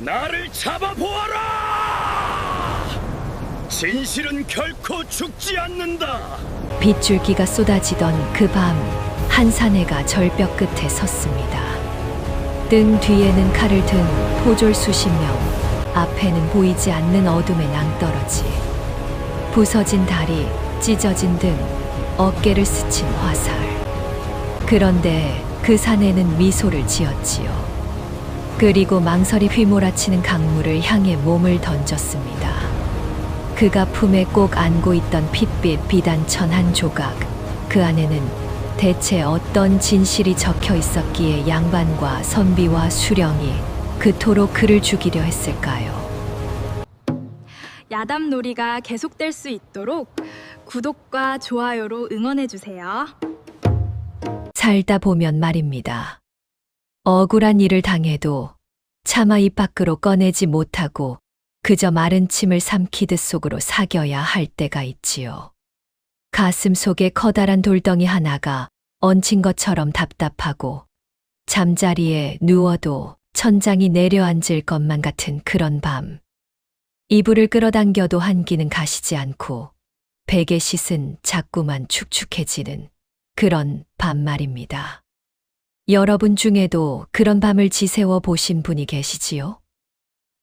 나를 잡아보아라! 진실은 결코 죽지 않는다. 빗줄기가 쏟아지던 그 밤, 한 사내가 절벽 끝에 섰습니다. 등 뒤에는 칼을 든 포졸 수십 명, 앞에는 보이지 않는 어둠의 낭떠러지. 부서진 다리, 찢어진 등, 어깨를 스친 화살. 그런데 그 사내는 미소를 지었지요. 그리고 망설이 휘몰아치는 강물을 향해 몸을 던졌습니다. 그가 품에 꼭 안고 있던 핏빛 비단천 한 조각, 그 안에는 대체 어떤 진실이 적혀 있었기에 양반과 선비와 수령이 그토록 그를 죽이려 했을까요? 야담놀이가 계속될 수 있도록 구독과 좋아요로 응원해주세요. 살다 보면 말입니다. 억울한 일을 당해도 차마 입 밖으로 꺼내지 못하고 그저 마른 침을 삼키듯 속으로 사겨야 할 때가 있지요. 가슴 속에 커다란 돌덩이 하나가 얹힌 것처럼 답답하고 잠자리에 누워도 천장이 내려앉을 것만 같은 그런 밤. 이불을 끌어당겨도 한기는 가시지 않고 베개 씻은 자꾸만 축축해지는 그런 밤 말입니다. 여러분 중에도 그런 밤을 지새워 보신 분이 계시지요?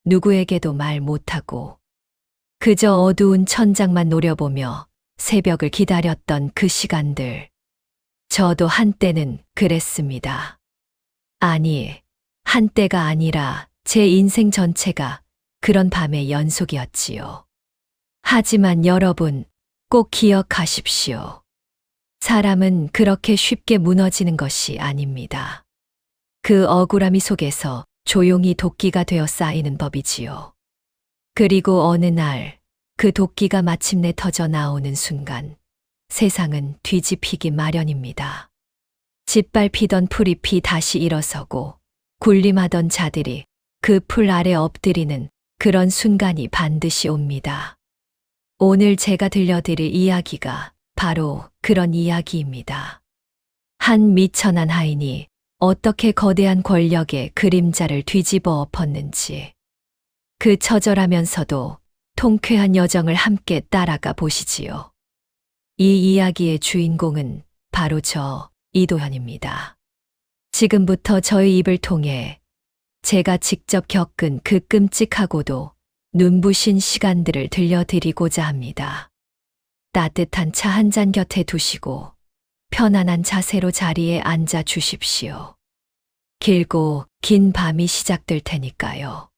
누구에게도 말 못하고 그저 어두운 천장만 노려보며 새벽을 기다렸던 그 시간들. 저도 한때는 그랬습니다. 아니, 한때가 아니라 제 인생 전체가 그런 밤의 연속이었지요. 하지만 여러분, 꼭 기억하십시오. 사람은 그렇게 쉽게 무너지는 것이 아닙니다. 그 억울함이 속에서 조용히 도끼가 되어 쌓이는 법이지요. 그리고 어느 날 그 도끼가 마침내 터져 나오는 순간 세상은 뒤집히기 마련입니다. 짓밟히던 풀잎이 다시 일어서고 군림하던 자들이 그 풀 아래 엎드리는 그런 순간이 반드시 옵니다. 오늘 제가 들려드릴 이야기가 바로 그런 이야기입니다. 한 미천한 하인이 어떻게 거대한 권력의 그림자를 뒤집어 엎었는지, 그 처절하면서도 통쾌한 여정을 함께 따라가 보시지요. 이 이야기의 주인공은 바로 저 이도현입니다. 지금부터 저의 입을 통해 제가 직접 겪은 그 끔찍하고도 눈부신 시간들을 들려드리고자 합니다. 따뜻한 차 한 잔 곁에 두시고 편안한 자세로 자리에 앉아 주십시오. 길고 긴 밤이 시작될 테니까요.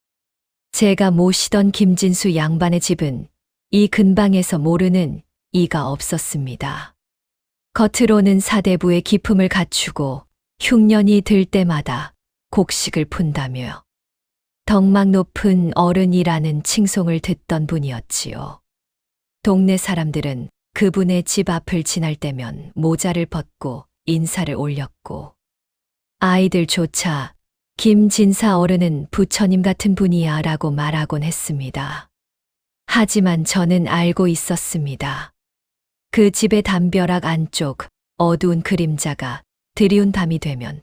제가 모시던 김진수 양반의 집은 이 근방에서 모르는 이가 없었습니다. 겉으로는 사대부의 기품을 갖추고 흉년이 들 때마다 곡식을 푼다며 덕망 높은 어른이라는 칭송을 듣던 분이었지요. 동네 사람들은 그분의 집 앞을 지날 때면 모자를 벗고 인사를 올렸고 아이들조차 김진사 어른은 부처님 같은 분이야 라고 말하곤 했습니다. 하지만 저는 알고 있었습니다. 그 집의 담벼락 안쪽 어두운 그림자가 드리운 밤이 되면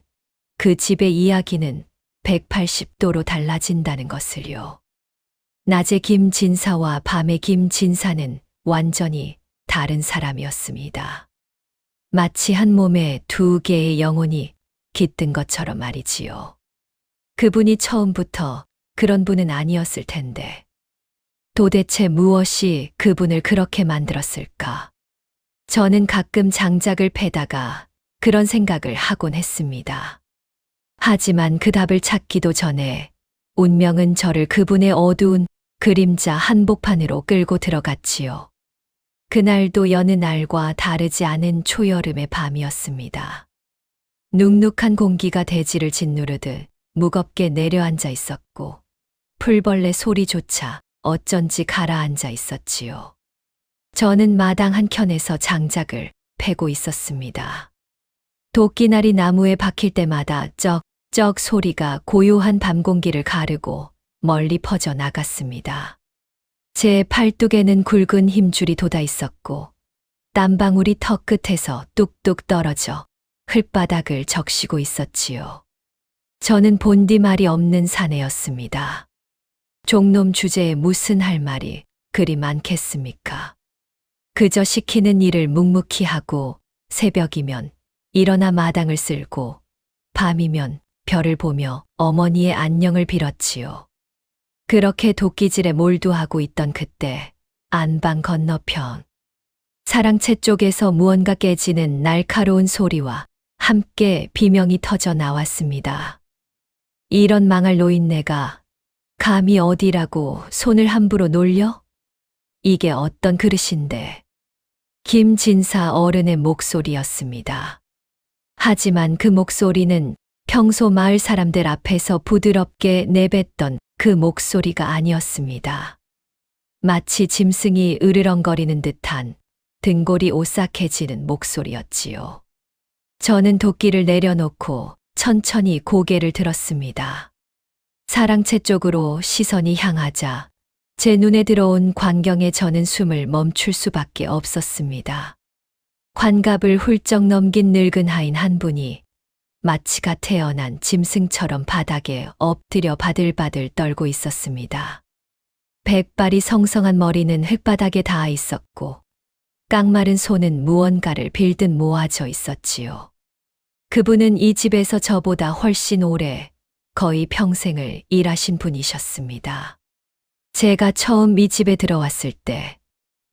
그 집의 이야기는 180도로 달라진다는 것을요. 낮의 김진사와 밤의 김진사는 완전히 다른 사람이었습니다. 마치 한 몸에 두 개의 영혼이 깃든 것처럼 말이지요. 그분이 처음부터 그런 분은 아니었을 텐데 도대체 무엇이 그분을 그렇게 만들었을까? 저는 가끔 장작을 패다가 그런 생각을 하곤 했습니다. 하지만 그 답을 찾기도 전에 운명은 저를 그분의 어두운 그림자 한복판으로 끌고 들어갔지요. 그날도 여느 날과 다르지 않은 초여름의 밤이었습니다. 눅눅한 공기가 대지를 짓누르듯 무겁게 내려앉아 있었고 풀벌레 소리조차 어쩐지 가라앉아 있었지요. 저는 마당 한켠에서 장작을 패고 있었습니다. 도끼날이 나무에 박힐 때마다 쩍쩍 소리가 고요한 밤 공기를 가르고 멀리 퍼져 나갔습니다. 제 팔뚝에는 굵은 힘줄이 돋아 있었고 땀방울이 턱 끝에서 뚝뚝 떨어져 흙바닥을 적시고 있었지요. 저는 본디 말이 없는 사내였습니다. 종놈 주제에 무슨 할 말이 그리 많겠습니까? 그저 시키는 일을 묵묵히 하고 새벽이면 일어나 마당을 쓸고 밤이면 별을 보며 어머니의 안녕을 빌었지요. 그렇게 도끼질에 몰두하고 있던 그때 안방 건너편 사랑채 쪽에서 무언가 깨지는 날카로운 소리와 함께 비명이 터져 나왔습니다. 이런 망할 노인네가 감히 어디라고 손을 함부로 놀려? 이게 어떤 그릇인데. 김진사 어른의 목소리였습니다. 하지만 그 목소리는 평소 마을 사람들 앞에서 부드럽게 내뱉던 그 목소리가 아니었습니다. 마치 짐승이 으르렁거리는 듯한 등골이 오싹해지는 목소리였지요. 저는 도끼를 내려놓고 천천히 고개를 들었습니다. 사랑채 쪽으로 시선이 향하자 제 눈에 들어온 광경에 저는 숨을 멈출 수밖에 없었습니다. 환갑을 훌쩍 넘긴 늙은 하인 한 분이 마치가 태어난 짐승처럼 바닥에 엎드려 바들바들 떨고 있었습니다. 백발이 성성한 머리는 흙바닥에 닿아 있었고 깡마른 손은 무언가를 빌듯 모아져 있었지요. 그분은 이 집에서 저보다 훨씬 오래 거의 평생을 일하신 분이셨습니다. 제가 처음 이 집에 들어왔을 때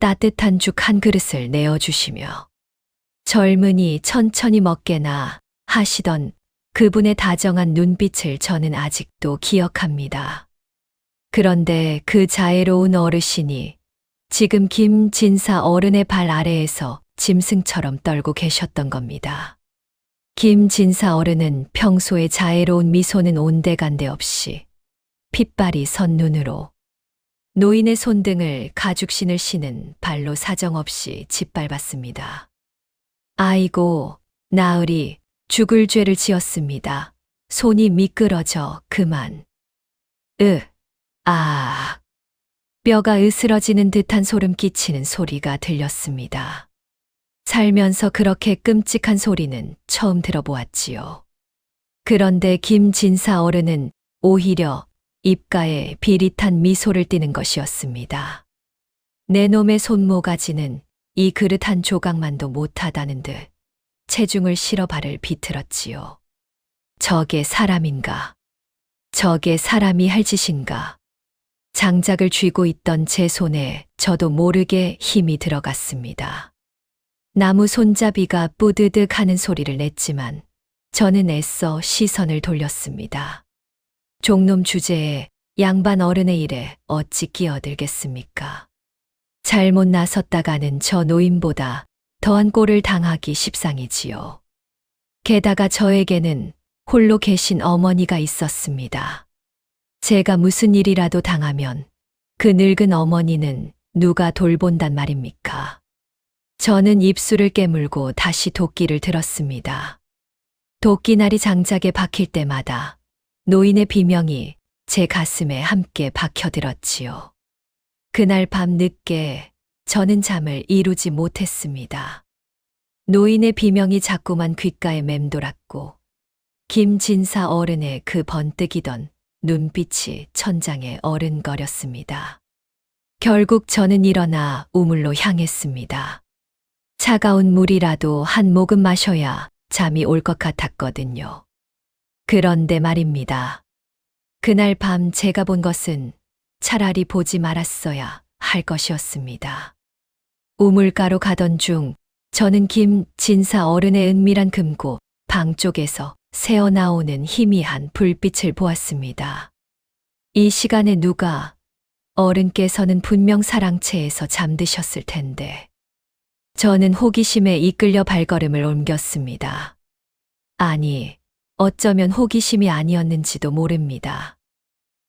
따뜻한 죽 한 그릇을 내어주시며 젊은이 천천히 먹게나 하시던 그분의 다정한 눈빛을 저는 아직도 기억합니다. 그런데 그 자애로운 어르신이 지금 김진사 어른의 발 아래에서 짐승처럼 떨고 계셨던 겁니다. 김진사 어른은 평소에 자애로운 미소는 온데간데 없이 핏발이 선 눈으로 노인의 손등을 가죽신을 신은 발로 사정없이 짓밟았습니다. 아이고, 나으리 죽을 죄를 지었습니다. 손이 미끄러져 그만. 뼈가 으스러지는 듯한 소름 끼치는 소리가 들렸습니다. 살면서 그렇게 끔찍한 소리는 처음 들어보았지요. 그런데 김진사 어른은 오히려 입가에 비릿한 미소를 띠는 것이었습니다. 내 놈의 손모가지는 이 그릇 한 조각만도 못하다는 듯 체중을 실어 발을 비틀었지요. 저게 사람인가? 저게 사람이 할 짓인가? 장작을 쥐고 있던 제 손에 저도 모르게 힘이 들어갔습니다. 나무 손잡이가 뿌드득 하는 소리를 냈지만 저는 애써 시선을 돌렸습니다. 종놈 주제에 양반 어른의 일에 어찌 끼어들겠습니까? 잘못 나섰다가는 저 노인보다 더한 꼴을 당하기 십상이지요. 게다가 저에게는 홀로 계신 어머니가 있었습니다. 제가 무슨 일이라도 당하면 그 늙은 어머니는 누가 돌본단 말입니까? 저는 입술을 깨물고 다시 도끼를 들었습니다. 도끼날이 장작에 박힐 때마다 노인의 비명이 제 가슴에 함께 박혀들었지요. 그날 밤 늦게 저는 잠을 이루지 못했습니다. 노인의 비명이 자꾸만 귓가에 맴돌았고 김진사 어른의 그 번뜩이던 눈빛이 천장에 어른거렸습니다. 결국 저는 일어나 우물로 향했습니다. 차가운 물이라도 한 모금 마셔야 잠이 올 것 같았거든요. 그런데 말입니다. 그날 밤 제가 본 것은 차라리 보지 말았어야 할 것이었습니다. 우물가로 가던 중 저는 김진사 어른의 은밀한 금고 방 쪽에서 새어나오는 희미한 불빛을 보았습니다. 이 시간에 누가 어른께서는 분명 사랑채에서 잠드셨을 텐데 저는 호기심에 이끌려 발걸음을 옮겼습니다. 아니, 어쩌면 호기심이 아니었는지도 모릅니다.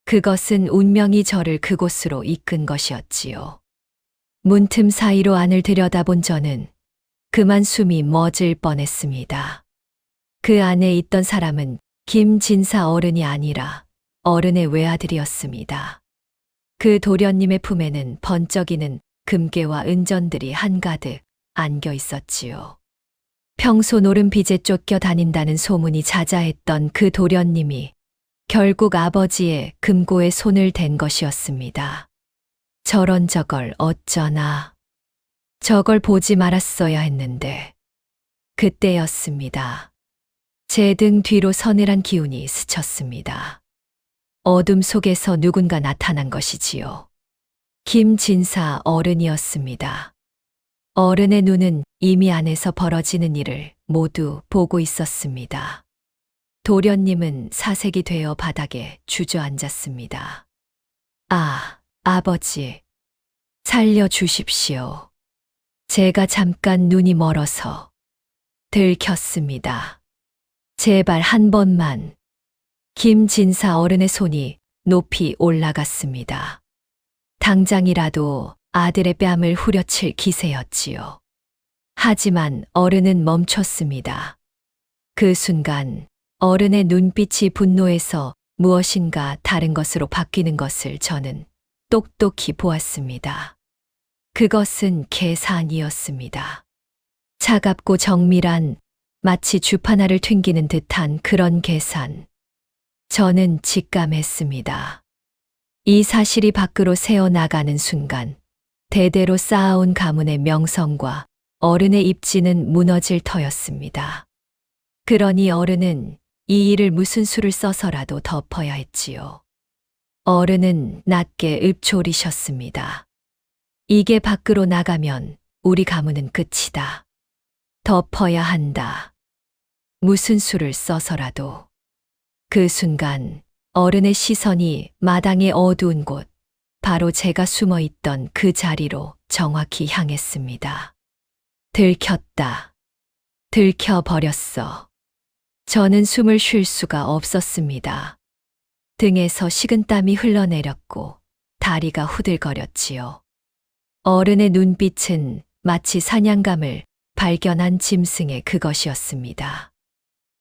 그것은 운명이 저를 그곳으로 이끈 것이었지요. 문틈 사이로 안을 들여다본 저는 그만 숨이 멎을 뻔했습니다. 그 안에 있던 사람은 김진사 어른이 아니라 어른의 외아들이었습니다. 그 도련님의 품에는 번쩍이는 금괴와 은전들이 한가득 안겨 있었지요. 평소 노름빚에 쫓겨 다닌다는 소문이 자자했던 그 도련님이 결국 아버지의 금고에 손을 댄 것이었습니다. 저런 저걸 어쩌나. 저걸 보지 말았어야 했는데. 그때였습니다. 제 등 뒤로 서늘한 기운이 스쳤습니다. 어둠 속에서 누군가 나타난 것이지요. 김진사 어른이었습니다. 어른의 눈은 이미 안에서 벌어지는 일을 모두 보고 있었습니다. 도련님은 사색이 되어 바닥에 주저앉았습니다. 아, 아버지. 살려주십시오. 제가 잠깐 눈이 멀어서 들켰습니다. 제발 한 번만. 김진사 어른의 손이 높이 올라갔습니다. 당장이라도 아들의 뺨을 후려칠 기세였지요. 하지만 어른은 멈췄습니다. 그 순간 어른의 눈빛이 분노에서 무엇인가 다른 것으로 바뀌는 것을 저는 똑똑히 보았습니다. 그것은 계산이었습니다. 차갑고 정밀한, 마치 주파나를 튕기는 듯한 그런 계산. 저는 직감했습니다. 이 사실이 밖으로 새어나가는 순간 대대로 쌓아온 가문의 명성과 어른의 입지는 무너질 터였습니다. 그러니 어른은 이 일을 무슨 수를 써서라도 덮어야 했지요. 어른은 낮게 읊조리셨습니다. 이게 밖으로 나가면 우리 가문은 끝이다. 덮어야 한다. 무슨 수를 써서라도. 그 순간 어른의 시선이 마당의 어두운 곳, 바로 제가 숨어 있던 그 자리로 정확히 향했습니다. 들켰다. 들켜버렸어. 저는 숨을 쉴 수가 없었습니다. 등에서 식은땀이 흘러내렸고 다리가 후들거렸지요. 어른의 눈빛은 마치 사냥감을 발견한 짐승의 그것이었습니다.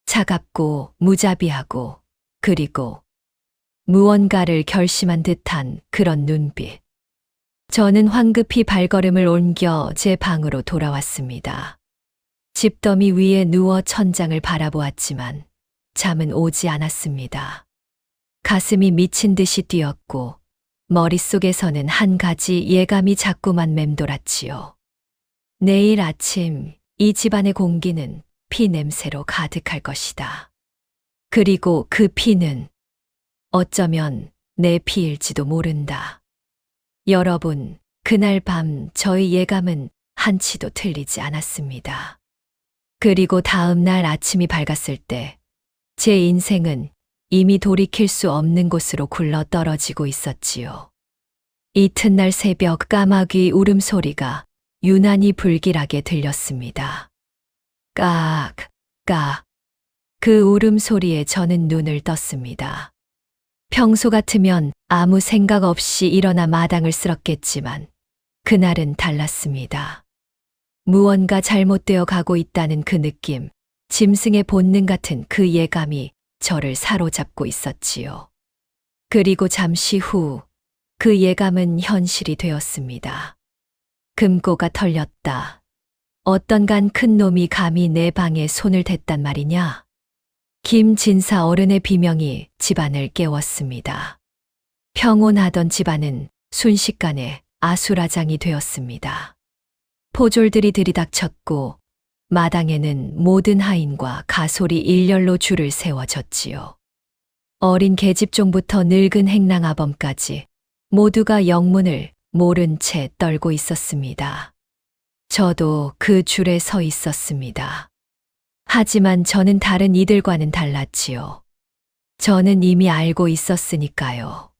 차갑고 무자비하고 그리고 무언가를 결심한 듯한 그런 눈빛. 저는 황급히 발걸음을 옮겨 제 방으로 돌아왔습니다. 집더미 위에 누워 천장을 바라보았지만 잠은 오지 않았습니다. 가슴이 미친 듯이 뛰었고 머릿속에서는 한 가지 예감이 자꾸만 맴돌았지요. 내일 아침 이 집안의 공기는 피 냄새로 가득할 것이다. 그리고 그 피는 어쩌면 내 피일지도 모른다. 여러분, 그날 밤 저의 예감은 한치도 틀리지 않았습니다. 그리고 다음 날 아침이 밝았을 때 제 인생은 이미 돌이킬 수 없는 곳으로 굴러 떨어지고 있었지요. 이튿날 새벽 까마귀 울음소리가 유난히 불길하게 들렸습니다. 깍, 깍. 그 울음소리에 저는 눈을 떴습니다. 평소 같으면 아무 생각 없이 일어나 마당을 쓸었겠지만 그날은 달랐습니다. 무언가 잘못되어 가고 있다는 그 느낌, 짐승의 본능 같은 그 예감이 저를 사로잡고 있었지요. 그리고 잠시 후 그 예감은 현실이 되었습니다. 금고가 털렸다. 어떤간 큰 놈이 감히 내 방에 손을 댔단 말이냐? 김진사 어른의 비명이 집안을 깨웠습니다. 평온하던 집안은 순식간에 아수라장이 되었습니다. 포졸들이 들이닥쳤고 마당에는 모든 하인과 가솔이 일렬로 줄을 세워졌지요. 어린 계집종부터 늙은 행랑아범까지 모두가 영문을 모른 채 떨고 있었습니다. 저도 그 줄에 서 있었습니다. 하지만 저는 다른 이들과는 달랐지요. 저는 이미 알고 있었으니까요.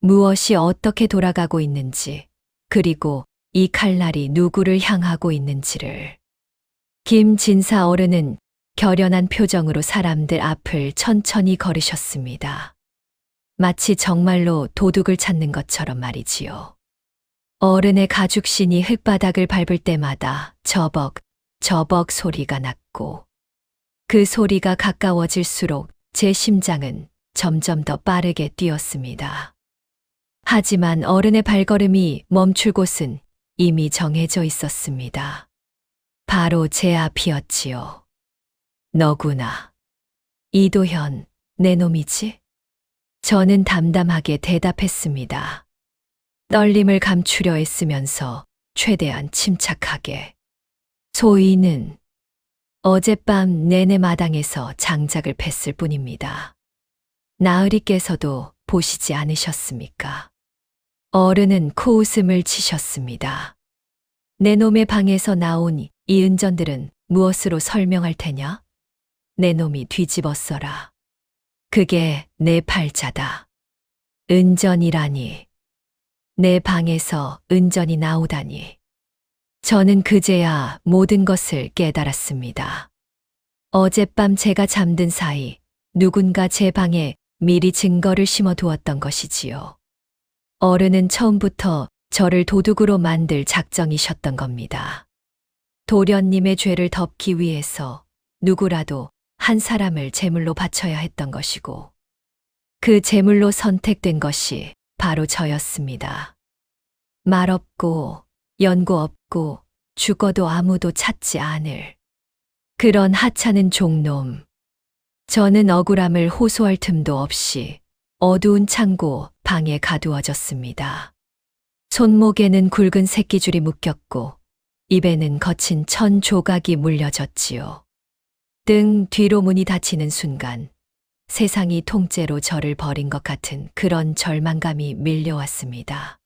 무엇이 어떻게 돌아가고 있는지, 그리고 이 칼날이 누구를 향하고 있는지를. 김진사 어른은 결연한 표정으로 사람들 앞을 천천히 걸으셨습니다. 마치 정말로 도둑을 찾는 것처럼 말이지요. 어른의 가죽신이 흙바닥을 밟을 때마다 저벅, 저벅 소리가 났고 그 소리가 가까워질수록 제 심장은 점점 더 빠르게 뛰었습니다. 하지만 어른의 발걸음이 멈출 곳은 이미 정해져 있었습니다. 바로 제 앞이었지요. 너구나. 이도현, 내 놈이지? 저는 담담하게 대답했습니다. 떨림을 감추려 애쓰면서 최대한 침착하게. 소희는 어젯밤 내내 마당에서 장작을 팼을 뿐입니다. 나으리께서도 보시지 않으셨습니까? 어른은 코웃음을 치셨습니다. 내 놈의 방에서 나온 이 은전들은 무엇으로 설명할 테냐? 내 놈이 뒤집어써라. 그게 내 팔자다. 은전이라니. 내 방에서 은전이 나오다니. 저는 그제야 모든 것을 깨달았습니다. 어젯밤 제가 잠든 사이 누군가 제 방에 미리 증거를 심어두었던 것이지요. 어른은 처음부터 저를 도둑으로 만들 작정이셨던 겁니다. 도련님의 죄를 덮기 위해서 누구라도 한 사람을 제물로 바쳐야 했던 것이고, 그 제물로 선택된 것이 바로 저였습니다. 말 없고 연고 없고 죽어도 아무도 찾지 않을 그런 하찮은 종놈. 저는 억울함을 호소할 틈도 없이 어두운 창고 방에 가두어졌습니다. 손목에는 굵은 새끼줄이 묶였고 입에는 거친 천 조각이 물려졌지요. 등 뒤로 문이 닫히는 순간 세상이 통째로 저를 버린 것 같은 그런 절망감이 밀려왔습니다.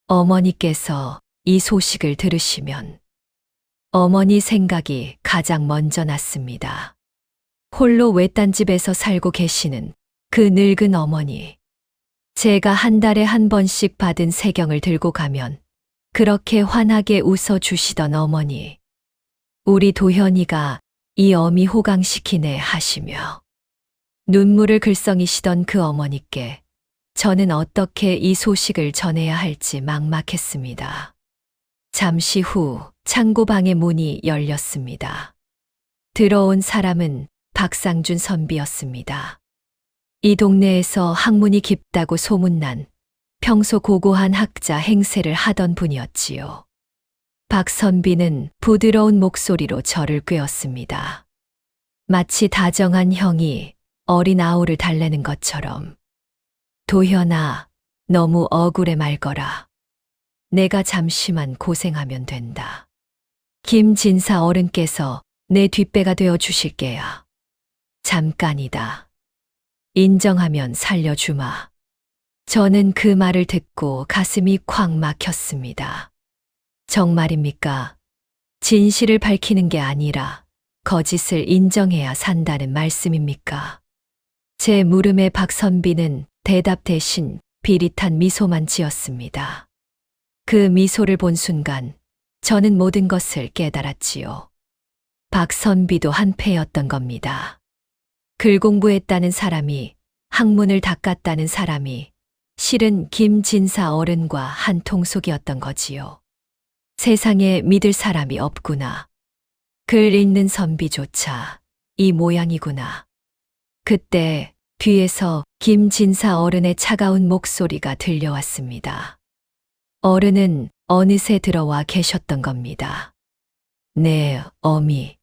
어머니께서 이 소식을 들으시면 어머니 생각이 가장 먼저 났습니다. 홀로 외딴 집에서 살고 계시는 그 늙은 어머니. 제가 한 달에 한 번씩 받은 세경을 들고 가면 그렇게 환하게 웃어주시던 어머니. 우리 도현이가 이 어미 호강시키네 하시며 눈물을 글썽이시던 그 어머니께 저는 어떻게 이 소식을 전해야 할지 막막했습니다. 잠시 후 창고방의 문이 열렸습니다. 들어온 사람은 박상준 선비였습니다. 이 동네에서 학문이 깊다고 소문난 평소 고고한 학자 행세를 하던 분이었지요. 박 선비는 부드러운 목소리로 저를 꿰었습니다. 마치 다정한 형이 어린 아우를 달래는 것처럼. 도현아, 너무 억울해 말거라. 내가 잠시만 고생하면 된다. 김진사 어른께서 내 뒷배가 되어 주실게야. 잠깐이다. 인정하면 살려주마. 저는 그 말을 듣고 가슴이 콱 막혔습니다. 정말입니까? 진실을 밝히는 게 아니라 거짓을 인정해야 산다는 말씀입니까? 제 물음에 박선비는 대답 대신 비릿한 미소만 지었습니다. 그 미소를 본 순간 저는 모든 것을 깨달았지요. 박선비도 한패였던 겁니다. 글 공부했다는 사람이, 학문을 닦았다는 사람이 실은 김진사 어른과 한 통속이었던 거지요. 세상에 믿을 사람이 없구나. 글 읽는 선비조차 이 모양이구나. 그때 뒤에서 김진사 어른의 차가운 목소리가 들려왔습니다. 어른은 어느새 들어와 계셨던 겁니다. 네, 어미.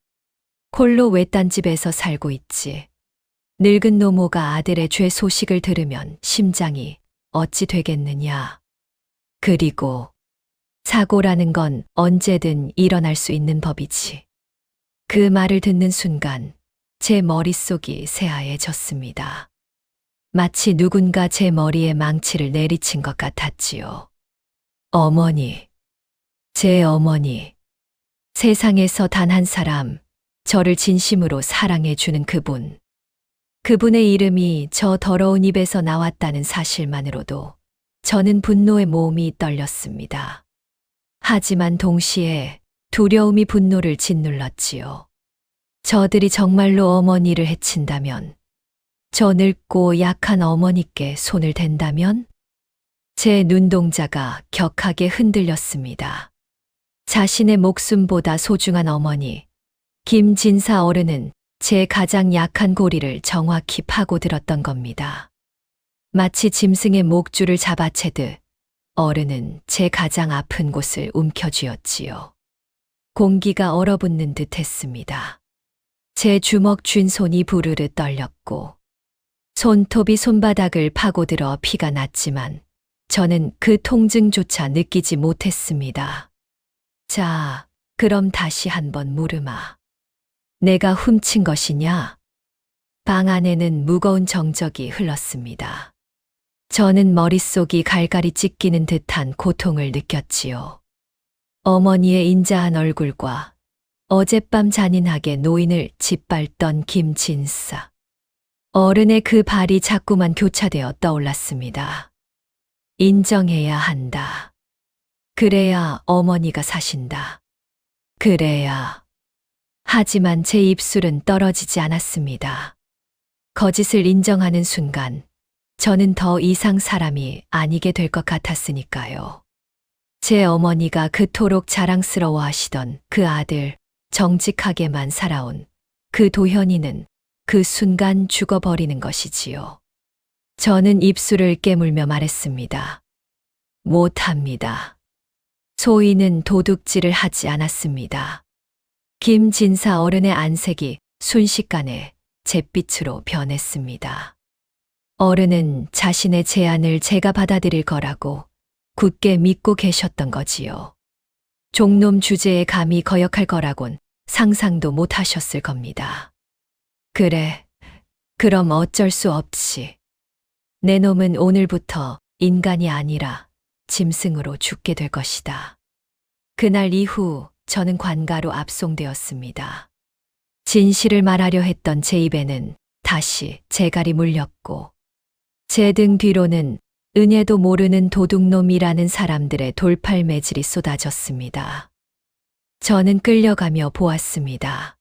홀로 외딴 집에서 살고 있지. 늙은 노모가 아들의 죄 소식을 들으면 심장이 어찌 되겠느냐. 그리고 사고라는 건 언제든 일어날 수 있는 법이지. 그 말을 듣는 순간 제 머릿속이 새하얘졌습니다. 마치 누군가 제 머리에 망치를 내리친 것 같았지요. 어머니, 제 어머니. 세상에서 단 한 사람, 저를 진심으로 사랑해주는 그분. 그분의 이름이 저 더러운 입에서 나왔다는 사실만으로도 저는 분노의 몸이 떨렸습니다. 하지만 동시에 두려움이 분노를 짓눌렀지요. 저들이 정말로 어머니를 해친다면, 저 늙고 약한 어머니께 손을 댄다면? 제 눈동자가 격하게 흔들렸습니다. 자신의 목숨보다 소중한 어머니, 김진사 어른은 제 가장 약한 고리를 정확히 파고들었던 겁니다. 마치 짐승의 목줄을 잡아채듯 어른은 제 가장 아픈 곳을 움켜쥐었지요. 공기가 얼어붙는 듯 했습니다. 제 주먹 쥔 손이 부르르 떨렸고 손톱이 손바닥을 파고들어 피가 났지만 저는 그 통증조차 느끼지 못했습니다. 자, 그럼 다시 한번 물으마. 내가 훔친 것이냐? 방 안에는 무거운 정적이 흘렀습니다. 저는 머릿속이 갈갈이 찢기는 듯한 고통을 느꼈지요. 어머니의 인자한 얼굴과 어젯밤 잔인하게 노인을 짓밟던 김진사. 어른의 그 발이 자꾸만 교차되어 떠올랐습니다. 인정해야 한다. 그래야 어머니가 사신다. 그래야. 하지만 제 입술은 떨어지지 않았습니다. 거짓을 인정하는 순간 저는 더 이상 사람이 아니게 될 것 같았으니까요. 제 어머니가 그토록 자랑스러워 하시던 그 아들, 정직하게만 살아온 그 도현이는 그 순간 죽어버리는 것이지요. 저는 입술을 깨물며 말했습니다. 못합니다. 소희는 도둑질을 하지 않았습니다. 김진사 어른의 안색이 순식간에 잿빛으로 변했습니다. 어른은 자신의 제안을 제가 받아들일 거라고 굳게 믿고 계셨던 거지요. 종놈 주제에 감히 거역할 거라곤 상상도 못 하셨을 겁니다. 그래, 그럼 어쩔 수 없지. 내 놈은 오늘부터 인간이 아니라 짐승으로 죽게 될 것이다. 그날 이후 저는 관가로 압송되었습니다. 진실을 말하려 했던 제 입에는 다시 재갈이 물렸고 제 등 뒤로는 은혜도 모르는 도둑놈이라는 사람들의 돌팔매질이 쏟아졌습니다. 저는 끌려가며 보았습니다.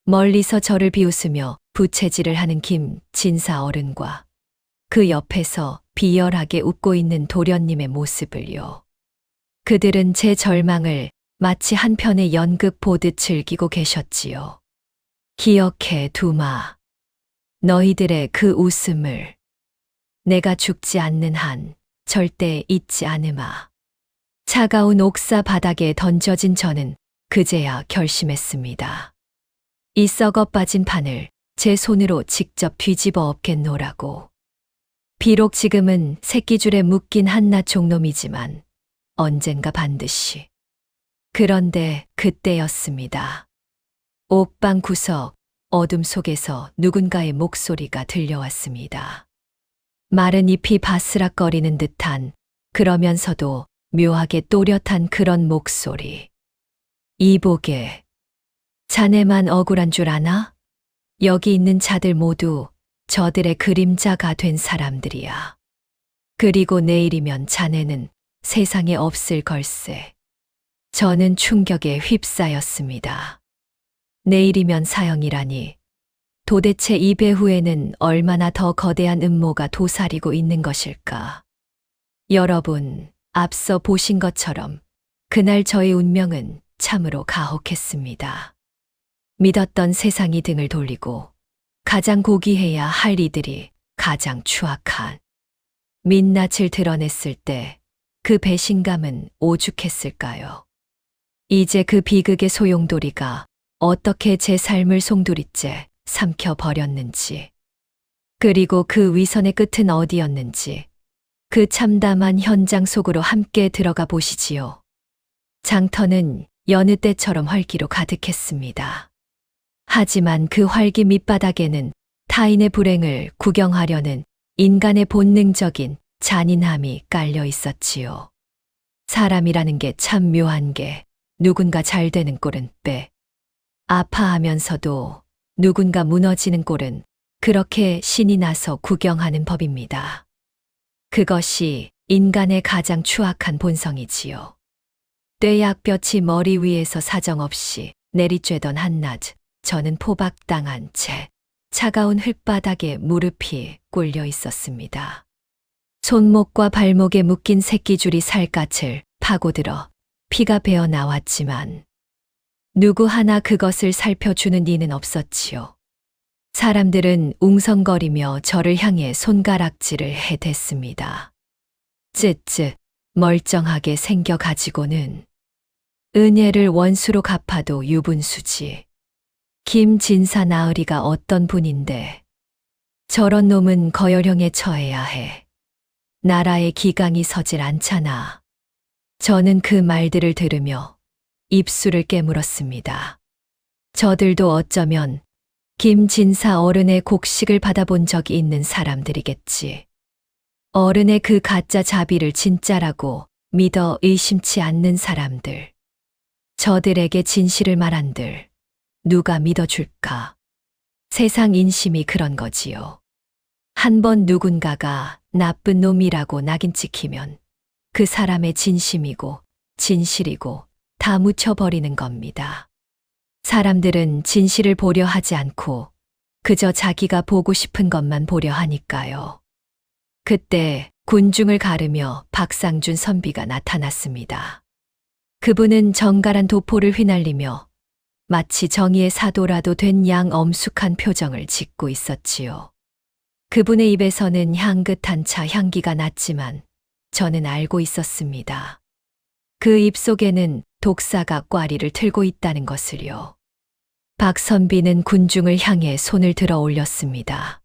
멀리서 저를 비웃으며 부채질을 하는 김진사 어른과 그 옆에서 비열하게 웃고 있는 도련님의 모습을요. 그들은 제 절망을 마치 한 편의 연극 보듯 즐기고 계셨지요. 기억해 두마. 너희들의 그 웃음을. 내가 죽지 않는 한 절대 잊지 않으마. 차가운 옥사 바닥에 던져진 저는 그제야 결심했습니다. 이 썩어 빠진 판을 제 손으로 직접 뒤집어 엎겠노라고. 비록 지금은 새끼줄에 묶인 한낱 종놈이지만 언젠가 반드시. 그런데 그때였습니다. 옥방 구석 어둠 속에서 누군가의 목소리가 들려왔습니다. 마른 잎이 바스락거리는 듯한 그러면서도 묘하게 또렷한 그런 목소리. 이보게, 자네만 억울한 줄 아나? 여기 있는 자들 모두 저들의 그림자가 된 사람들이야. 그리고 내일이면 자네는 세상에 없을 걸세. 저는 충격에 휩싸였습니다. 내일이면 사형이라니. 도대체 이 배후에는 얼마나 더 거대한 음모가 도사리고 있는 것일까? 여러분, 앞서 보신 것처럼 그날 저의 운명은 참으로 가혹했습니다. 믿었던 세상이 등을 돌리고 가장 고귀해야 할 이들이 가장 추악한 민낯을 드러냈을 때 그 배신감은 오죽했을까요? 이제 그 비극의 소용돌이가 어떻게 제 삶을 송두리째 삼켜버렸는지, 그리고 그 위선의 끝은 어디였는지 그 참담한 현장 속으로 함께 들어가 보시지요. 장터는 여느 때처럼 활기로 가득했습니다. 하지만 그 활기 밑바닥에는 타인의 불행을 구경하려는 인간의 본능적인 잔인함이 깔려 있었지요. 사람이라는 게 참 묘한 게 누군가 잘 되는 꼴은 빼. 아파하면서도 누군가 무너지는 꼴은 그렇게 신이 나서 구경하는 법입니다. 그것이 인간의 가장 추악한 본성이지요. 떼약볕이 머리 위에서 사정없이 내리쬐던 한낮, 저는 포박당한 채 차가운 흙바닥에 무릎이 꿇려 있었습니다. 손목과 발목에 묶인 새끼줄이 살갗을 파고들어 피가 배어 나왔지만 누구 하나 그것을 살펴주는 이는 없었지요. 사람들은 웅성거리며 저를 향해 손가락질을 해댔습니다. 쯧쯧 멀쩡하게 생겨가지고는 은혜를 원수로 갚아도 유분수지. 김진사 나으리가 어떤 분인데 저런 놈은 거열형에 처해야 해. 나라에 기강이 서질 않잖아. 저는 그 말들을 들으며 입술을 깨물었습니다. 저들도 어쩌면 김진사 어른의 곡식을 받아본 적이 있는 사람들이겠지. 어른의 그 가짜 자비를 진짜라고 믿어 의심치 않는 사람들. 저들에게 진실을 말한들 누가 믿어줄까? 세상 인심이 그런 거지요. 한번 누군가가 나쁜 놈이라고 낙인 찍히면 그 사람의 진심이고 진실이고 다 묻혀버리는 겁니다. 사람들은 진실을 보려 하지 않고 그저 자기가 보고 싶은 것만 보려 하니까요. 그때 군중을 가르며 박상준 선비가 나타났습니다. 그분은 정갈한 도포를 휘날리며 마치 정의의 사도라도 된 양 엄숙한 표정을 짓고 있었지요. 그분의 입에서는 향긋한 차 향기가 났지만 저는 알고 있었습니다. 그 입속에는 독사가 꽈리를 틀고 있다는 것을요. 박선비는 군중을 향해 손을 들어 올렸습니다.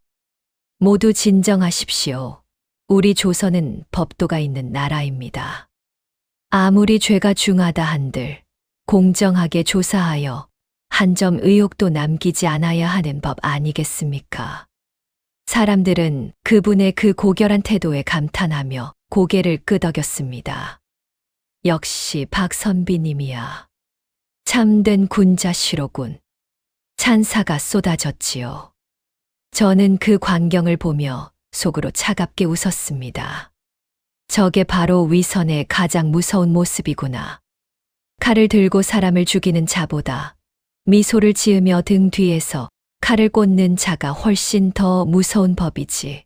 모두 진정하십시오. 우리 조선은 법도가 있는 나라입니다. 아무리 죄가 중하다 한들 공정하게 조사하여 한 점 의혹도 남기지 않아야 하는 법 아니겠습니까? 사람들은 그분의 그 고결한 태도에 감탄하며 고개를 끄덕였습니다. 역시 박선비님이야. 참된 군자시로군. 찬사가 쏟아졌지요. 저는 그 광경을 보며 속으로 차갑게 웃었습니다. 저게 바로 위선의 가장 무서운 모습이구나. 칼을 들고 사람을 죽이는 자보다 미소를 지으며 등 뒤에서 칼을 꽂는 자가 훨씬 더 무서운 법이지.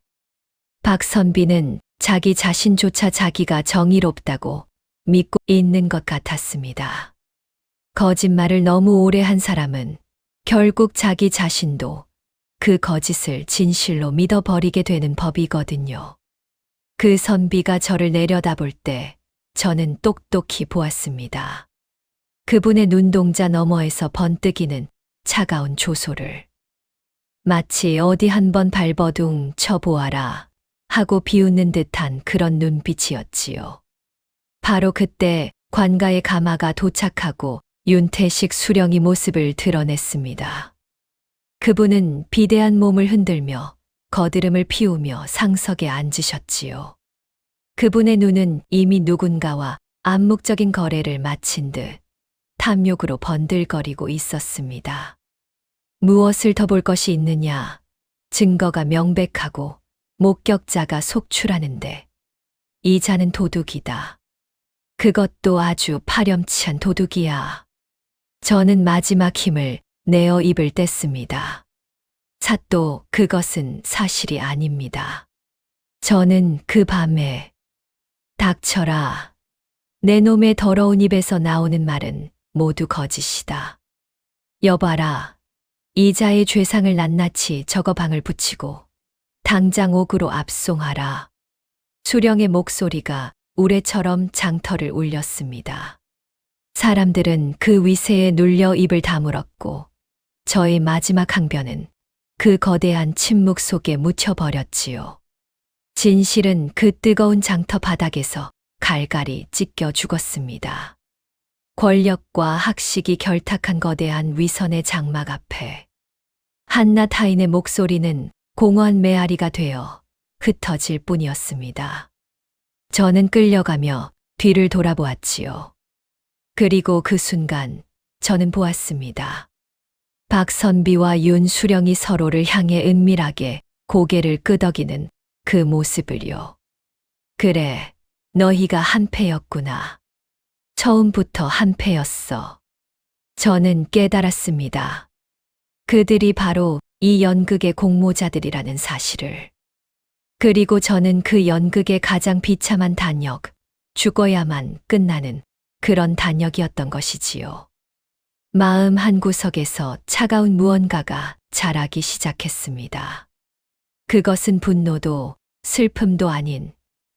박선비는 자기 자신조차 자기가 정의롭다고 믿고 있는 것 같았습니다. 거짓말을 너무 오래 한 사람은 결국 자기 자신도 그 거짓을 진실로 믿어버리게 되는 법이거든요. 그 선비가 저를 내려다볼 때 저는 똑똑히 보았습니다. 그분의 눈동자 너머에서 번뜩이는 차가운 조소를. 마치 어디 한번 발버둥 쳐보아라 하고 비웃는 듯한 그런 눈빛이었지요. 바로 그때 관가의 가마가 도착하고 윤태식 수령이 모습을 드러냈습니다. 그분은 비대한 몸을 흔들며 거드름을 피우며 상석에 앉으셨지요. 그분의 눈은 이미 누군가와 암묵적인 거래를 마친 듯 탐욕으로 번들거리고 있었습니다. 무엇을 더 볼 것이 있느냐? 증거가 명백하고 목격자가 속출하는데 이 자는 도둑이다. 그것도 아주 파렴치한 도둑이야. 저는 마지막 힘을 내어 입을 뗐습니다. 사또 그것은 사실이 아닙니다. 저는 그 밤에 닥쳐라. 내 놈의 더러운 입에서 나오는 말은 모두 거짓이다. 여봐라. 이자의 죄상을 낱낱이 적어방을 붙이고 당장 옥으로 압송하라. 수령의 목소리가 우레처럼 장터를 울렸습니다. 사람들은 그 위세에 눌려 입을 다물었고 저의 마지막 항변은 그 거대한 침묵 속에 묻혀버렸지요. 진실은 그 뜨거운 장터 바닥에서 갈갈이 찢겨 죽었습니다. 권력과 학식이 결탁한 거대한 위선의 장막 앞에 한낱 타인의 목소리는 공허한 메아리가 되어 흩어질 뿐이었습니다. 저는 끌려가며 뒤를 돌아보았지요. 그리고 그 순간 저는 보았습니다. 박선비와 윤수령이 서로를 향해 은밀하게 고개를 끄덕이는 그 모습을요. 그래, 너희가 한패였구나. 처음부터 한패였어. 저는 깨달았습니다. 그들이 바로 이 연극의 공모자들이라는 사실을. 그리고 저는 그 연극의 가장 비참한 단역, 죽어야만 끝나는 그런 단역이었던 것이지요. 마음 한구석에서 차가운 무언가가 자라기 시작했습니다. 그것은 분노도 슬픔도 아닌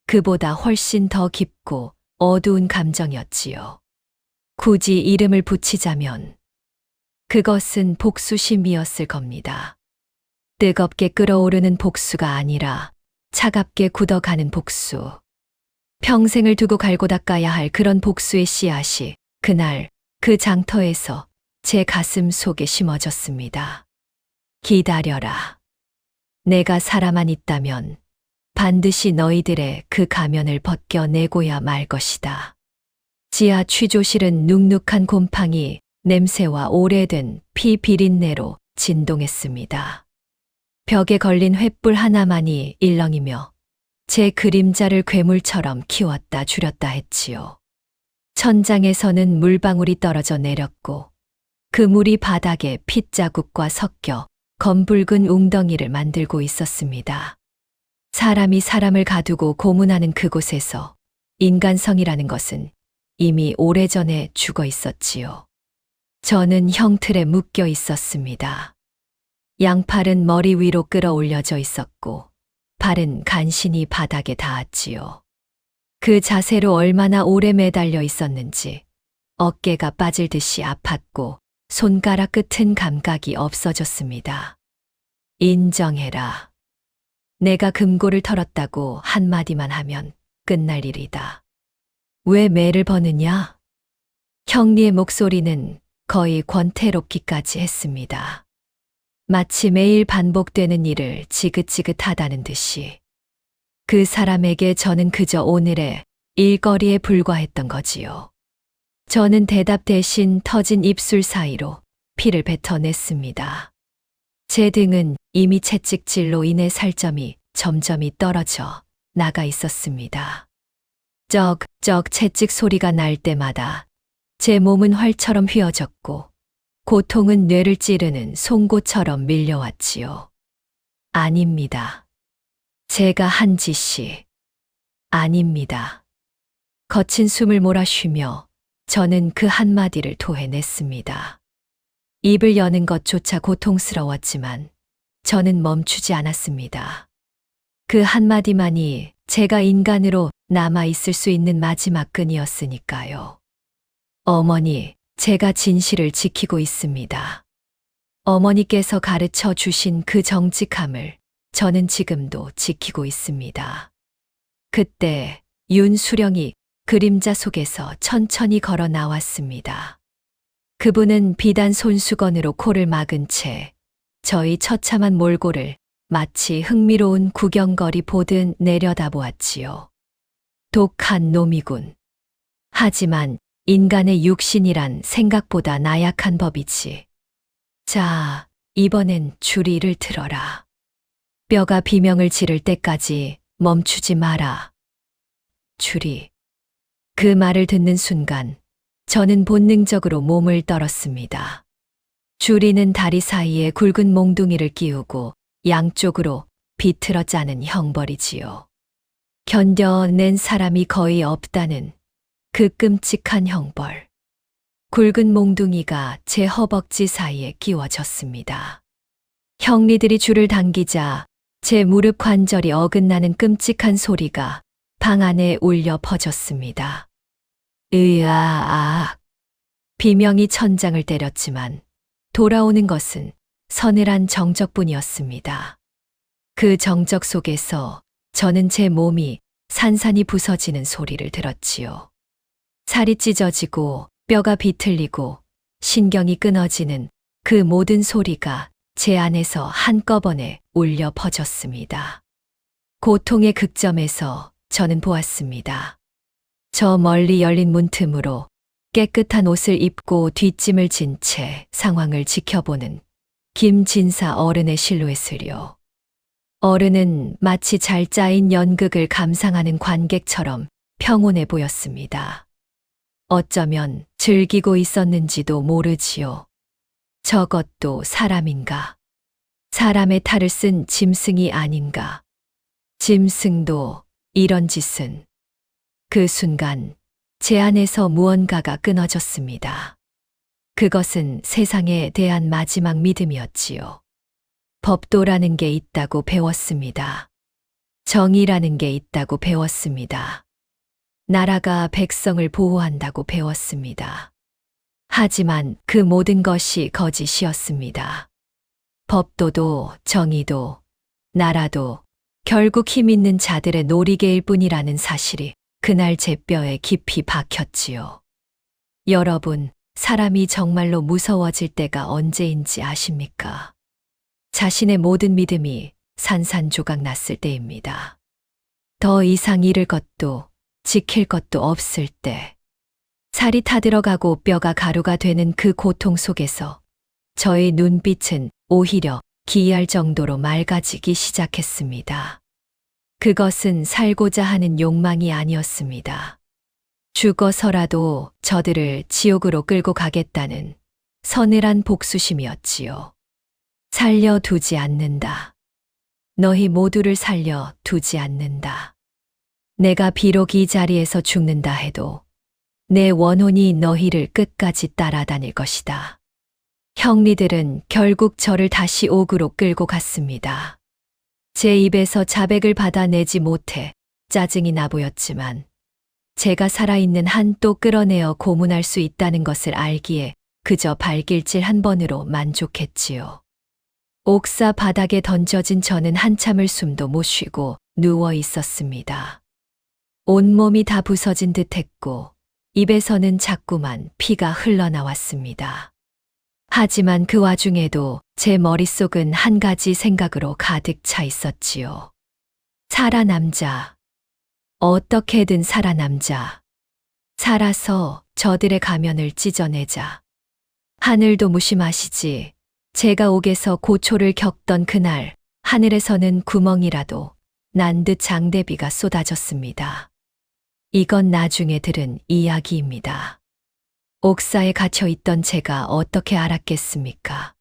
그보다 훨씬 더 깊고 어두운 감정이었지요. 굳이 이름을 붙이자면 그것은 복수심이었을 겁니다. 뜨겁게 끓어오르는 복수가 아니라 차갑게 굳어가는 복수. 평생을 두고 갈고 닦아야 할 그런 복수의 씨앗이 그날 그 장터에서 제 가슴 속에 심어졌습니다. 기다려라. 내가 살아만 있다면 반드시 너희들의 그 가면을 벗겨내고야 말 것이다. 지하 취조실은 눅눅한 곰팡이 냄새와 오래된 피 비린내로 진동했습니다. 벽에 걸린 횃불 하나만이 일렁이며 제 그림자를 괴물처럼 키웠다 줄였다 했지요. 천장에서는 물방울이 떨어져 내렸고 그 물이 바닥에 핏자국과 섞여 검붉은 웅덩이를 만들고 있었습니다. 사람이 사람을 가두고 고문하는 그곳에서 인간성이라는 것은 이미 오래전에 죽어 있었지요. 저는 형틀에 묶여 있었습니다. 양팔은 머리 위로 끌어올려져 있었고 발은 간신히 바닥에 닿았지요. 그 자세로 얼마나 오래 매달려 있었는지 어깨가 빠질 듯이 아팠고 손가락 끝은 감각이 없어졌습니다. 인정해라. 내가 금고를 털었다고 한마디만 하면 끝날 일이다. 왜 매를 버느냐? 형리의 목소리는 거의 권태롭기까지 했습니다. 마치 매일 반복되는 일을 지긋지긋하다는 듯이. 그 사람에게 저는 그저 오늘의 일거리에 불과했던 거지요. 저는 대답 대신 터진 입술 사이로 피를 뱉어냈습니다. 제 등은 이미 채찍질로 인해 살점이 점점이 떨어져 나가 있었습니다. 쩍쩍 채찍 소리가 날 때마다 제 몸은 활처럼 휘어졌고 고통은 뇌를 찌르는 송곳처럼 밀려왔지요. 아닙니다. 제가 한 짓이 아닙니다. 거친 숨을 몰아쉬며 저는 그 한마디를 토해냈습니다. 입을 여는 것조차 고통스러웠지만 저는 멈추지 않았습니다. 그 한마디만이 제가 인간으로 남아있을 수 있는 마지막 끈이었으니까요. 어머니, 제가 진실을 지키고 있습니다. 어머니께서 가르쳐 주신 그 정직함을 저는 지금도 지키고 있습니다. 그때 윤수령이 그림자 속에서 천천히 걸어 나왔습니다. 그분은 비단 손수건으로 코를 막은 채 저희 처참한 몰골을 마치 흥미로운 구경거리 보듯 내려다보았지요. 독한 놈이군. 하지만 인간의 육신이란 생각보다 나약한 법이지. 자, 이번엔 주리를 들어라. 뼈가 비명을 지를 때까지 멈추지 마라. 주리. 그 말을 듣는 순간 저는 본능적으로 몸을 떨었습니다. 주리는 다리 사이에 굵은 몽둥이를 끼우고 양쪽으로 비틀어 짜는 형벌이지요. 견뎌낸 사람이 거의 없다는 그 끔찍한 형벌. 굵은 몽둥이가 제 허벅지 사이에 끼워졌습니다. 형리들이 줄을 당기자 제 무릎 관절이 어긋나는 끔찍한 소리가 방 안에 울려 퍼졌습니다. 으아악. 비명이 천장을 때렸지만 돌아오는 것은 서늘한 정적뿐이었습니다. 그 정적 속에서 저는 제 몸이 산산이 부서지는 소리를 들었지요. 살이 찢어지고 뼈가 비틀리고 신경이 끊어지는 그 모든 소리가 제 안에서 한꺼번에 울려 퍼졌습니다. 고통의 극점에서 저는 보았습니다. 저 멀리 열린 문틈으로 깨끗한 옷을 입고 뒷짐을 진 채 상황을 지켜보는 김진사 어른의 실루엣을요. 어른은 마치 잘 짜인 연극을 감상하는 관객처럼 평온해 보였습니다. 어쩌면 즐기고 있었는지도 모르지요. 저것도 사람인가? 사람의 탈을 쓴 짐승이 아닌가? 짐승도 이런 짓은. 그 순간 제 안에서 무언가가 끊어졌습니다. 그것은 세상에 대한 마지막 믿음이었지요. 법도라는 게 있다고 배웠습니다. 정의라는 게 있다고 배웠습니다. 나라가 백성을 보호한다고 배웠습니다. 하지만 그 모든 것이 거짓이었습니다. 법도도 정의도 나라도 결국 힘 있는 자들의 놀이개일 뿐이라는 사실이 그날 제 뼈에 깊이 박혔지요. 여러분, 사람이 정말로 무서워질 때가 언제인지 아십니까? 자신의 모든 믿음이 산산조각 났을 때입니다. 더 이상 잃을 것도 지킬 것도 없을 때, 살이 타들어가고 뼈가 가루가 되는 그 고통 속에서 저의 눈빛은 오히려 기이할 정도로 맑아지기 시작했습니다. 그것은 살고자 하는 욕망이 아니었습니다. 죽어서라도 저들을 지옥으로 끌고 가겠다는 서늘한 복수심이었지요. 살려두지 않는다. 너희 모두를 살려두지 않는다. 내가 비록 이 자리에서 죽는다 해도 내 원혼이 너희를 끝까지 따라다닐 것이다. 형리들은 결국 저를 다시 옥으로 끌고 갔습니다. 제 입에서 자백을 받아내지 못해 짜증이 나보였지만 제가 살아있는 한 또 끌어내어 고문할 수 있다는 것을 알기에 그저 발길질 한 번으로 만족했지요. 옥사 바닥에 던져진 저는 한참을 숨도 못 쉬고 누워 있었습니다. 온몸이 다 부서진 듯했고 입에서는 자꾸만 피가 흘러나왔습니다. 하지만 그 와중에도 제 머릿속은 한 가지 생각으로 가득 차 있었지요. 살아남자. 어떻게든 살아남자. 살아서 저들의 가면을 찢어내자. 하늘도 무심하시지. 제가 옥에서 고초를 겪던 그날 하늘에서는 구멍이라도 난 듯 장대비가 쏟아졌습니다. 이건 나중에 들은 이야기입니다. 옥사에 갇혀 있던 제가 어떻게 알았겠습니까?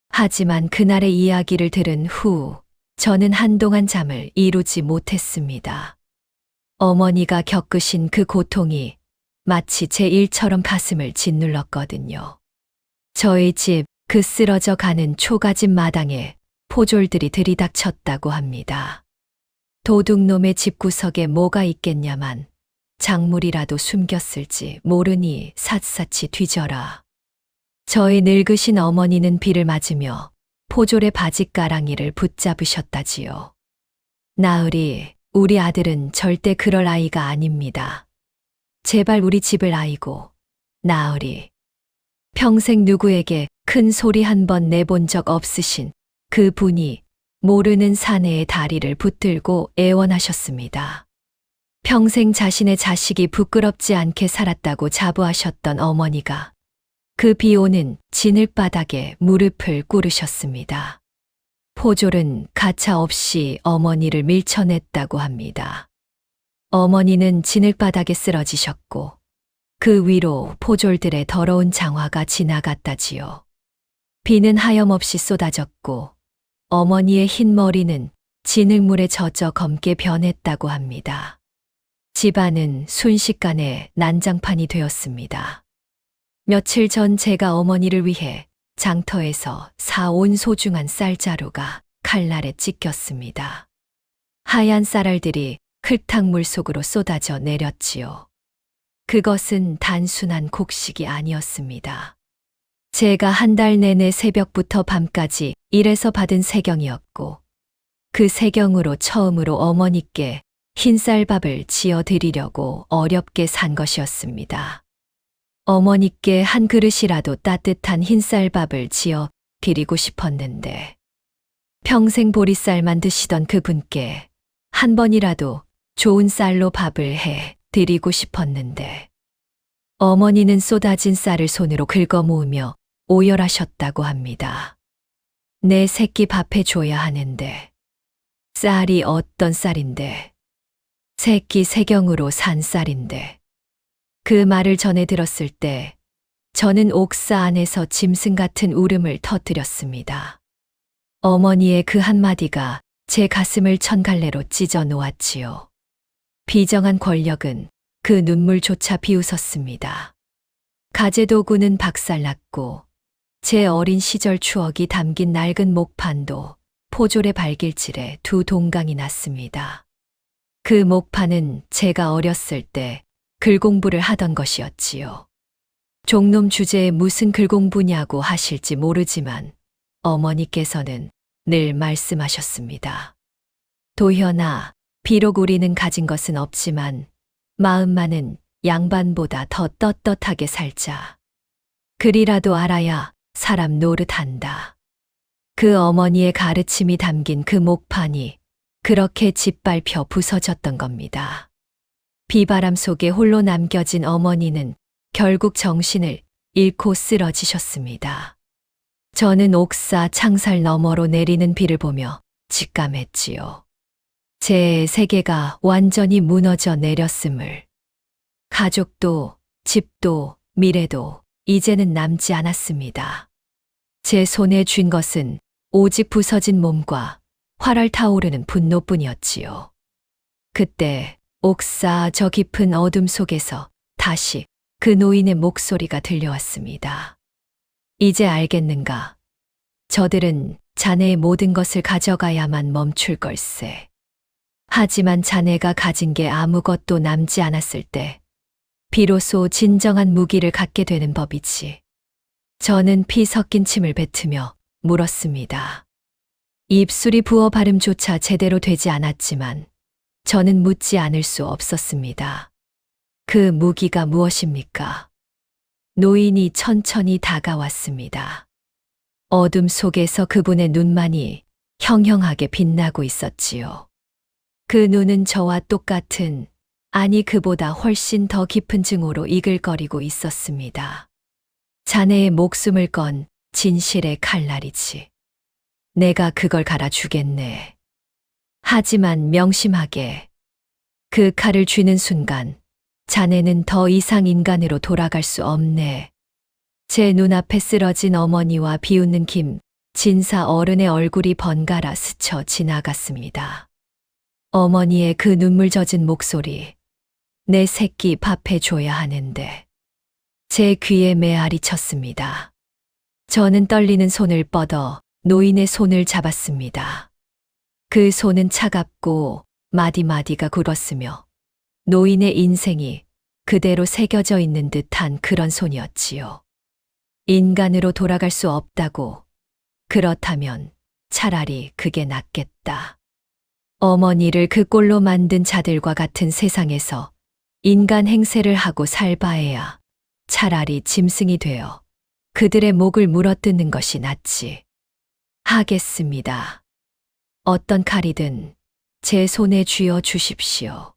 하지만 그날의 이야기를 들은 후 저는 한동안 잠을 이루지 못했습니다. 어머니가 겪으신 그 고통이 마치 제 일처럼 가슴을 짓눌렀거든요. 저희 집 그 쓰러져 가는 초가집 마당에 포졸들이 들이닥쳤다고 합니다. 도둑놈의 집구석에 뭐가 있겠냐만 작물이라도 숨겼을지 모르니 샅샅이 뒤져라. 저희 늙으신 어머니는 비를 맞으며 포졸의 바짓가랑이를 붙잡으셨다지요. 나으리, 우리 아들은 절대 그럴 아이가 아닙니다. 제발 우리 집을 아이고, 나으리. 평생 누구에게 큰 소리 한 번 내본 적 없으신 그 분이 모르는 사내의 다리를 붙들고 애원하셨습니다. 평생 자신의 자식이 부끄럽지 않게 살았다고 자부하셨던 어머니가 그 비 오는 진흙바닥에 무릎을 꿇으셨습니다. 포졸은 가차없이 어머니를 밀쳐냈다고 합니다. 어머니는 진흙바닥에 쓰러지셨고 그 위로 포졸들의 더러운 장화가 지나갔다지요. 비는 하염없이 쏟아졌고 어머니의 흰 머리는 진흙물에 젖어 검게 변했다고 합니다. 집안은 순식간에 난장판이 되었습니다. 며칠 전 제가 어머니를 위해 장터에서 사온 소중한 쌀자루가 칼날에 찢겼습니다. 하얀 쌀알들이 흙탕물 속으로 쏟아져 내렸지요. 그것은 단순한 곡식이 아니었습니다. 제가 한 달 내내 새벽부터 밤까지 일해서 받은 세경이었고 그 세경으로 처음으로 어머니께 흰쌀밥을 지어 드리려고 어렵게 산 것이었습니다. 어머니께 한 그릇이라도 따뜻한 흰쌀밥을 지어 드리고 싶었는데 평생 보리쌀만 드시던 그분께 한 번이라도 좋은 쌀로 밥을 해 드리고 싶었는데 어머니는 쏟아진 쌀을 손으로 긁어 모으며 오열하셨다고 합니다. 내 새끼 밥해 줘야 하는데 쌀이 어떤 쌀인데 새끼 세경으로 산 쌀인데 그 말을 전해 들었을 때 저는 옥사 안에서 짐승 같은 울음을 터뜨렸습니다. 어머니의 그 한마디가 제 가슴을 천갈래로 찢어 놓았지요. 비정한 권력은 그 눈물조차 비웃었습니다. 가재도구는 박살났고 제 어린 시절 추억이 담긴 낡은 목판도 포졸의 발길질에 두 동강이 났습니다. 그 목판은 제가 어렸을 때 글공부를 하던 것이었지요. 종놈 주제에 무슨 글공부냐고 하실지 모르지만 어머니께서는 늘 말씀하셨습니다. 도현아, 비록 우리는 가진 것은 없지만 마음만은 양반보다 더 떳떳하게 살자. 그리라도 알아야 사람 노릇한다. 그 어머니의 가르침이 담긴 그 목판이 그렇게 짓밟혀 부서졌던 겁니다. 비바람 속에 홀로 남겨진 어머니는 결국 정신을 잃고 쓰러지셨습니다. 저는 옥사 창살 너머로 내리는 비를 보며 직감했지요. 제 세계가 완전히 무너져 내렸음을. 가족도, 집도, 미래도 이제는 남지 않았습니다. 제 손에 쥔 것은 오직 부서진 몸과 활활 타오르는 분노뿐이었지요. 그때 옥사 저 깊은 어둠 속에서 다시 그 노인의 목소리가 들려왔습니다. 이제 알겠는가? 저들은 자네의 모든 것을 가져가야만 멈출 걸세. 하지만 자네가 가진 게 아무것도 남지 않았을 때 비로소 진정한 무기를 갖게 되는 법이지. 저는 피 섞인 침을 뱉으며 물었습니다. 입술이 부어 발음조차 제대로 되지 않았지만 저는 묻지 않을 수 없었습니다. 그 무기가 무엇입니까? 노인이 천천히 다가왔습니다. 어둠 속에서 그분의 눈만이 형형하게 빛나고 있었지요. 그 눈은 저와 똑같은, 아니 그보다 훨씬 더 깊은 증오로 이글거리고 있었습니다. 자네의 목숨을 건 진실의 칼날이지. 내가 그걸 갈아주겠네. 하지만 명심하게. 그 칼을 쥐는 순간 자네는 더 이상 인간으로 돌아갈 수 없네. 제 눈앞에 쓰러진 어머니와 비웃는 김 진사 어른의 얼굴이 번갈아 스쳐 지나갔습니다. 어머니의 그 눈물 젖은 목소리. 내 새끼 밥해줘야 하는데. 제 귀에 메아리 쳤습니다. 저는 떨리는 손을 뻗어 노인의 손을 잡았습니다. 그 손은 차갑고 마디마디가 굴었으며 노인의 인생이 그대로 새겨져 있는 듯한 그런 손이었지요. 인간으로 돌아갈 수 없다고. 그렇다면 차라리 그게 낫겠다. 어머니를 그 꼴로 만든 자들과 같은 세상에서 인간 행세를 하고 살바해야 차라리 짐승이 되어 그들의 목을 물어뜯는 것이 낫지. 하겠습니다. 어떤 칼이든 제 손에 쥐어 주십시오.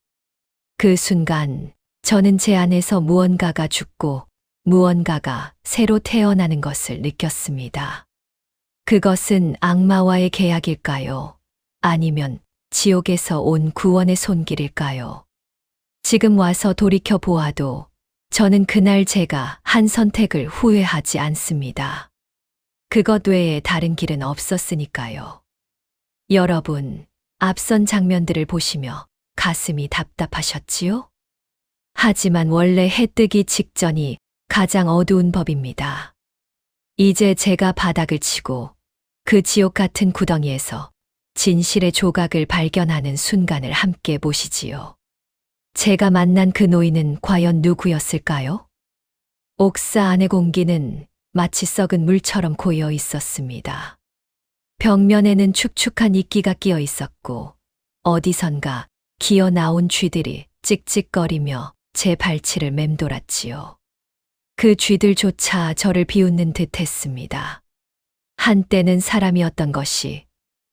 그 순간 저는 제 안에서 무언가가 죽고 무언가가 새로 태어나는 것을 느꼈습니다. 그것은 악마와의 계약일까요? 아니면 지옥에서 온 구원의 손길일까요? 지금 와서 돌이켜 보아도 저는 그날 제가 한 선택을 후회하지 않습니다. 그것 외에 다른 길은 없었으니까요. 여러분, 앞선 장면들을 보시며 가슴이 답답하셨지요? 하지만 원래 해 뜨기 직전이 가장 어두운 법입니다. 이제 제가 바닥을 치고 그 지옥 같은 구덩이에서 진실의 조각을 발견하는 순간을 함께 보시지요. 제가 만난 그 노인은 과연 누구였을까요? 옥사 안의 공기는 마치 썩은 물처럼 고여 있었습니다. 벽면에는 축축한 이끼가 끼어 있었고 어디선가 기어 나온 쥐들이 찍찍거리며 제 발치를 맴돌았지요. 그 쥐들조차 저를 비웃는 듯 했습니다. 한때는 사람이었던 것이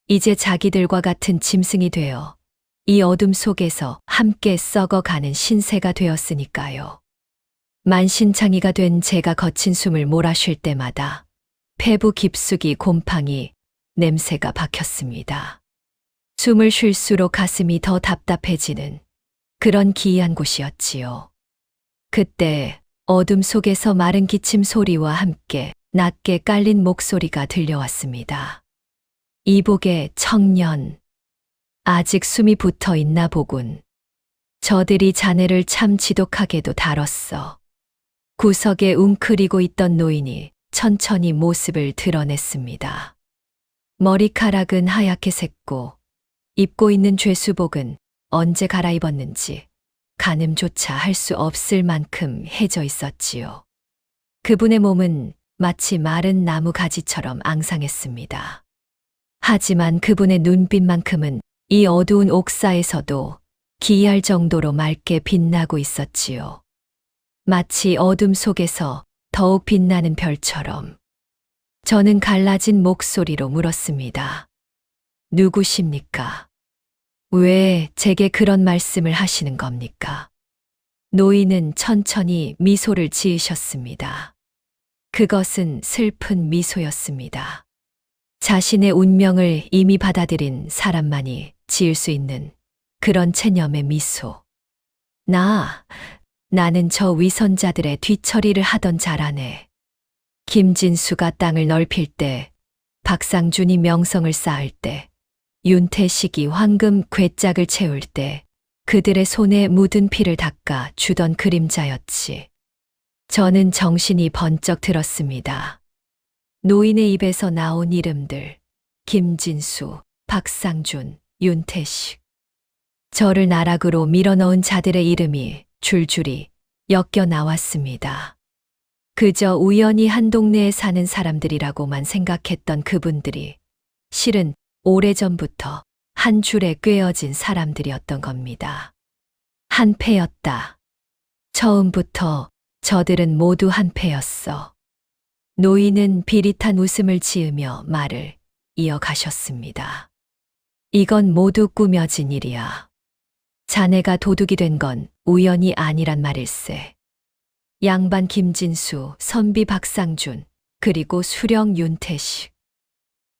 이제 자기들과 같은 짐승이 되어 이 어둠 속에서 함께 썩어가는 신세가 되었으니까요. 만신창이가 된 제가 거친 숨을 몰아쉴 때마다 폐부 깊숙이 곰팡이 냄새가 박혔습니다. 숨을 쉴수록 가슴이 더 답답해지는 그런 기이한 곳이었지요. 그때 어둠 속에서 마른 기침 소리와 함께 낮게 깔린 목소리가 들려왔습니다. 이복의 청년, 아직 숨이 붙어 있나 보군. 저들이 자네를 참 지독하게도 다뤘어. 구석에 웅크리고 있던 노인이 천천히 모습을 드러냈습니다. 머리카락은 하얗게 샜고 입고 있는 죄수복은 언제 갈아입었는지 가늠조차 할 수 없을 만큼 해져 있었지요. 그분의 몸은 마치 마른 나무 가지처럼 앙상했습니다. 하지만 그분의 눈빛만큼은 이 어두운 옥사에서도 기이할 정도로 맑게 빛나고 있었지요. 마치 어둠 속에서 더욱 빛나는 별처럼. 저는 갈라진 목소리로 물었습니다. 누구십니까? 왜 제게 그런 말씀을 하시는 겁니까? 노인은 천천히 미소를 지으셨습니다. 그것은 슬픈 미소였습니다. 자신의 운명을 이미 받아들인 사람만이 지을 수 있는 그런 체념의 미소. 나는 저 위선자들의 뒤처리를 하던 자라네. 김진수가 땅을 넓힐 때, 박상준이 명성을 쌓을 때, 윤태식이 황금 궤짝을 채울 때 그들의 손에 묻은 피를 닦아 주던 그림자였지. 저는 정신이 번쩍 들었습니다. 노인의 입에서 나온 이름들, 김진수, 박상준, 윤태식. 저를 나락으로 밀어넣은 자들의 이름이 줄줄이 엮여 나왔습니다. 그저 우연히 한 동네에 사는 사람들이라고만 생각했던 그분들이 실은 오래전부터 한 줄에 꿰어진 사람들이었던 겁니다. 한패였다. 처음부터 저들은 모두 한패였어. 노인은 비릿한 웃음을 지으며 말을 이어가셨습니다. 이건 모두 꾸며진 일이야. 자네가 도둑이 된 건 우연이 아니란 말일세. 양반 김진수, 선비 박상준, 그리고 수령 윤태식.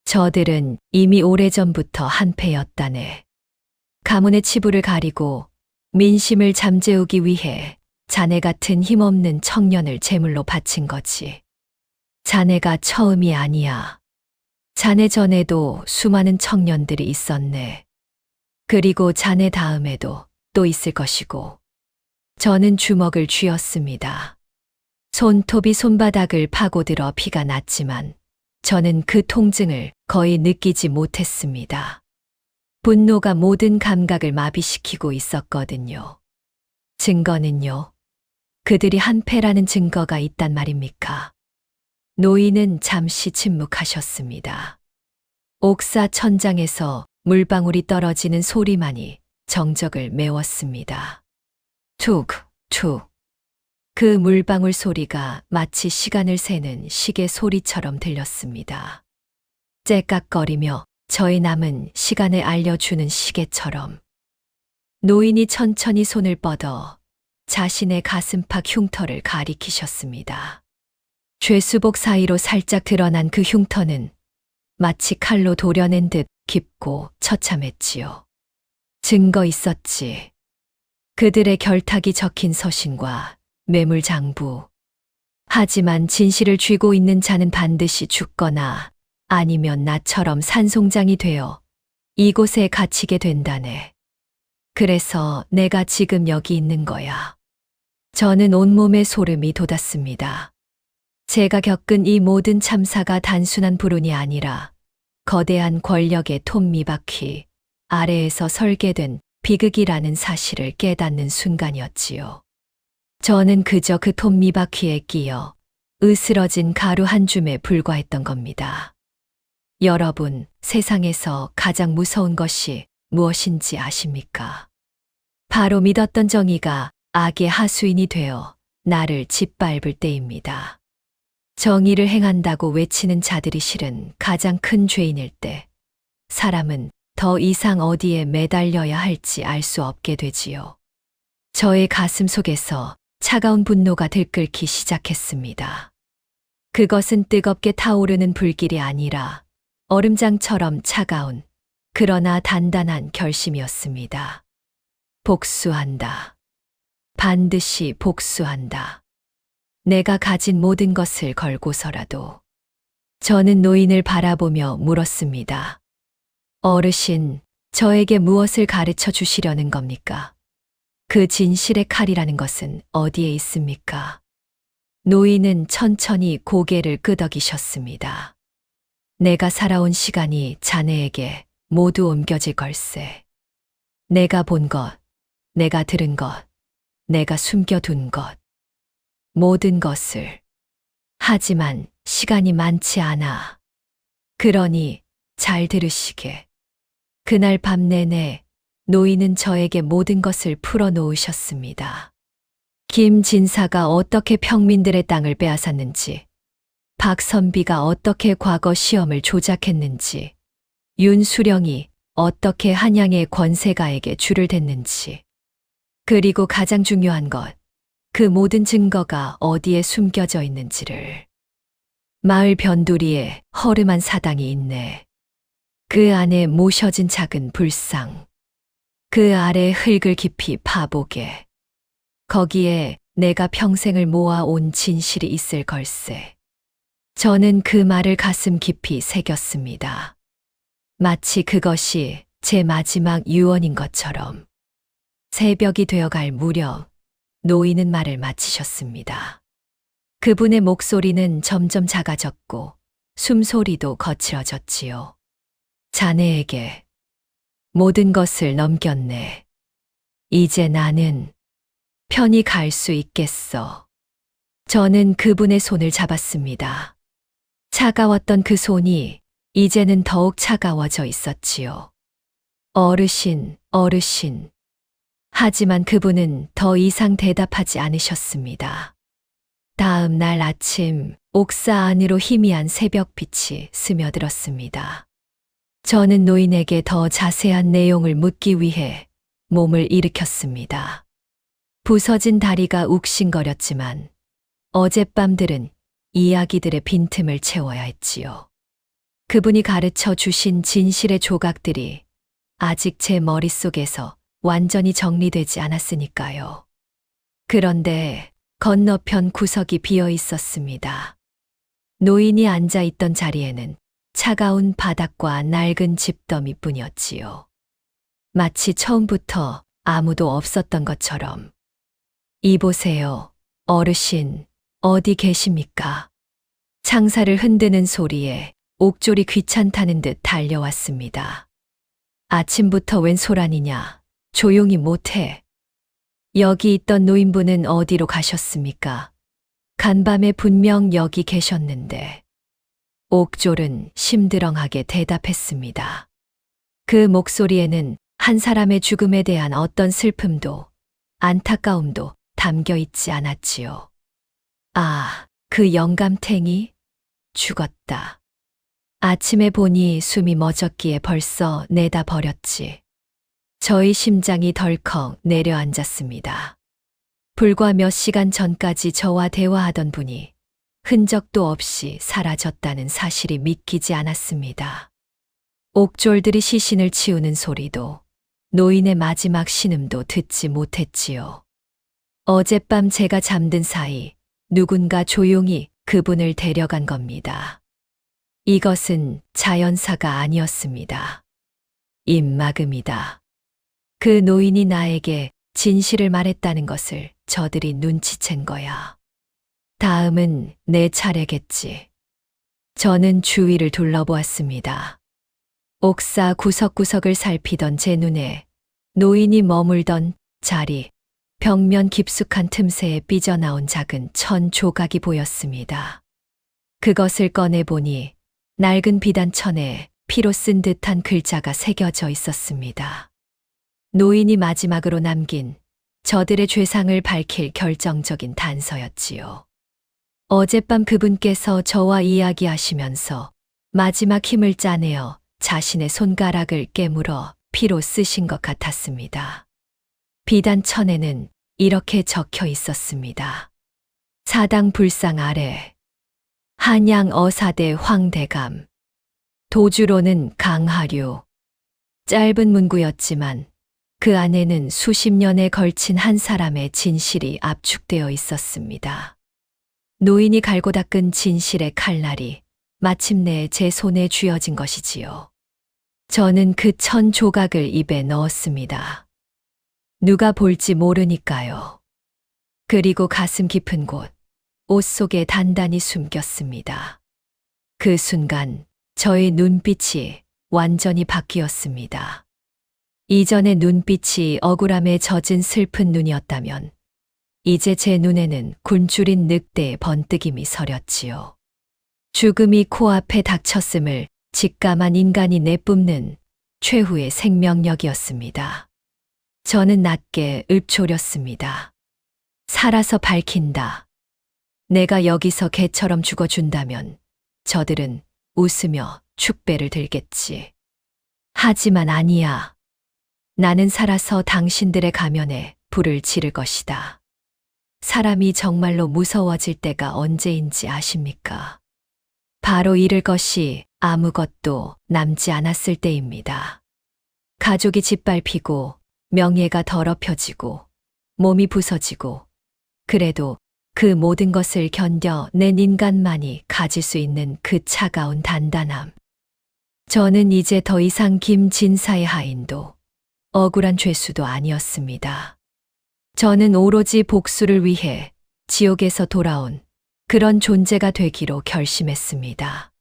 저들은 이미 오래전부터 한패였다네. 가문의 치부를 가리고 민심을 잠재우기 위해 자네 같은 힘없는 청년을 제물로 바친 거지. 자네가 처음이 아니야. 자네 전에도 수많은 청년들이 있었네. 그리고 자네 다음에도 또 있을 것이고. 저는 주먹을 쥐었습니다. 손톱이 손바닥을 파고들어 피가 났지만 저는 그 통증을 거의 느끼지 못했습니다. 분노가 모든 감각을 마비시키고 있었거든요. 증거는요? 그들이 한패라는 증거가 있단 말입니까? 노인은 잠시 침묵하셨습니다. 옥사 천장에서 물방울이 떨어지는 소리만이 정적을 메웠습니다. 툭, 툭. 그 물방울 소리가 마치 시간을 세는 시계 소리처럼 들렸습니다. 째깍거리며 저의 남은 시간을 알려주는 시계처럼. 노인이 천천히 손을 뻗어 자신의 가슴팍 흉터를 가리키셨습니다. 죄수복 사이로 살짝 드러난 그 흉터는 마치 칼로 도려낸 듯 깊고 처참했지요. 증거 있었지. 그들의 결탁이 적힌 서신과 매물장부. 하지만 진실을 쥐고 있는 자는 반드시 죽거나 아니면 나처럼 산송장이 되어 이곳에 갇히게 된다네. 그래서 내가 지금 여기 있는 거야. 저는 온몸에 소름이 돋았습니다. 제가 겪은 이 모든 참사가 단순한 불운이 아니라 거대한 권력의 톱니바퀴 아래에서 설계된 비극이라는 사실을 깨닫는 순간이었지요. 저는 그저 그 톱니바퀴에 끼어 으스러진 가루 한 줌에 불과했던 겁니다. 여러분, 세상에서 가장 무서운 것이 무엇인지 아십니까? 바로 믿었던 정의가 악의 하수인이 되어 나를 짓밟을 때입니다. 정의를 행한다고 외치는 자들이 실은 가장 큰 죄인일 때, 사람은 더 이상 어디에 매달려야 할지 알 수 없게 되지요. 저의 가슴 속에서 차가운 분노가 들끓기 시작했습니다. 그것은 뜨겁게 타오르는 불길이 아니라 얼음장처럼 차가운 그러나 단단한 결심이었습니다. 복수한다. 반드시 복수한다. 내가 가진 모든 것을 걸고서라도. 저는 노인을 바라보며 물었습니다. 어르신, 저에게 무엇을 가르쳐 주시려는 겁니까? 그 진실의 칼이라는 것은 어디에 있습니까? 노인은 천천히 고개를 끄덕이셨습니다. 내가 살아온 시간이 자네에게 모두 옮겨질 걸세. 내가 본 것, 내가 들은 것, 내가 숨겨둔 것, 모든 것을. 하지만 시간이 많지 않아. 그러니 잘 들으시게. 그날 밤 내내 노인은 저에게 모든 것을 풀어놓으셨습니다. 김 진사가 어떻게 평민들의 땅을 빼앗았는지, 박선비가 어떻게 과거 시험을 조작했는지, 윤수령이 어떻게 한양의 권세가에게 줄을 댔는지, 그리고 가장 중요한 것, 그 모든 증거가 어디에 숨겨져 있는지를. 마을 변두리에 허름한 사당이 있네. 그 안에 모셔진 작은 불상. 그 아래 흙을 깊이 파보게. 거기에 내가 평생을 모아온 진실이 있을 걸세. 저는 그 말을 가슴 깊이 새겼습니다. 마치 그것이 제 마지막 유언인 것처럼. 새벽이 되어갈 무렵 노인은 말을 마치셨습니다. 그분의 목소리는 점점 작아졌고 숨소리도 거칠어졌지요. 자네에게 모든 것을 넘겼네. 이제 나는 편히 갈 수 있겠어. 저는 그분의 손을 잡았습니다. 차가웠던 그 손이 이제는 더욱 차가워져 있었지요. 어르신, 어르신. 하지만 그분은 더 이상 대답하지 않으셨습니다. 다음 날 아침 옥사 안으로 희미한 새벽빛이 스며들었습니다. 저는 노인에게 더 자세한 내용을 묻기 위해 몸을 일으켰습니다. 부서진 다리가 욱신거렸지만 어젯밤들은 이야기들의 빈틈을 채워야 했지요. 그분이 가르쳐 주신 진실의 조각들이 아직 제 머릿속에서 완전히 정리되지 않았으니까요. 그런데 건너편 구석이 비어 있었습니다. 노인이 앉아 있던 자리에는 차가운 바닥과 낡은 집더미뿐이었지요. 마치 처음부터 아무도 없었던 것처럼. 이보세요, 어르신, 어디 계십니까? 창사를 흔드는 소리에 옥졸이 귀찮다는 듯 달려왔습니다. 아침부터 웬 소란이냐? 조용히 못해. 여기 있던 노인분은 어디로 가셨습니까? 간밤에 분명 여기 계셨는데. 옥졸은 심드렁하게 대답했습니다. 그 목소리에는 한 사람의 죽음에 대한 어떤 슬픔도 안타까움도 담겨 있지 않았지요. 아, 그 영감탱이? 죽었다. 아침에 보니 숨이 멎었기에 벌써 내다 버렸지. 저희 심장이 덜컥 내려앉았습니다. 불과 몇 시간 전까지 저와 대화하던 분이 흔적도 없이 사라졌다는 사실이 믿기지 않았습니다. 옥졸들이 시신을 치우는 소리도 노인의 마지막 신음도 듣지 못했지요. 어젯밤 제가 잠든 사이 누군가 조용히 그분을 데려간 겁니다. 이것은 자연사가 아니었습니다. 입막음이다. 그 노인이 나에게 진실을 말했다는 것을 저들이 눈치챈 거야. 다음은 내 차례겠지. 저는 주위를 둘러보았습니다. 옥사 구석구석을 살피던 제 눈에 노인이 머물던 자리, 벽면 깊숙한 틈새에 삐져나온 작은 천 조각이 보였습니다. 그것을 꺼내보니 낡은 비단천에 피로 쓴 듯한 글자가 새겨져 있었습니다. 노인이 마지막으로 남긴 저들의 죄상을 밝힐 결정적인 단서였지요. 어젯밤 그분께서 저와 이야기하시면서 마지막 힘을 짜내어 자신의 손가락을 깨물어 피로 쓰신 것 같았습니다. 비단천에는 이렇게 적혀 있었습니다. 사당 불상 아래 한양 어사대 황대감 도주로는 강하류. 짧은 문구였지만 그 안에는 수십 년에 걸친 한 사람의 진실이 압축되어 있었습니다. 노인이 갈고 닦은 진실의 칼날이 마침내 제 손에 쥐어진 것이지요. 저는 그 천 조각을 입에 넣었습니다. 누가 볼지 모르니까요. 그리고 가슴 깊은 곳, 옷 속에 단단히 숨겼습니다. 그 순간 저의 눈빛이 완전히 바뀌었습니다. 이전의 눈빛이 억울함에 젖은 슬픈 눈이었다면 이제 제 눈에는 굶주린 늑대의 번뜩임이 서렸지요. 죽음이 코앞에 닥쳤음을 직감한 인간이 내뿜는 최후의 생명력이었습니다. 저는 낮게 읊조렸습니다. 살아서 밝힌다. 내가 여기서 개처럼 죽어준다면 저들은 웃으며 축배를 들겠지. 하지만 아니야. 나는 살아서 당신들의 가면에 불을 지를 것이다. 사람이 정말로 무서워질 때가 언제인지 아십니까? 바로 잃을 것이 아무것도 남지 않았을 때입니다. 가족이 짓밟히고 명예가 더럽혀지고 몸이 부서지고 그래도 그 모든 것을 견뎌낸 인간만이 가질 수 있는 그 차가운 단단함. 저는 이제 더 이상 김진사의 하인도 억울한 죄수도 아니었습니다. 저는 오로지 복수를 위해 지옥에서 돌아온 그런 존재가 되기로 결심했습니다.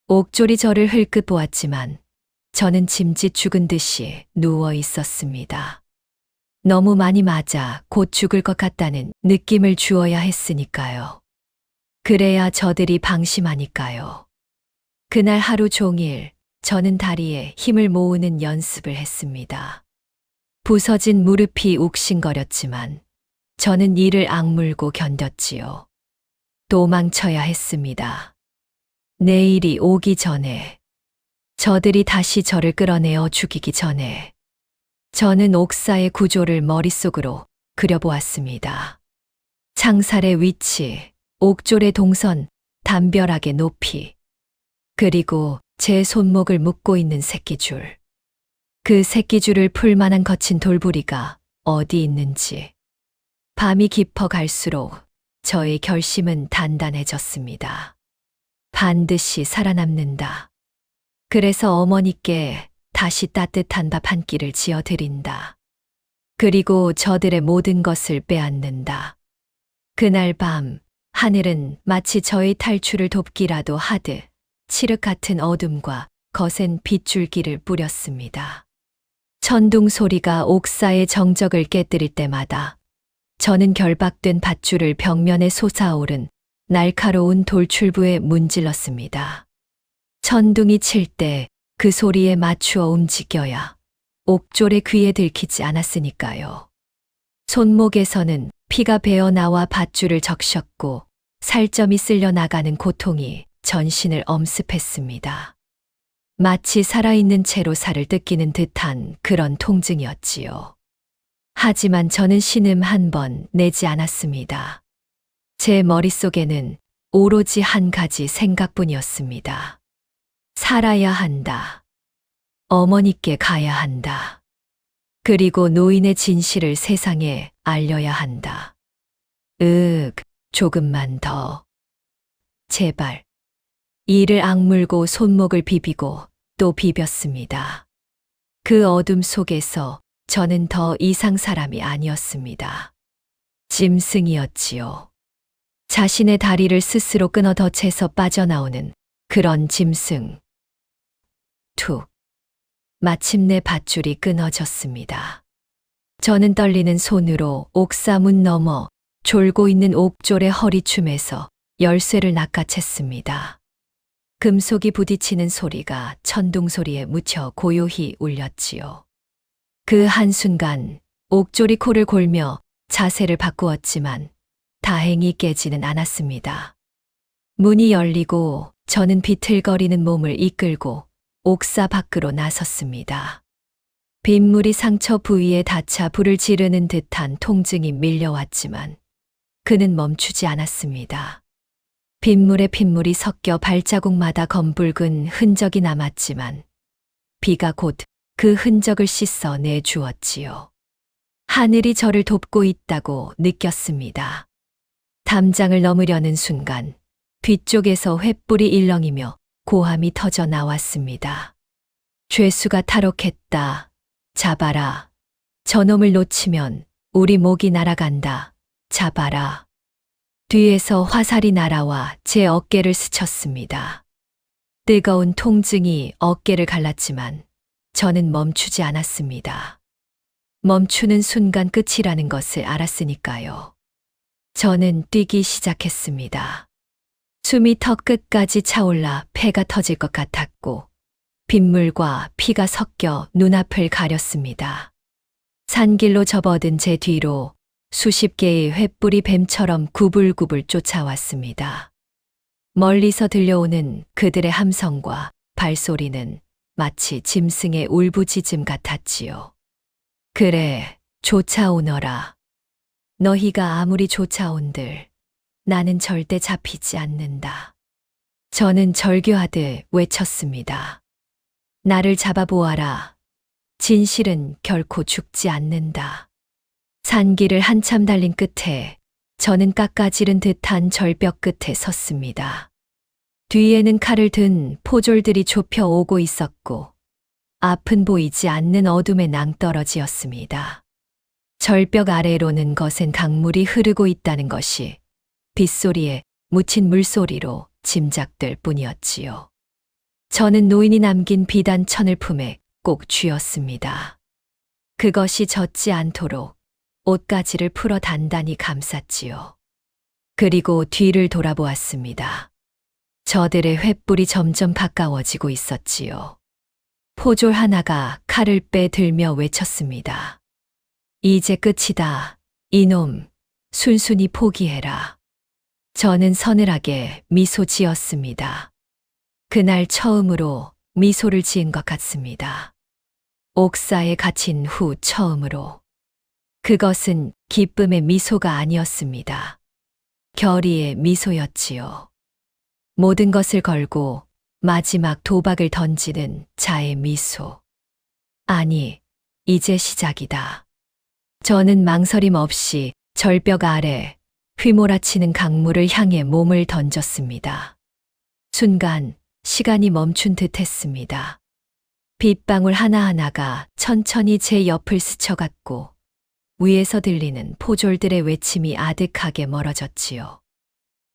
옥졸이 저를 흘끗 보았지만 저는 짐짓 죽은 듯이 누워 있었습니다. 너무 많이 맞아 곧 죽을 것 같다는 느낌을 주어야 했으니까요. 그래야 저들이 방심하니까요. 그날 하루 종일 저는 다리에 힘을 모으는 연습을 했습니다. 부서진 무릎이 욱신거렸지만 저는 이를 악물고 견뎠지요. 도망쳐야 했습니다. 내일이 오기 전에, 저들이 다시 저를 끌어내어 죽이기 전에, 저는 옥사의 구조를 머릿속으로 그려보았습니다. 창살의 위치, 옥졸의 동선, 담벼락의 높이, 그리고 제 손목을 묶고 있는 새끼줄. 그 새끼줄을 풀 만한 거친 돌부리가 어디 있는지. 밤이 깊어 갈수록 저의 결심은 단단해졌습니다. 반드시 살아남는다. 그래서 어머니께 다시 따뜻한 밥 한 끼를 지어드린다. 그리고 저들의 모든 것을 빼앗는다. 그날 밤 하늘은 마치 저의 탈출을 돕기라도 하듯 칠흑 같은 어둠과 거센 빗줄기를 뿌렸습니다. 천둥 소리가 옥사의 정적을 깨뜨릴 때마다 저는 결박된 밧줄을 벽면에 솟아오른 날카로운 돌출부에 문질렀습니다. 천둥이 칠 때 그 소리에 맞추어 움직여야 옥졸의 귀에 들키지 않았으니까요. 손목에서는 피가 배어나와 밧줄을 적셨고 살점이 쓸려 나가는 고통이 전신을 엄습했습니다. 마치 살아있는 채로 살을 뜯기는 듯한 그런 통증이었지요. 하지만 저는 신음 한 번 내지 않았습니다. 제 머릿속에는 오로지 한 가지 생각뿐이었습니다. 살아야 한다. 어머니께 가야 한다. 그리고 노인의 진실을 세상에 알려야 한다. 조금만 더. 제발. 이를 악물고 손목을 비비고 또 비볐습니다. 그 어둠 속에서 저는 더 이상 사람이 아니었습니다. 짐승이었지요. 자신의 다리를 스스로 끊어 덫에서 빠져나오는 그런 짐승. 툭. 마침내 밧줄이 끊어졌습니다. 저는 떨리는 손으로 옥사문 너머 졸고 있는 옥졸의 허리춤에서 열쇠를 낚아챘습니다. 금속이 부딪히는 소리가 천둥 소리에 묻혀 고요히 울렸지요. 그 한순간 옥졸이 코를 골며 자세를 바꾸었지만 다행히 깨지는 않았습니다. 문이 열리고 저는 비틀거리는 몸을 이끌고 옥사 밖으로 나섰습니다. 빗물이 상처 부위에 닿자 불을 지르는 듯한 통증이 밀려왔지만 그는 멈추지 않았습니다. 빗물에 핏물이 섞여 발자국마다 검붉은 흔적이 남았지만 비가 곧 그 흔적을 씻어 내주었지요. 하늘이 저를 돕고 있다고 느꼈습니다. 담장을 넘으려는 순간 뒤쪽에서 횃불이 일렁이며 고함이 터져 나왔습니다. 죄수가 탈옥했다. 잡아라. 저놈을 놓치면 우리 목이 날아간다. 잡아라. 뒤에서 화살이 날아와 제 어깨를 스쳤습니다. 뜨거운 통증이 어깨를 갈랐지만 저는 멈추지 않았습니다. 멈추는 순간 끝이라는 것을 알았으니까요. 저는 뛰기 시작했습니다. 숨이 턱 끝까지 차올라 폐가 터질 것 같았고 빗물과 피가 섞여 눈앞을 가렸습니다. 산길로 접어든 제 뒤로 수십 개의 횃불이 뱀처럼 구불구불 쫓아왔습니다. 멀리서 들려오는 그들의 함성과 발소리는 마치 짐승의 울부짖음 같았지요. 그래, 쫓아오너라. 너희가 아무리 쫓아온들 나는 절대 잡히지 않는다. 저는 절규하듯 외쳤습니다. 나를 잡아보아라. 진실은 결코 죽지 않는다. 산길을 한참 달린 끝에 저는 깎아지른 듯한 절벽 끝에 섰습니다. 뒤에는 칼을 든 포졸들이 좁혀 오고 있었고 앞은 보이지 않는 어둠의 낭떠러지였습니다. 절벽 아래로는 거센 강물이 흐르고 있다는 것이 빗소리에 묻힌 물소리로 짐작될 뿐이었지요. 저는 노인이 남긴 비단천을 품에 꼭 쥐었습니다. 그것이 젖지 않도록 옷가지를 풀어 단단히 감쌌지요. 그리고 뒤를 돌아보았습니다. 저들의 횃불이 점점 가까워지고 있었지요. 포졸 하나가 칼을 빼들며 외쳤습니다. 이제 끝이다. 이놈, 순순히 포기해라. 저는 서늘하게 미소 지었습니다. 그날 처음으로 미소를 지은 것 같습니다. 옥사에 갇힌 후 처음으로. 그것은 기쁨의 미소가 아니었습니다. 결의의 미소였지요. 모든 것을 걸고 마지막 도박을 던지는 자의 미소. 아니, 이제 시작이다. 저는 망설임 없이 절벽 아래 휘몰아치는 강물을 향해 몸을 던졌습니다. 순간 시간이 멈춘 듯 했습니다. 빗방울 하나하나가 천천히 제 옆을 스쳐갔고 위에서 들리는 포졸들의 외침이 아득하게 멀어졌지요.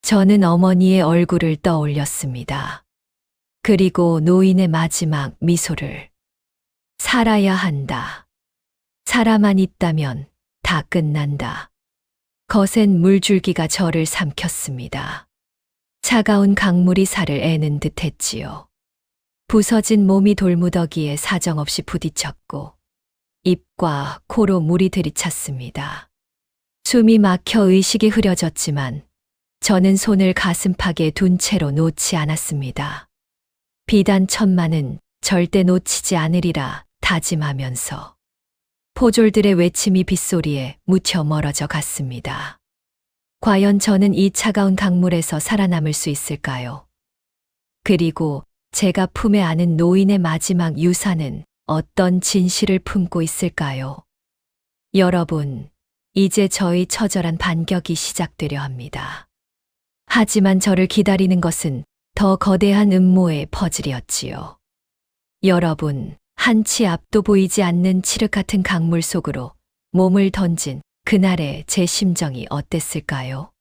저는 어머니의 얼굴을 떠올렸습니다. 그리고 노인의 마지막 미소를. 살아야 한다. 살아만 있다면 다 끝난다. 거센 물줄기가 저를 삼켰습니다. 차가운 강물이 살을 애는 듯 했지요. 부서진 몸이 돌무더기에 사정없이 부딪혔고 입과 코로 물이 들이찼습니다. 숨이 막혀 의식이 흐려졌지만 저는 손을 가슴팍에 둔 채로 놓지 않았습니다. 비단 천만은 절대 놓치지 않으리라 다짐하면서 포졸들의 외침이 빗소리에 묻혀 멀어져 갔습니다. 과연 저는 이 차가운 강물에서 살아남을 수 있을까요? 그리고 제가 품에 안은 노인의 마지막 유산은 어떤 진실을 품고 있을까요? 여러분, 이제 저의 처절한 반격이 시작되려 합니다. 하지만 저를 기다리는 것은 더 거대한 음모의 퍼즐이었지요. 여러분, 한치 앞도 보이지 않는 칠흑 같은 강물 속으로 몸을 던진 그날의 제 심정이 어땠을까요?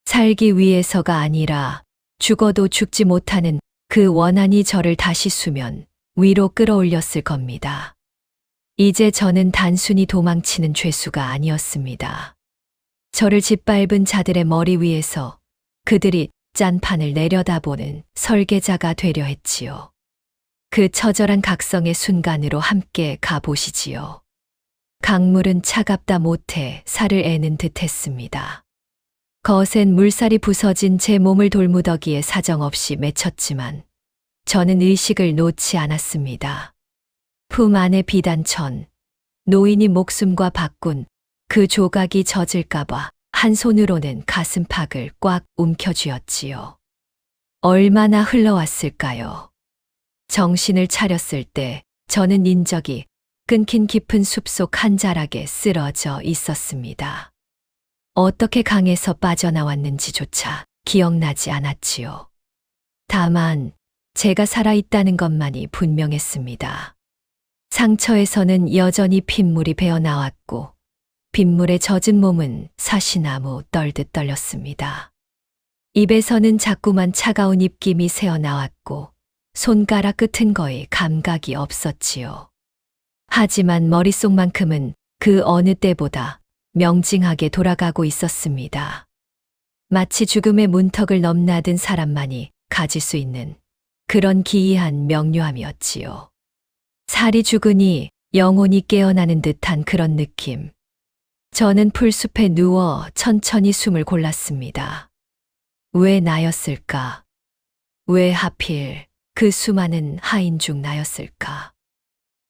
살기 위해서가 아니라 죽어도 죽지 못하는 그 원한이 저를 다시 수면 위로 끌어올렸을 겁니다. 이제 저는 단순히 도망치는 죄수가 아니었습니다. 저를 짓밟은 자들의 머리 위에서 그들이 짠판을 내려다보는 설계자가 되려 했지요. 그 처절한 각성의 순간으로 함께 가보시지요. 강물은 차갑다 못해 살을 애는 듯 했습니다. 거센 물살이 부서진 제 몸을 돌무더기에 사정없이 맺혔지만 저는 의식을 놓지 않았습니다. 품 안의 비단천, 노인이 목숨과 바꾼 그 조각이 젖을까봐 한 손으로는 가슴팍을 꽉 움켜쥐었지요. 얼마나 흘러왔을까요? 정신을 차렸을 때 저는 인적이 끊긴 깊은 숲속 한 자락에 쓰러져 있었습니다. 어떻게 강에서 빠져나왔는지조차 기억나지 않았지요. 다만 제가 살아있다는 것만이 분명했습니다. 상처에서는 여전히 핏물이 배어나왔고 빗물에 젖은 몸은 사시나무 떨듯 떨렸습니다. 입에서는 자꾸만 차가운 입김이 새어나왔고 손가락 끝은 거의 감각이 없었지요. 하지만 머릿속만큼은 그 어느 때보다 명징하게 돌아가고 있었습니다. 마치 죽음의 문턱을 넘나든 사람만이 가질 수 있는 그런 기이한 명료함이었지요. 살이 죽으니 영혼이 깨어나는 듯한 그런 느낌. 저는 풀숲에 누워 천천히 숨을 골랐습니다. 왜 나였을까? 왜 하필 그 수많은 하인 중 나였을까?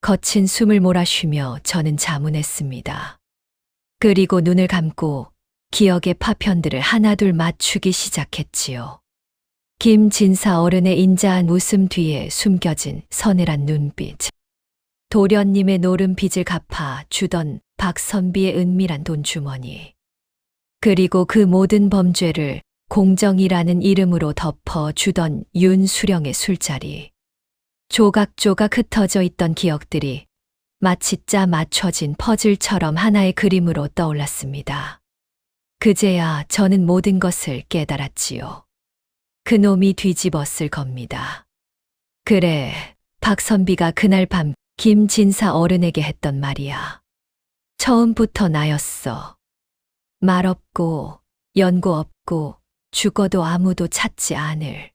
거친 숨을 몰아쉬며 저는 자문했습니다. 그리고 눈을 감고 기억의 파편들을 하나둘 맞추기 시작했지요. 김진사 어른의 인자한 웃음 뒤에 숨겨진 서늘한 눈빛. 도련님의 노름 빚을 갚아 주던 박선비의 은밀한 돈 주머니. 그리고 그 모든 범죄를 공정이라는 이름으로 덮어 주던 윤수령의 술자리. 조각조각 흩어져 있던 기억들이 마치 짜 맞춰진 퍼즐처럼 하나의 그림으로 떠올랐습니다. 그제야 저는 모든 것을 깨달았지요. 그놈이 뒤집었을 겁니다. 그래, 박선비가 그날 밤 김진사 어른에게 했던 말이야. 처음부터 나였어. 말 없고 연고 없고 죽어도 아무도 찾지 않을.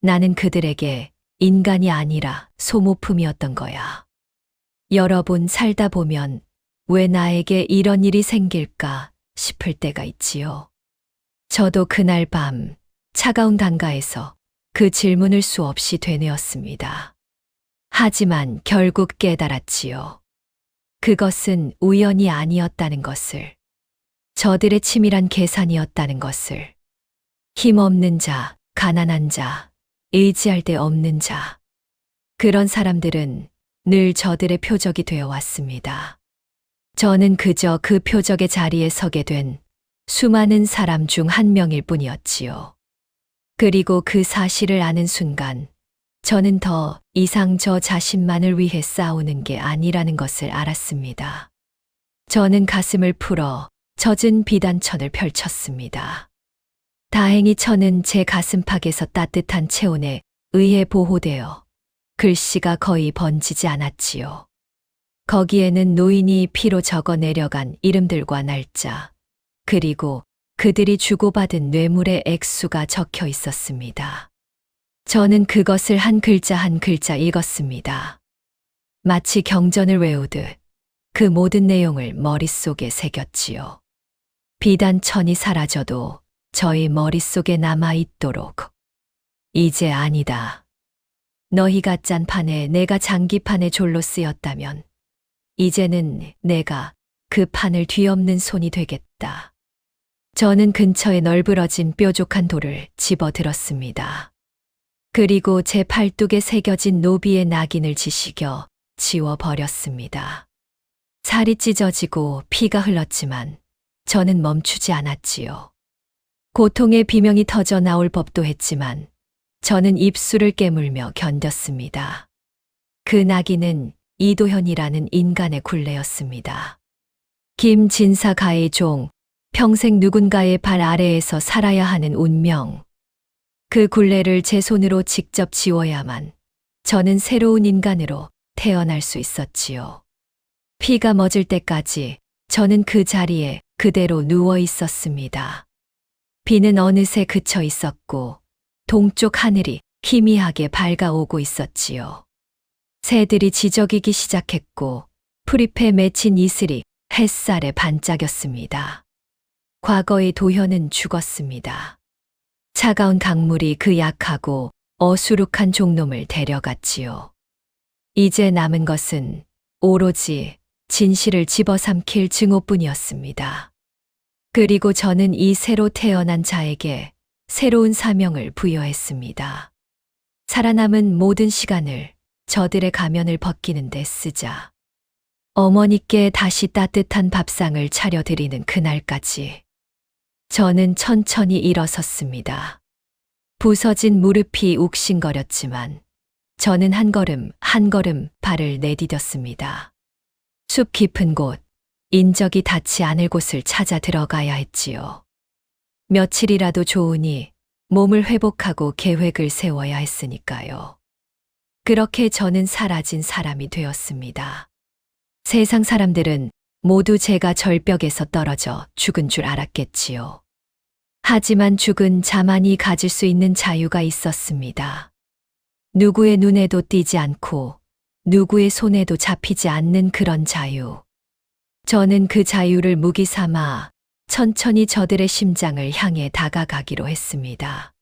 나는 그들에게 인간이 아니라 소모품이었던 거야. 여러분 살다 보면 왜 나에게 이런 일이 생길까 싶을 때가 있지요. 저도 그날 밤 차가운 강가에서 그 질문을 수없이 되뇌었습니다. 하지만 결국 깨달았지요. 그것은 우연이 아니었다는 것을. 저들의 치밀한 계산이었다는 것을. 힘없는 자, 가난한 자, 의지할 데 없는 자. 그런 사람들은 늘 저들의 표적이 되어 왔습니다. 저는 그저 그 표적의 자리에 서게 된 수많은 사람 중 한 명일 뿐이었지요. 그리고 그 사실을 아는 순간 저는 더 이상 저 자신만을 위해 싸우는 게 아니라는 것을 알았습니다. 저는 가슴을 풀어 젖은 비단천을 펼쳤습니다. 다행히 천은 제 가슴팍에서 따뜻한 체온에 의해 보호되어 글씨가 거의 번지지 않았지요. 거기에는 노인이 피로 적어 내려간 이름들과 날짜, 그리고 그들이 주고받은 뇌물의 액수가 적혀 있었습니다. 저는 그것을 한 글자 한 글자 읽었습니다. 마치 경전을 외우듯 그 모든 내용을 머릿속에 새겼지요. 비단천이 사라져도 저희 머릿속에 남아있도록. 이제 아니다. 너희가 짠 판에 내가 장기판에 졸로 쓰였다면 이제는 내가 그 판을 뒤엎는 손이 되겠다. 저는 근처에 널브러진 뾰족한 돌을 집어들었습니다. 그리고 제 팔뚝에 새겨진 노비의 낙인을 지시겨 지워버렸습니다. 살이 찢어지고 피가 흘렀지만 저는 멈추지 않았지요. 고통의 비명이 터져 나올 법도 했지만 저는 입술을 깨물며 견뎠습니다. 그 낙인은 이도현이라는 인간의 굴레였습니다. 김진사 가의 종, 평생 누군가의 발 아래에서 살아야 하는 운명. 그 굴레를 제 손으로 직접 지워야만 저는 새로운 인간으로 태어날 수 있었지요. 피가 멎을 때까지 저는 그 자리에 그대로 누워 있었습니다. 비는 어느새 그쳐 있었고 동쪽 하늘이 희미하게 밝아오고 있었지요. 새들이 지저귀기 시작했고 풀잎에 맺힌 이슬이 햇살에 반짝였습니다. 과거의 도현은 죽었습니다. 차가운 강물이 그 약하고 어수룩한 종놈을 데려갔지요. 이제 남은 것은 오로지 진실을 집어삼킬 증오뿐이었습니다. 그리고 저는 이 새로 태어난 자에게 새로운 사명을 부여했습니다. 살아남은 모든 시간을 저들의 가면을 벗기는 데 쓰자. 어머니께 다시 따뜻한 밥상을 차려드리는 그날까지. 저는 천천히 일어섰습니다. 부서진 무릎이 욱신거렸지만 저는 한 걸음 한 걸음 발을 내디뎠습니다. 숲 깊은 곳, 인적이 닿지 않을 곳을 찾아 들어가야 했지요. 며칠이라도 좋으니 몸을 회복하고 계획을 세워야 했으니까요. 그렇게 저는 사라진 사람이 되었습니다. 세상 사람들은 모두 제가 절벽에서 떨어져 죽은 줄 알았겠지요. 하지만 죽은 자만이 가질 수 있는 자유가 있었습니다. 누구의 눈에도 띄지 않고 누구의 손에도 잡히지 않는 그런 자유. 저는 그 자유를 무기 삼아 천천히 저들의 심장을 향해 다가가기로 했습니다.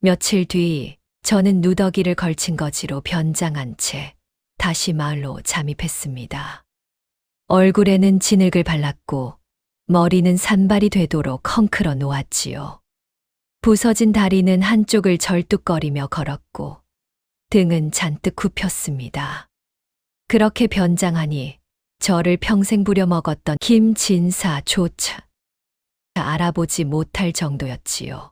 며칠 뒤 저는 누더기를 걸친 거지로 변장한 채 다시 마을로 잠입했습니다. 얼굴에는 진흙을 발랐고 머리는 산발이 되도록 헝클어 놓았지요. 부서진 다리는 한쪽을 절뚝거리며 걸었고 등은 잔뜩 굽혔습니다. 그렇게 변장하니 저를 평생 부려먹었던 김진사조차 알아보지 못할 정도였지요.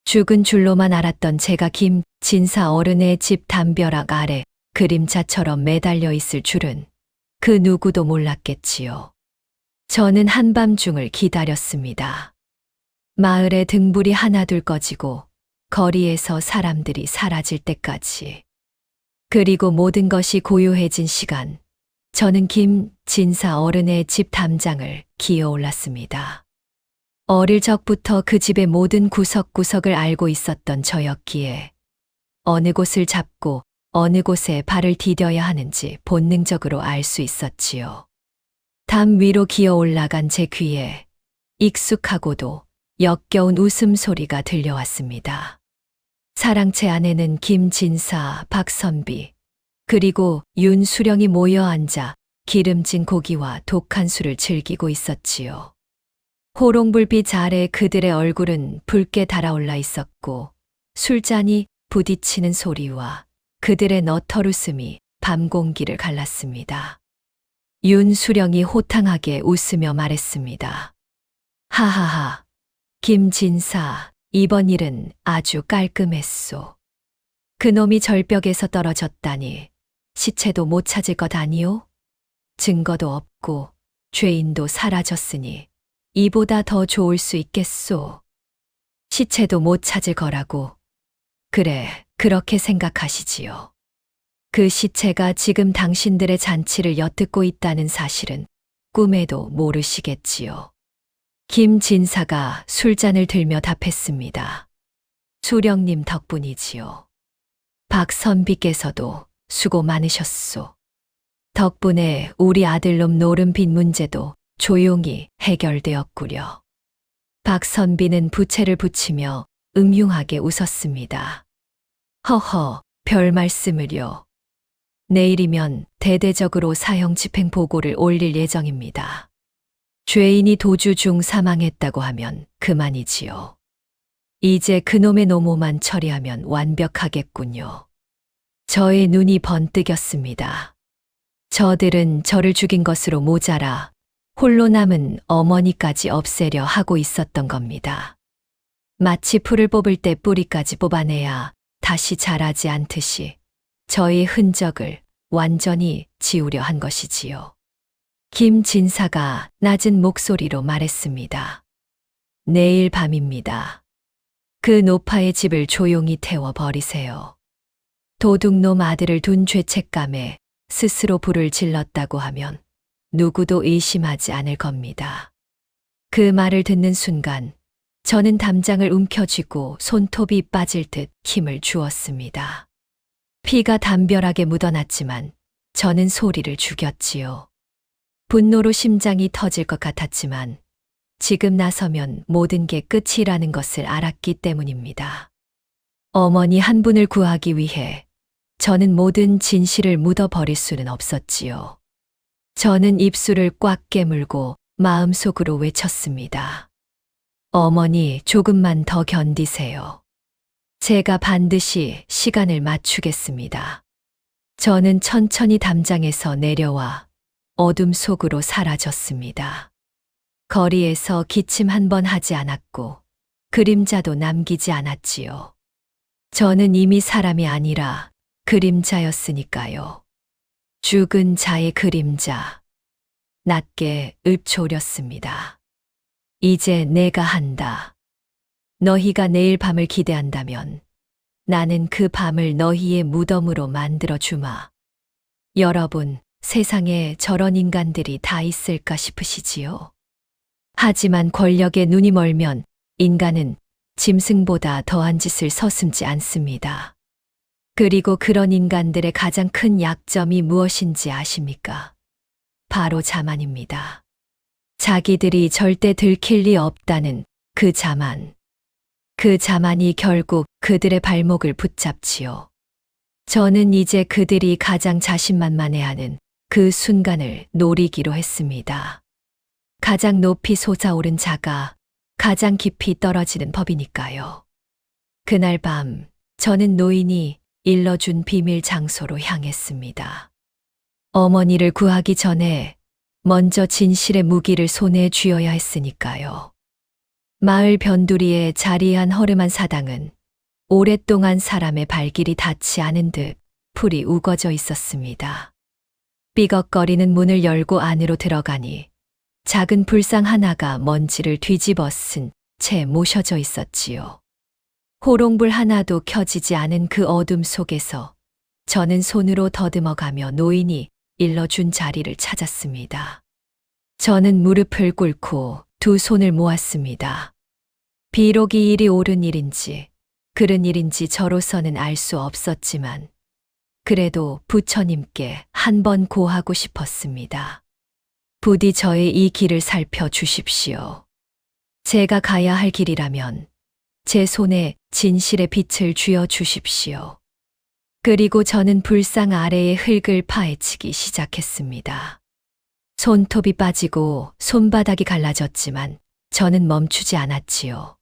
죽은 줄로만 알았던 제가 김진사 어른의 집 담벼락 아래 그림자처럼 매달려 있을 줄은 그 누구도 몰랐겠지요. 저는 한밤중을 기다렸습니다. 마을의 등불이 하나둘 꺼지고 거리에서 사람들이 사라질 때까지. 그리고 모든 것이 고요해진 시간, 저는 김진사 어른의 집 담장을 기어 올랐습니다. 어릴 적부터 그 집의 모든 구석구석을 알고 있었던 저였기에 어느 곳을 잡고 어느 곳에 발을 디뎌야 하는지 본능적으로 알 수 있었지요. 담 위로 기어 올라간 제 귀에 익숙하고도 역겨운 웃음소리가 들려왔습니다. 사랑채 안에는 김진사, 박선비, 그리고 윤수령이 모여 앉아 기름진 고기와 독한 술을 즐기고 있었지요. 호롱불빛 아래 그들의 얼굴은 붉게 달아올라 있었고 술잔이 부딪히는 소리와 그들의 너털웃음이 밤 공기를 갈랐습니다. 윤수령이 호탕하게 웃으며 말했습니다. 하하하, 김진사, 이번 일은 아주 깔끔했소. 그놈이 절벽에서 떨어졌다니 시체도 못 찾을 것 아니오? 증거도 없고 죄인도 사라졌으니 이보다 더 좋을 수 있겠소. 시체도 못 찾을 거라고. 그래, 그렇게 생각하시지요. 그 시체가 지금 당신들의 잔치를 엿듣고 있다는 사실은 꿈에도 모르시겠지요. 김진사가 술잔을 들며 답했습니다. 수령님 덕분이지요. 박선비께서도 수고 많으셨소. 덕분에 우리 아들놈 노름빛 문제도 조용히 해결되었구려. 박선비는 부채를 붙이며 음흉하게 웃었습니다. 허허, 별 말씀을요. 내일이면 대대적으로 사형 집행 보고를 올릴 예정입니다. 죄인이 도주 중 사망했다고 하면 그만이지요. 이제 그놈의 노모만 처리하면 완벽하겠군요. 저의 눈이 번뜩였습니다. 저들은 저를 죽인 것으로 모자라 홀로 남은 어머니까지 없애려 하고 있었던 겁니다. 마치 풀을 뽑을 때 뿌리까지 뽑아내야 다시 자라지 않듯이 저의 흔적을 완전히 지우려 한 것이지요. 김진사가 낮은 목소리로 말했습니다. 내일 밤입니다. 그 노파의 집을 조용히 태워버리세요. 도둑놈 아들을 둔 죄책감에 스스로 불을 질렀다고 하면 누구도 의심하지 않을 겁니다. 그 말을 듣는 순간 저는 담장을 움켜쥐고 손톱이 빠질 듯 힘을 주었습니다. 피가 담벼락에 묻어났지만 저는 소리를 죽였지요. 분노로 심장이 터질 것 같았지만 지금 나서면 모든 게 끝이라는 것을 알았기 때문입니다. 어머니 한 분을 구하기 위해 저는 모든 진실을 묻어버릴 수는 없었지요. 저는 입술을 꽉 깨물고 마음속으로 외쳤습니다. 어머니, 조금만 더 견디세요. 제가 반드시 시간을 맞추겠습니다. 저는 천천히 담장에서 내려와 어둠 속으로 사라졌습니다. 거리에서 기침 한 번 하지 않았고 그림자도 남기지 않았지요. 저는 이미 사람이 아니라 그림자였으니까요. 죽은 자의 그림자. 낮게 읊조렸습니다. 이제 내가 한다. 너희가 내일 밤을 기대한다면 나는 그 밤을 너희의 무덤으로 만들어 주마. 여러분, 세상에 저런 인간들이 다 있을까 싶으시지요? 하지만 권력에 눈이 멀면 인간은 짐승보다 더한 짓을 서슴지 않습니다. 그리고 그런 인간들의 가장 큰 약점이 무엇인지 아십니까? 바로 자만입니다. 자기들이 절대 들킬 리 없다는 그 자만. 그 자만이 결국 그들의 발목을 붙잡지요. 저는 이제 그들이 가장 자신만만해하는 그 순간을 노리기로 했습니다. 가장 높이 솟아오른 자가 가장 깊이 떨어지는 법이니까요. 그날 밤 저는 노인이 일러준 비밀 장소로 향했습니다. 어머니를 구하기 전에 먼저 진실의 무기를 손에 쥐어야 했으니까요. 마을 변두리에 자리한 허름한 사당은 오랫동안 사람의 발길이 닿지 않은 듯 풀이 우거져 있었습니다. 삐걱거리는 문을 열고 안으로 들어가니 작은 불상 하나가 먼지를 뒤집어 쓴 채 모셔져 있었지요. 호롱불 하나도 켜지지 않은 그 어둠 속에서 저는 손으로 더듬어가며 노인이 일러준 자리를 찾았습니다. 저는 무릎을 꿇고 두 손을 모았습니다. 비록 이 일이 옳은 일인지 그른 일인지 저로서는 알 수 없었지만 그래도 부처님께 한번 고하고 싶었습니다. 부디 저의 이 길을 살펴주십시오. 제가 가야 할 길이라면 제 손에 진실의 빛을 쥐어 주십시오. 그리고 저는 불상 아래의 흙을 파헤치기 시작했습니다. 손톱이 빠지고 손바닥이 갈라졌지만 저는 멈추지 않았지요.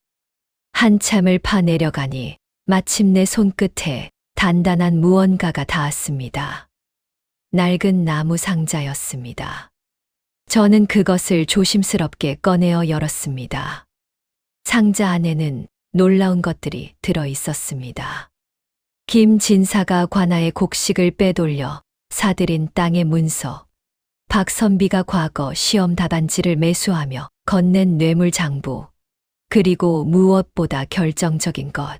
한참을 파 내려가니 마침내 손끝에 단단한 무언가가 닿았습니다. 낡은 나무 상자였습니다. 저는 그것을 조심스럽게 꺼내어 열었습니다. 상자 안에는 놀라운 것들이 들어 있었습니다. 김 진사가 관아의 곡식을 빼돌려 사들인 땅의 문서, 박선비가 과거 시험 답안지를 매수하며 건넨 뇌물장부, 그리고 무엇보다 결정적인 것.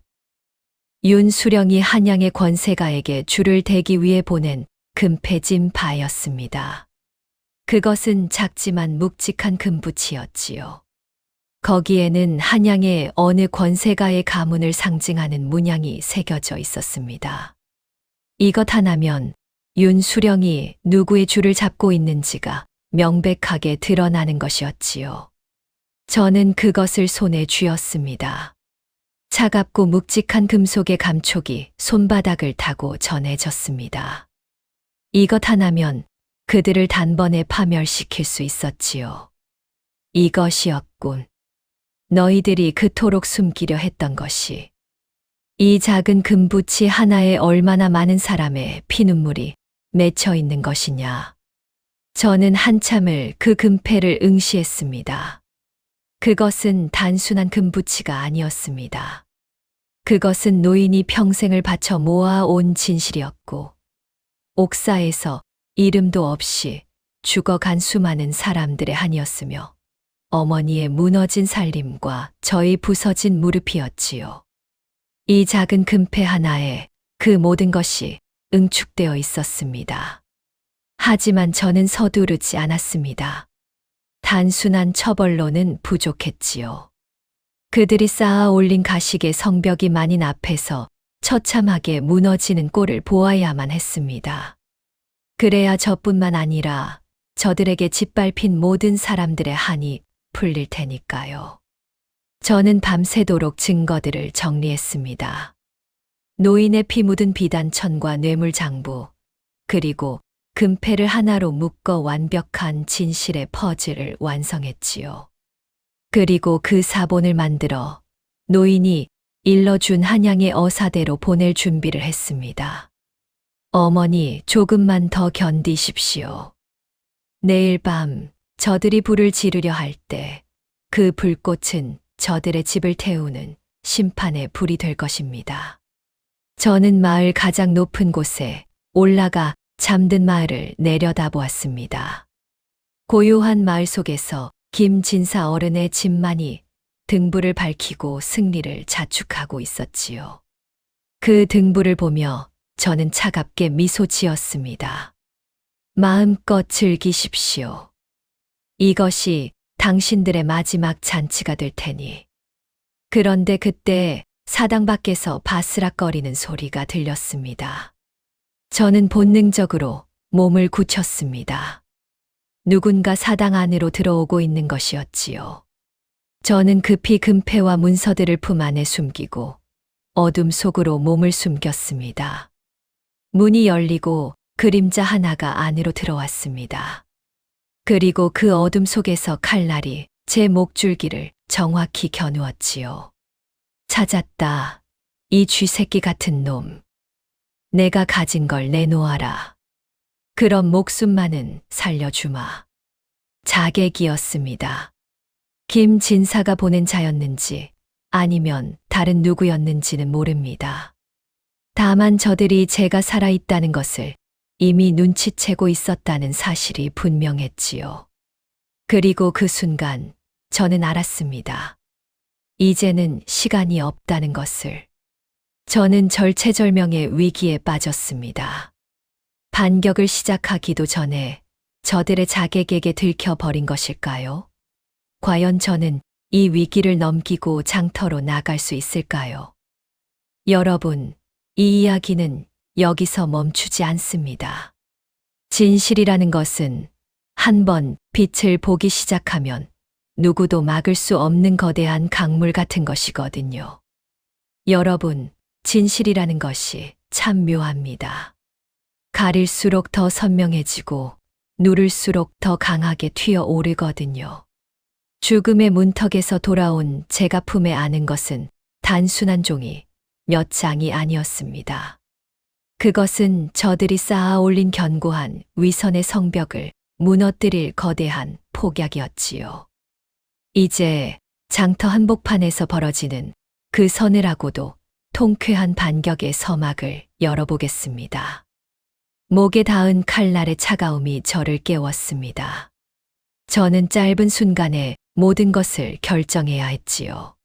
윤수령이 한양의 권세가에게 줄을 대기 위해 보낸 금패진 바였습니다. 그것은 작지만 묵직한 금붙이었지요. 거기에는 한양의 어느 권세가의 가문을 상징하는 문양이 새겨져 있었습니다. 이것 하나면 윤수령이 누구의 줄을 잡고 있는지가 명백하게 드러나는 것이었지요. 저는 그것을 손에 쥐었습니다. 차갑고 묵직한 금속의 감촉이 손바닥을 타고 전해졌습니다. 이것 하나면 그들을 단번에 파멸시킬 수 있었지요. 이것이었군. 너희들이 그토록 숨기려 했던 것이. 이 작은 금붙이 하나에 얼마나 많은 사람의 피눈물이 맺혀 있는 것이냐. 저는 한참을 그 금패를 응시했습니다. 그것은 단순한 금붙이가 아니었습니다. 그것은 노인이 평생을 바쳐 모아온 진실이었고, 옥사에서 이름도 없이 죽어간 수많은 사람들의 한이었으며, 어머니의 무너진 살림과 저의 부서진 무릎이었지요. 이 작은 금패 하나에 그 모든 것이 응축되어 있었습니다. 하지만 저는 서두르지 않았습니다. 단순한 처벌로는 부족했지요. 그들이 쌓아 올린 가식의 성벽이 만인 앞에서 처참하게 무너지는 꼴을 보아야만 했습니다. 그래야 저뿐만 아니라 저들에게 짓밟힌 모든 사람들의 한이 풀릴 테니까요. 저는 밤새도록 증거들을 정리했습니다. 노인의 피 묻은 비단천과 뇌물장부, 그리고 금패를 하나로 묶어 완벽한 진실의 퍼즐을 완성했지요. 그리고 그 사본을 만들어 노인이 일러준 한양의 어사대로 보낼 준비를 했습니다. 어머니, 조금만 더 견디십시오. 내일 밤 저들이 불을 지르려 할 때 그 불꽃은 저들의 집을 태우는 심판의 불이 될 것입니다. 저는 마을 가장 높은 곳에 올라가 잠든 마을을 내려다보았습니다. 고요한 마을 속에서 김진사 어른의 집만이 등불을 밝히고 승리를 자축하고 있었지요. 그 등불을 보며 저는 차갑게 미소 지었습니다. 마음껏 즐기십시오. 이것이 당신들의 마지막 잔치가 될 테니 그런데 그때 사당 밖에서 바스락거리는 소리가 들렸습니다. 저는 본능적으로 몸을 굳혔습니다. 누군가 사당 안으로 들어오고 있는 것이었지요. 저는 급히 금패와 문서들을 품 안에 숨기고 어둠 속으로 몸을 숨겼습니다. 문이 열리고 그림자 하나가 안으로 들어왔습니다. 그리고 그 어둠 속에서 칼날이 제 목줄기를 정확히 겨누었지요. 찾았다. 이 쥐새끼 같은 놈. 내가 가진 걸 내놓아라. 그럼 목숨만은 살려주마. 자객이었습니다. 김진사가 보낸 자였는지 아니면 다른 누구였는지는 모릅니다. 다만 저들이 제가 살아있다는 것을 이미 눈치채고 있었다는 사실이 분명했지요. 그리고 그 순간 저는 알았습니다. 이제는 시간이 없다는 것을. 저는 절체절명의 위기에 빠졌습니다. 반격을 시작하기도 전에 저들의 자객에게 들켜버린 것일까요? 과연 저는 이 위기를 넘기고 장터로 나갈 수 있을까요? 여러분, 이 이야기는 여기서 멈추지 않습니다. 진실이라는 것은 한번 빛을 보기 시작하면 누구도 막을 수 없는 거대한 강물 같은 것이거든요. 여러분, 진실이라는 것이 참 묘합니다. 가릴수록 더 선명해지고 누를수록 더 강하게 튀어오르거든요. 죽음의 문턱에서 돌아온 제가 품에 안은 것은 단순한 종이 몇 장이 아니었습니다. 그것은 저들이 쌓아 올린 견고한 위선의 성벽을 무너뜨릴 거대한 폭약이었지요. 이제 장터 한복판에서 벌어지는 그 서늘하고도 통쾌한 반격의 서막을 열어보겠습니다. 목에 닿은 칼날의 차가움이 저를 깨웠습니다. 저는 짧은 순간에 모든 것을 결정해야 했지요.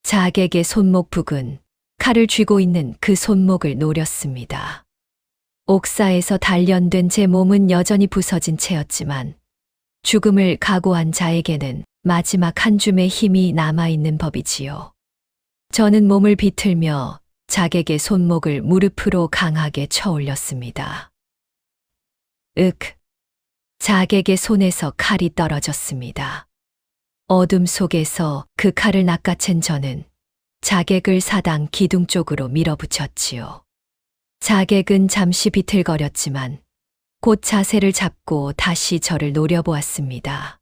자객의 손목 부근, 칼을 쥐고 있는 그 손목을 노렸습니다. 옥사에서 단련된 제 몸은 여전히 부서진 채였지만 죽음을 각오한 자에게는 마지막 한 줌의 힘이 남아있는 법이지요. 저는 몸을 비틀며 자객의 손목을 무릎으로 강하게 쳐올렸습니다. 자객의 손에서 칼이 떨어졌습니다. 어둠 속에서 그 칼을 낚아챈 저는 자객을 사당 기둥 쪽으로 밀어붙였지요. 자객은 잠시 비틀거렸지만 곧 자세를 잡고 다시 저를 노려보았습니다.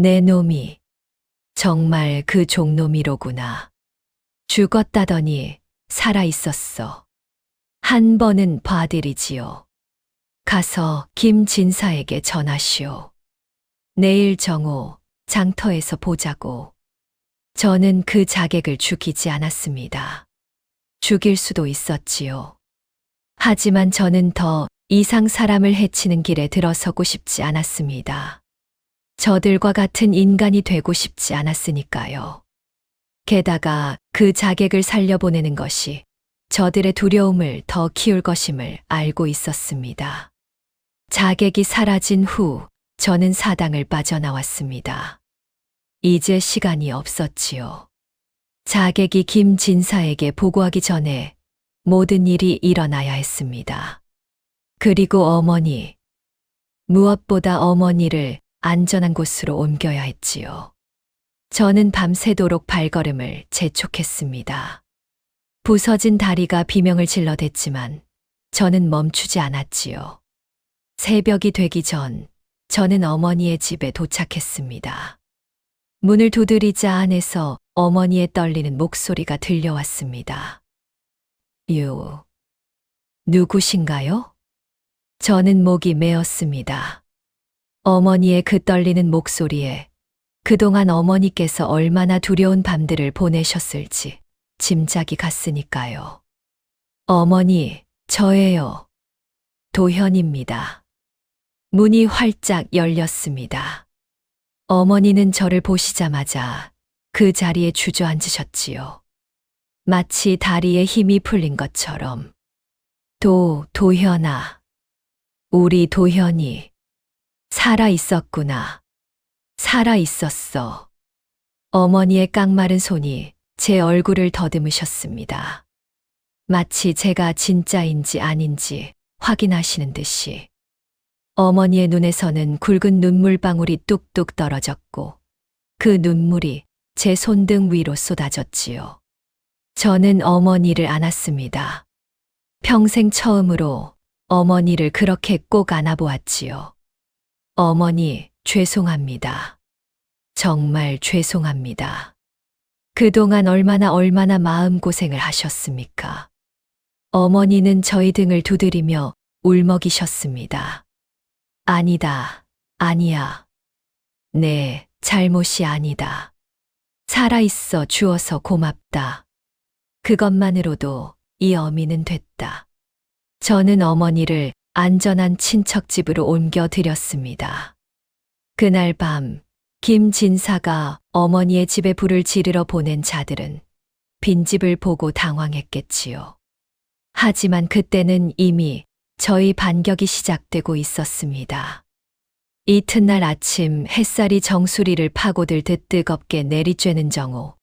내 놈이 정말 그 종놈이로구나. 죽었다더니 살아있었어. 한 번은 봐드리지요. 가서 김진사에게 전하시오. 내일 정오 장터에서 보자고. 저는 그 자객을 죽이지 않았습니다. 죽일 수도 있었지요. 하지만 저는 더 이상 사람을 해치는 길에 들어서고 싶지 않았습니다. 저들과 같은 인간이 되고 싶지 않았으니까요. 게다가 그 자객을 살려보내는 것이 저들의 두려움을 더 키울 것임을 알고 있었습니다. 자객이 사라진 후 저는 사당을 빠져나왔습니다. 이제 시간이 없었지요. 자객이 김진사에게 보고하기 전에 모든 일이 일어나야 했습니다. 그리고 어머니, 무엇보다 어머니를 안전한 곳으로 옮겨야 했지요. 저는 밤새도록 발걸음을 재촉했습니다. 부서진 다리가 비명을 질러댔지만 저는 멈추지 않았지요. 새벽이 되기 전 저는 어머니의 집에 도착했습니다. 문을 두드리자 안에서 어머니의 떨리는 목소리가 들려왔습니다. 누구신가요? 저는 목이 메었습니다. 어머니의 그 떨리는 목소리에 그동안 어머니께서 얼마나 두려운 밤들을 보내셨을지 짐작이 갔으니까요. 어머니, 저예요. 도현입니다. 문이 활짝 열렸습니다. 어머니는 저를 보시자마자 그 자리에 주저앉으셨지요. 마치 다리에 힘이 풀린 것처럼. 도현아. 우리 도현이 살아 있었구나. 살아 있었어. 어머니의 깡마른 손이 제 얼굴을 더듬으셨습니다. 마치 제가 진짜인지 아닌지 확인하시는 듯이. 어머니의 눈에서는 굵은 눈물방울이 뚝뚝 떨어졌고 그 눈물이 제 손등 위로 쏟아졌지요. 저는 어머니를 안았습니다. 평생 처음으로 어머니를 그렇게 꼭 안아보았지요. 어머니, 죄송합니다. 정말 죄송합니다. 그동안 얼마나 마음고생을 하셨습니까? 어머니는 저희 등을 두드리며 울먹이셨습니다. 아니다, 아니야. 네, 잘못이 아니다. 살아있어 주어서 고맙다. 그것만으로도 이 어미는 됐다. 저는 어머니를 안전한 친척집으로 옮겨드렸습니다. 그날 밤, 김진사가 어머니의 집에 불을 지르러 보낸 자들은 빈집을 보고 당황했겠지요. 하지만 그때는 이미 저희 반격이 시작되고 있었습니다. 이튿날 아침 햇살이 정수리를 파고들듯 뜨겁게 내리쬐는 정오.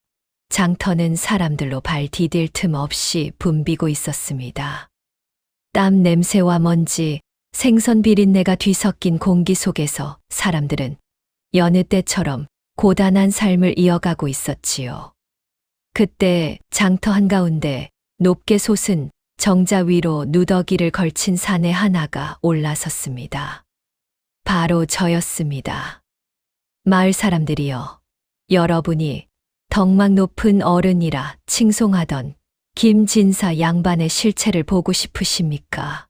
장터는 사람들로 발 디딜 틈 없이 붐비고 있었습니다. 땀 냄새와 먼지, 생선 비린내가 뒤섞인 공기 속에서 사람들은 여느 때처럼 고단한 삶을 이어가고 있었지요. 그때 장터 한가운데 높게 솟은 정자 위로 누더기를 걸친 사내 하나가 올라섰습니다. 바로 저였습니다. 마을 사람들이여, 여러분이 덕망 높은 어른이라 칭송하던 김진사 양반의 실체를 보고 싶으십니까?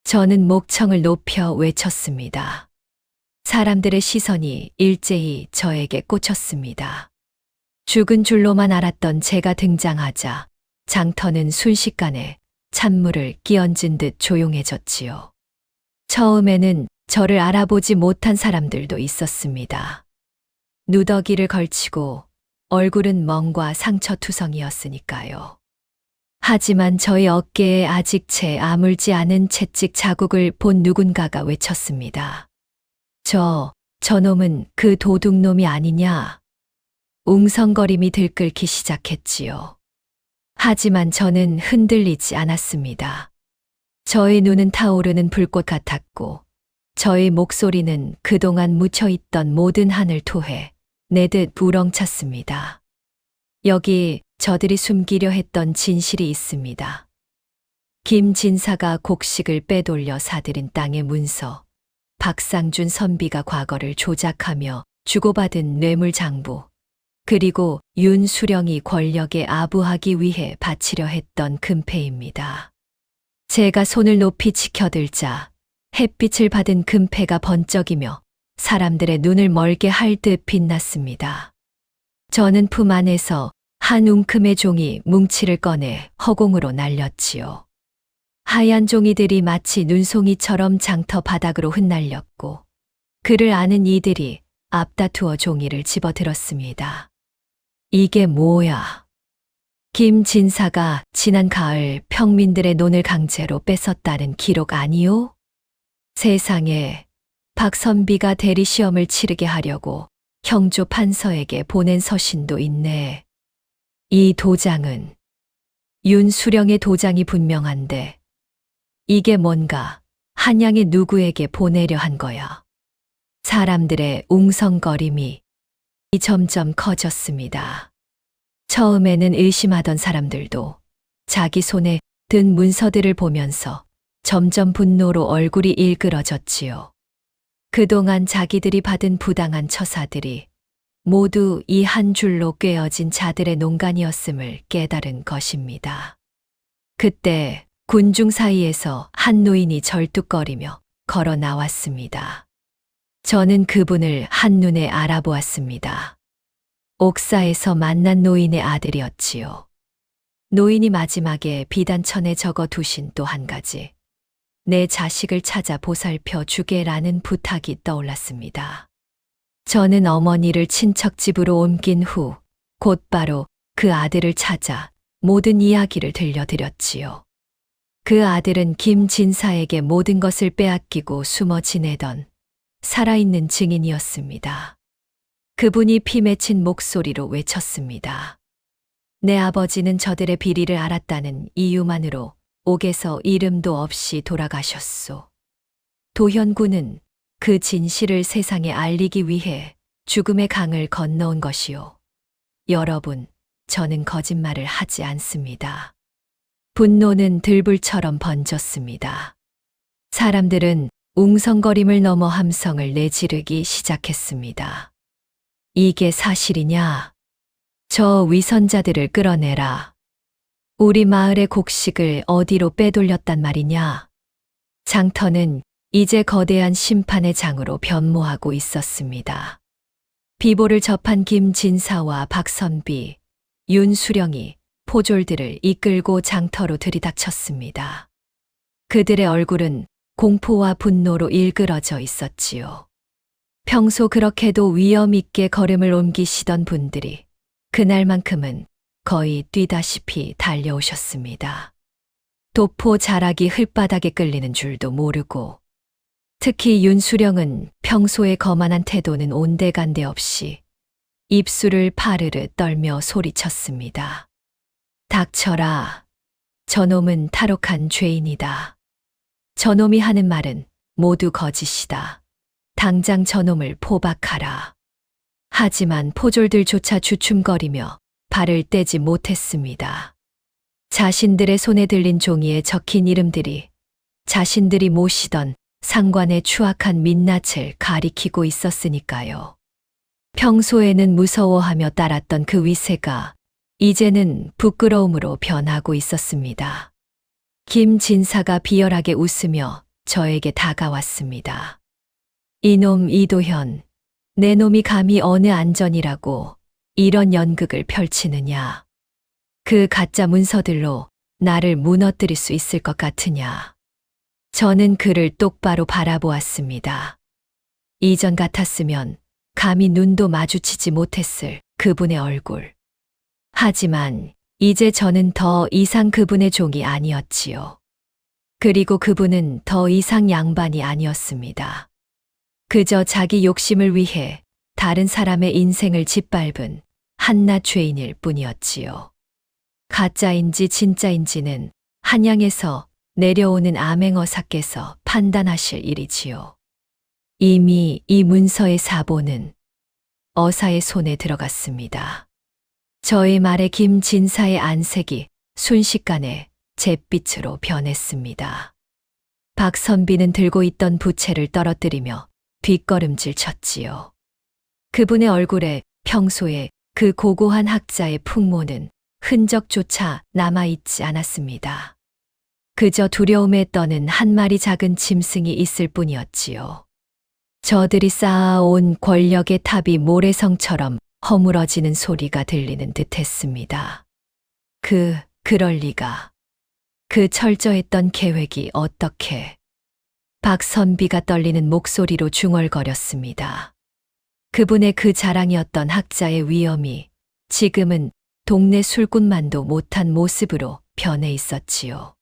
저는 목청을 높여 외쳤습니다. 사람들의 시선이 일제히 저에게 꽂혔습니다. 죽은 줄로만 알았던 제가 등장하자 장터는 순식간에 찬물을 끼얹은 듯 조용해졌지요. 처음에는 저를 알아보지 못한 사람들도 있었습니다. 누더기를 걸치고 얼굴은 멍과 상처투성이었으니까요. 하지만 저희 어깨에 아직 채 아물지 않은 채찍 자국을 본 누군가가 외쳤습니다. 저놈은 그 도둑놈이 아니냐? 웅성거림이 들끓기 시작했지요. 하지만 저는 흔들리지 않았습니다. 저의 눈은 타오르는 불꽃 같았고 저의 목소리는 그동안 묻혀있던 모든 한을 토해 내듯 우렁찼습니다. 여기 저들이 숨기려 했던 진실이 있습니다. 김진사가 곡식을 빼돌려 사들인 땅의 문서, 박상준 선비가 과거를 조작하며 주고받은 뇌물장부, 그리고 윤수령이 권력에 아부하기 위해 바치려 했던 금패입니다. 제가 손을 높이 치켜들자 햇빛을 받은 금패가 번쩍이며 사람들의 눈을 멀게 할 듯 빛났습니다. 저는 품 안에서 한 웅큼의 종이 뭉치를 꺼내 허공으로 날렸지요. 하얀 종이들이 마치 눈송이처럼 장터 바닥으로 흩날렸고 그를 아는 이들이 앞다투어 종이를 집어들었습니다. 이게 뭐야? 김진사가 지난 가을 평민들의 논을 강제로 뺏었다는 기록 아니요? 세상에, 박선비가 대리시험을 치르게 하려고 형조 판서에게 보낸 서신도 있네. 이 도장은 윤수령의 도장이 분명한데 이게 뭔가 한양의 누구에게 보내려 한 거야. 사람들의 웅성거림이 점점 커졌습니다. 처음에는 의심하던 사람들도 자기 손에 든 문서들을 보면서 점점 분노로 얼굴이 일그러졌지요. 그동안 자기들이 받은 부당한 처사들이 모두 이 한 줄로 꿰어진 자들의 농간이었음을 깨달은 것입니다. 그때 군중 사이에서 한 노인이 절뚝거리며 걸어 나왔습니다. 저는 그분을 한눈에 알아보았습니다. 옥사에서 만난 노인의 아들이었지요. 노인이 마지막에 비단천에 적어 두신 또 한 가지, 내 자식을 찾아 보살펴 주게라는 부탁이 떠올랐습니다. 저는 어머니를 친척집으로 옮긴 후 곧바로 그 아들을 찾아 모든 이야기를 들려드렸지요. 그 아들은 김진사에게 모든 것을 빼앗기고 숨어 지내던 살아있는 증인이었습니다. 그분이 피 맺힌 목소리로 외쳤습니다. 내 아버지는 저들의 비리를 알았다는 이유만으로 옥에서 이름도 없이 돌아가셨소. 도현군은 그 진실을 세상에 알리기 위해 죽음의 강을 건너온 것이요. 여러분, 저는 거짓말을 하지 않습니다. 분노는 들불처럼 번졌습니다. 사람들은 웅성거림을 넘어 함성을 내지르기 시작했습니다. 이게 사실이냐? 저 위선자들을 끌어내라. 우리 마을의 곡식을 어디로 빼돌렸단 말이냐? 장터는 이제 거대한 심판의 장으로 변모하고 있었습니다. 비보를 접한 김진사와 박선비, 윤수령이 포졸들을 이끌고 장터로 들이닥쳤습니다. 그들의 얼굴은 공포와 분노로 일그러져 있었지요. 평소 그렇게도 위험 있게 걸음을 옮기시던 분들이 그날만큼은 거의 뛰다시피 달려오셨습니다. 도포 자락이 흙바닥에 끌리는 줄도 모르고, 특히 윤수령은 평소의 거만한 태도는 온데간데 없이 입술을 파르르 떨며 소리쳤습니다. 닥쳐라. 저놈은 탈옥한 죄인이다. 저놈이 하는 말은 모두 거짓이다. 당장 저놈을 포박하라. 하지만 포졸들조차 주춤거리며 발을 떼지 못했습니다. 자신들의 손에 들린 종이에 적힌 이름들이 자신들이 모시던 상관의 추악한 민낯을 가리키고 있었으니까요. 평소에는 무서워하며 따랐던 그 위세가 이제는 부끄러움으로 변하고 있었습니다. 김진사가 비열하게 웃으며 저에게 다가왔습니다. 이놈 이도현, 내 놈이 감히 어느 안전이라고 이런 연극을 펼치느냐. 그 가짜 문서들로 나를 무너뜨릴 수 있을 것 같으냐. 저는 그를 똑바로 바라보았습니다. 이전 같았으면 감히 눈도 마주치지 못했을 그분의 얼굴. 하지만 이제 저는 더 이상 그분의 종이 아니었지요. 그리고 그분은 더 이상 양반이 아니었습니다. 그저 자기 욕심을 위해 다른 사람의 인생을 짓밟은 한낱 죄인일 뿐이었지요. 가짜인지 진짜인지는 한양에서 내려오는 암행어사께서 판단하실 일이지요. 이미 이 문서의 사본은 어사의 손에 들어갔습니다. 저의 말에 김진사의 안색이 순식간에 잿빛으로 변했습니다. 박선비는 들고 있던 부채를 떨어뜨리며 뒷걸음질 쳤지요. 그분의 얼굴에 평소에 그 고고한 학자의 풍모는 흔적조차 남아있지 않았습니다. 그저 두려움에 떠는 한 마리 작은 짐승이 있을 뿐이었지요. 저들이 쌓아온 권력의 탑이 모래성처럼 허물어지는 소리가 들리는 듯했습니다. 그럴 리가. 그 철저했던 계획이 어떻게. 박선비가 떨리는 목소리로 중얼거렸습니다. 그분의 그 자랑이었던 학자의 위엄이 지금은 동네 술꾼만도 못한 모습으로 변해 있었지요.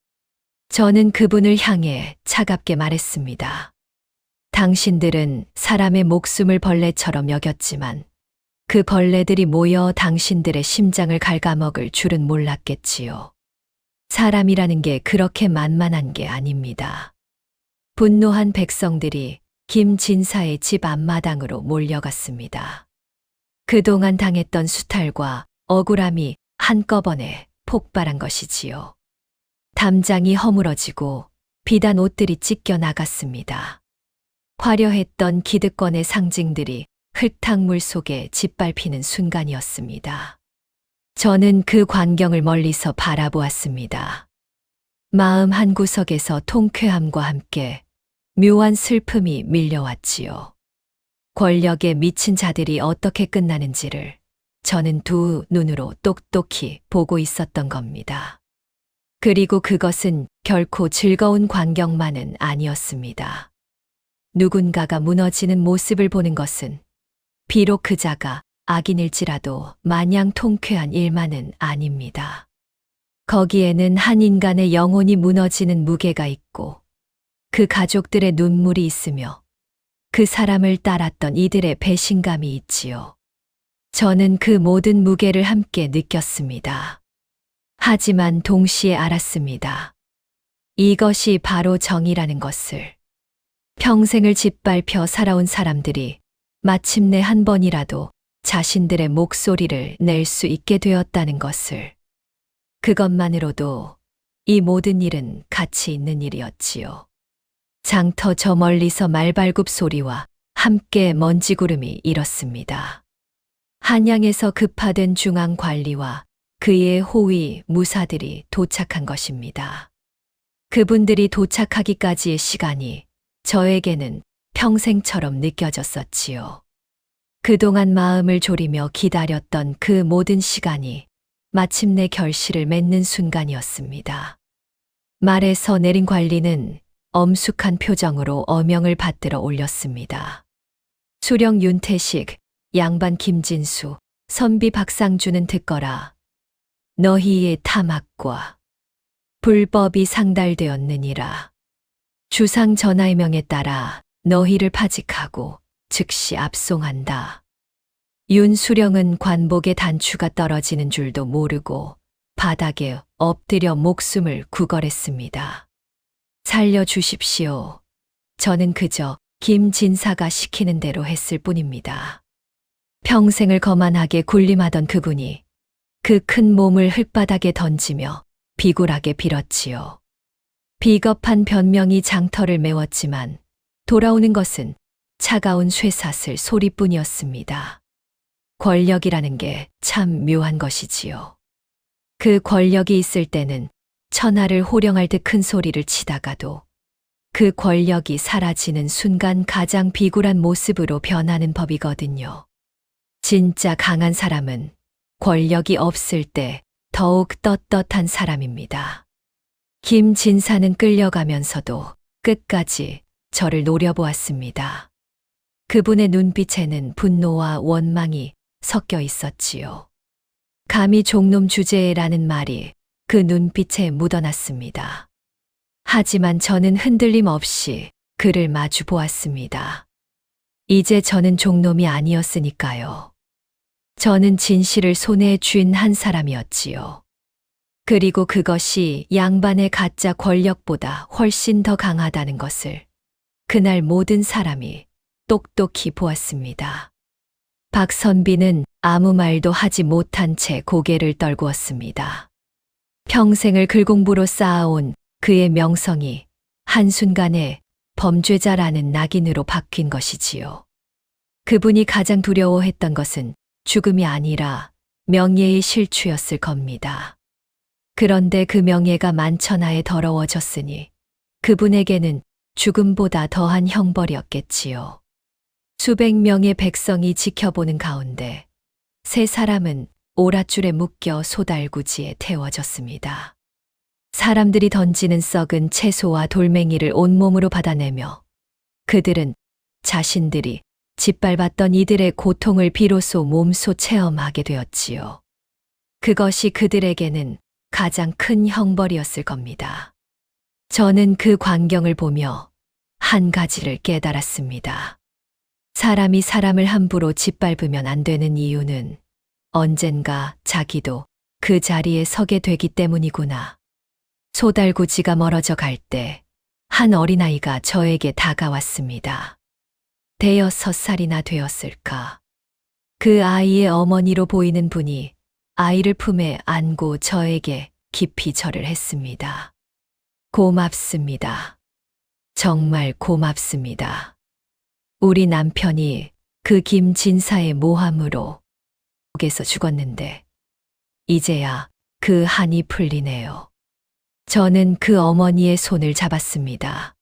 저는 그분을 향해 차갑게 말했습니다. 당신들은 사람의 목숨을 벌레처럼 여겼지만 그 벌레들이 모여 당신들의 심장을 갉아먹을 줄은 몰랐겠지요. 사람이라는 게 그렇게 만만한 게 아닙니다. 분노한 백성들이 김진사의 집 앞마당으로 몰려갔습니다. 그동안 당했던 수탈과 억울함이 한꺼번에 폭발한 것이지요. 담장이 허물어지고 비단 옷들이 찢겨 나갔습니다. 화려했던 기득권의 상징들이 흙탕물 속에 짓밟히는 순간이었습니다. 저는 그 광경을 멀리서 바라보았습니다. 마음 한구석에서 통쾌함과 함께 묘한 슬픔이 밀려왔지요. 권력에 미친 자들이 어떻게 끝나는지를 저는 두 눈으로 똑똑히 보고 있었던 겁니다. 그리고 그것은 결코 즐거운 광경만은 아니었습니다. 누군가가 무너지는 모습을 보는 것은 비록 그 자가 악인일지라도 마냥 통쾌한 일만은 아닙니다. 거기에는 한 인간의 영혼이 무너지는 무게가 있고 그 가족들의 눈물이 있으며 그 사람을 따랐던 이들의 배신감이 있지요. 저는 그 모든 무게를 함께 느꼈습니다. 하지만 동시에 알았습니다. 이것이 바로 정의라는 것을. 평생을 짓밟혀 살아온 사람들이 마침내 한 번이라도 자신들의 목소리를 낼 수 있게 되었다는 것을. 그것만으로도 이 모든 일은 가치 있는 일이었지요. 장터 저 멀리서 말발굽 소리와 함께 먼지구름이 일었습니다. 한양에서 급파된 중앙관리와 그의 호위 무사들이 도착한 것입니다. 그분들이 도착하기까지의 시간이 저에게는 평생처럼 느껴졌었지요. 그동안 마음을 졸이며 기다렸던 그 모든 시간이 마침내 결실을 맺는 순간이었습니다. 말에서 내린 관리는 엄숙한 표정으로 어명을 받들어 올렸습니다. 수령 윤태식, 양반 김진수, 선비 박상주는 듣거라. 너희의 탐악과 불법이 상달되었느니라. 주상 전하의 명에 따라 너희를 파직하고 즉시 압송한다. 윤수령은 관복의 단추가 떨어지는 줄도 모르고 바닥에 엎드려 목숨을 구걸했습니다. 살려주십시오. 저는 그저 김진사가 시키는 대로 했을 뿐입니다. 평생을 거만하게 군림하던 그분이 그 큰 몸을 흙바닥에 던지며 비굴하게 빌었지요. 비겁한 변명이 장터를 메웠지만 돌아오는 것은 차가운 쇠사슬 소리뿐이었습니다. 권력이라는 게 참 묘한 것이지요. 그 권력이 있을 때는 천하를 호령할 듯 큰 소리를 치다가도 그 권력이 사라지는 순간 가장 비굴한 모습으로 변하는 법이거든요. 진짜 강한 사람은 권력이 없을 때 더욱 떳떳한 사람입니다. 김진사는 끌려가면서도 끝까지 저를 노려보았습니다. 그분의 눈빛에는 분노와 원망이 섞여 있었지요. 감히 종놈 주제라는 말이 그 눈빛에 묻어났습니다. 하지만 저는 흔들림 없이 그를 마주 보았습니다. 이제 저는 종놈이 아니었으니까요. 저는 진실을 손에 쥔 한 사람이었지요. 그리고 그것이 양반의 가짜 권력보다 훨씬 더 강하다는 것을 그날 모든 사람이 똑똑히 보았습니다. 박선비는 아무 말도 하지 못한 채 고개를 떨구었습니다. 평생을 글공부로 쌓아온 그의 명성이 한순간에 범죄자라는 낙인으로 바뀐 것이지요. 그분이 가장 두려워했던 것은 죽음이 아니라 명예의 실추였을 겁니다. 그런데 그 명예가 만천하에 더러워졌으니 그분에게는 죽음보다 더한 형벌이었겠지요. 수백 명의 백성이 지켜보는 가운데 세 사람은 오랏줄에 묶여 소달구지에 태워졌습니다. 사람들이 던지는 썩은 채소와 돌멩이를 온몸으로 받아내며 그들은 자신들이 짓밟았던 이들의 고통을 비로소 몸소 체험하게 되었지요. 그것이 그들에게는 가장 큰 형벌이었을 겁니다. 저는 그 광경을 보며 한 가지를 깨달았습니다. 사람이 사람을 함부로 짓밟으면 안 되는 이유는 언젠가 자기도 그 자리에 서게 되기 때문이구나. 소달구지가 멀어져 갈 때 한 어린아이가 저에게 다가왔습니다. 대여섯 살이나 되었을까. 그 아이의 어머니로 보이는 분이 아이를 품에 안고 저에게 깊이 절을 했습니다. 고맙습니다. 정말 고맙습니다. 우리 남편이 그 김진사의 모함으로 옥에서 죽었는데 이제야 그 한이 풀리네요. 저는 그 어머니의 손을 잡았습니다.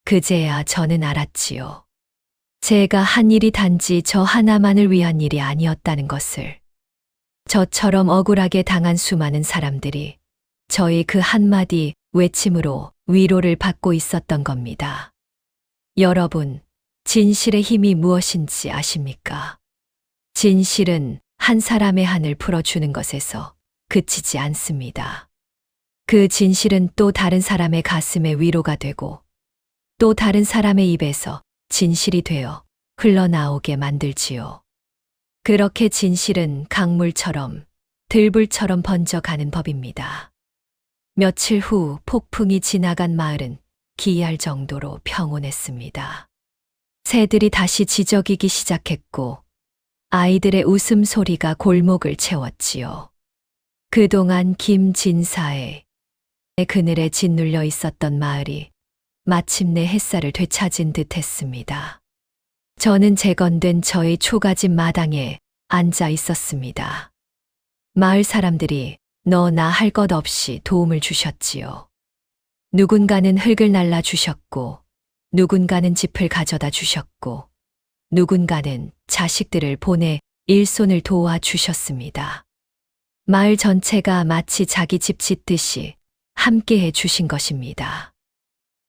그제야 저는 알았지요. 제가 한 일이 단지 저 하나만을 위한 일이 아니었다는 것을. 저처럼 억울하게 당한 수많은 사람들이 저의 그 한마디 외침으로 위로를 받고 있었던 겁니다. 여러분, 진실의 힘이 무엇인지 아십니까? 진실은 한 사람의 한을 풀어주는 것에서 그치지 않습니다. 그 진실은 또 다른 사람의 가슴에 위로가 되고 또 다른 사람의 입에서 진실이 되어 흘러나오게 만들지요. 그렇게 진실은 강물처럼 들불처럼 번져가는 법입니다. 며칠 후 폭풍이 지나간 마을은 기이할 정도로 평온했습니다. 새들이 다시 지저귀기 시작했고 아이들의 웃음소리가 골목을 채웠지요. 그동안 김진사의 그늘에 짓눌려 있었던 마을이 마침내 햇살을 되찾은 듯 했습니다. 저는 재건된 저의 초가집 마당에 앉아 있었습니다. 마을 사람들이 너나 할 것 없이 도움을 주셨지요. 누군가는 흙을 날라 주셨고, 누군가는 짚을 가져다 주셨고, 누군가는 자식들을 보내 일손을 도와 주셨습니다. 마을 전체가 마치 자기 집 짓듯이 함께해 주신 것입니다.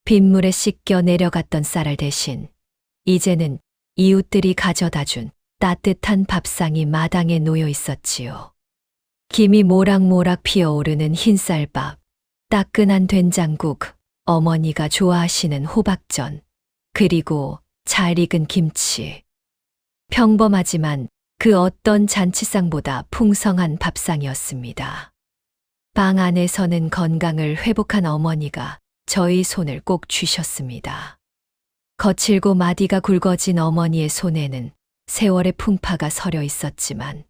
빗물에 씻겨 내려갔던 쌀알 대신 이제는 이웃들이 가져다 준 따뜻한 밥상이 마당에 놓여 있었지요. 김이 모락모락 피어오르는 흰쌀밥, 따끈한 된장국, 어머니가 좋아하시는 호박전, 그리고 잘 익은 김치. 평범하지만 그 어떤 잔치상보다 풍성한 밥상이었습니다. 방 안에서는 건강을 회복한 어머니가 저희 손을 꼭 쥐셨습니다. 거칠고 마디가 굵어진 어머니의 손에는 세월의 풍파가 서려 있었지만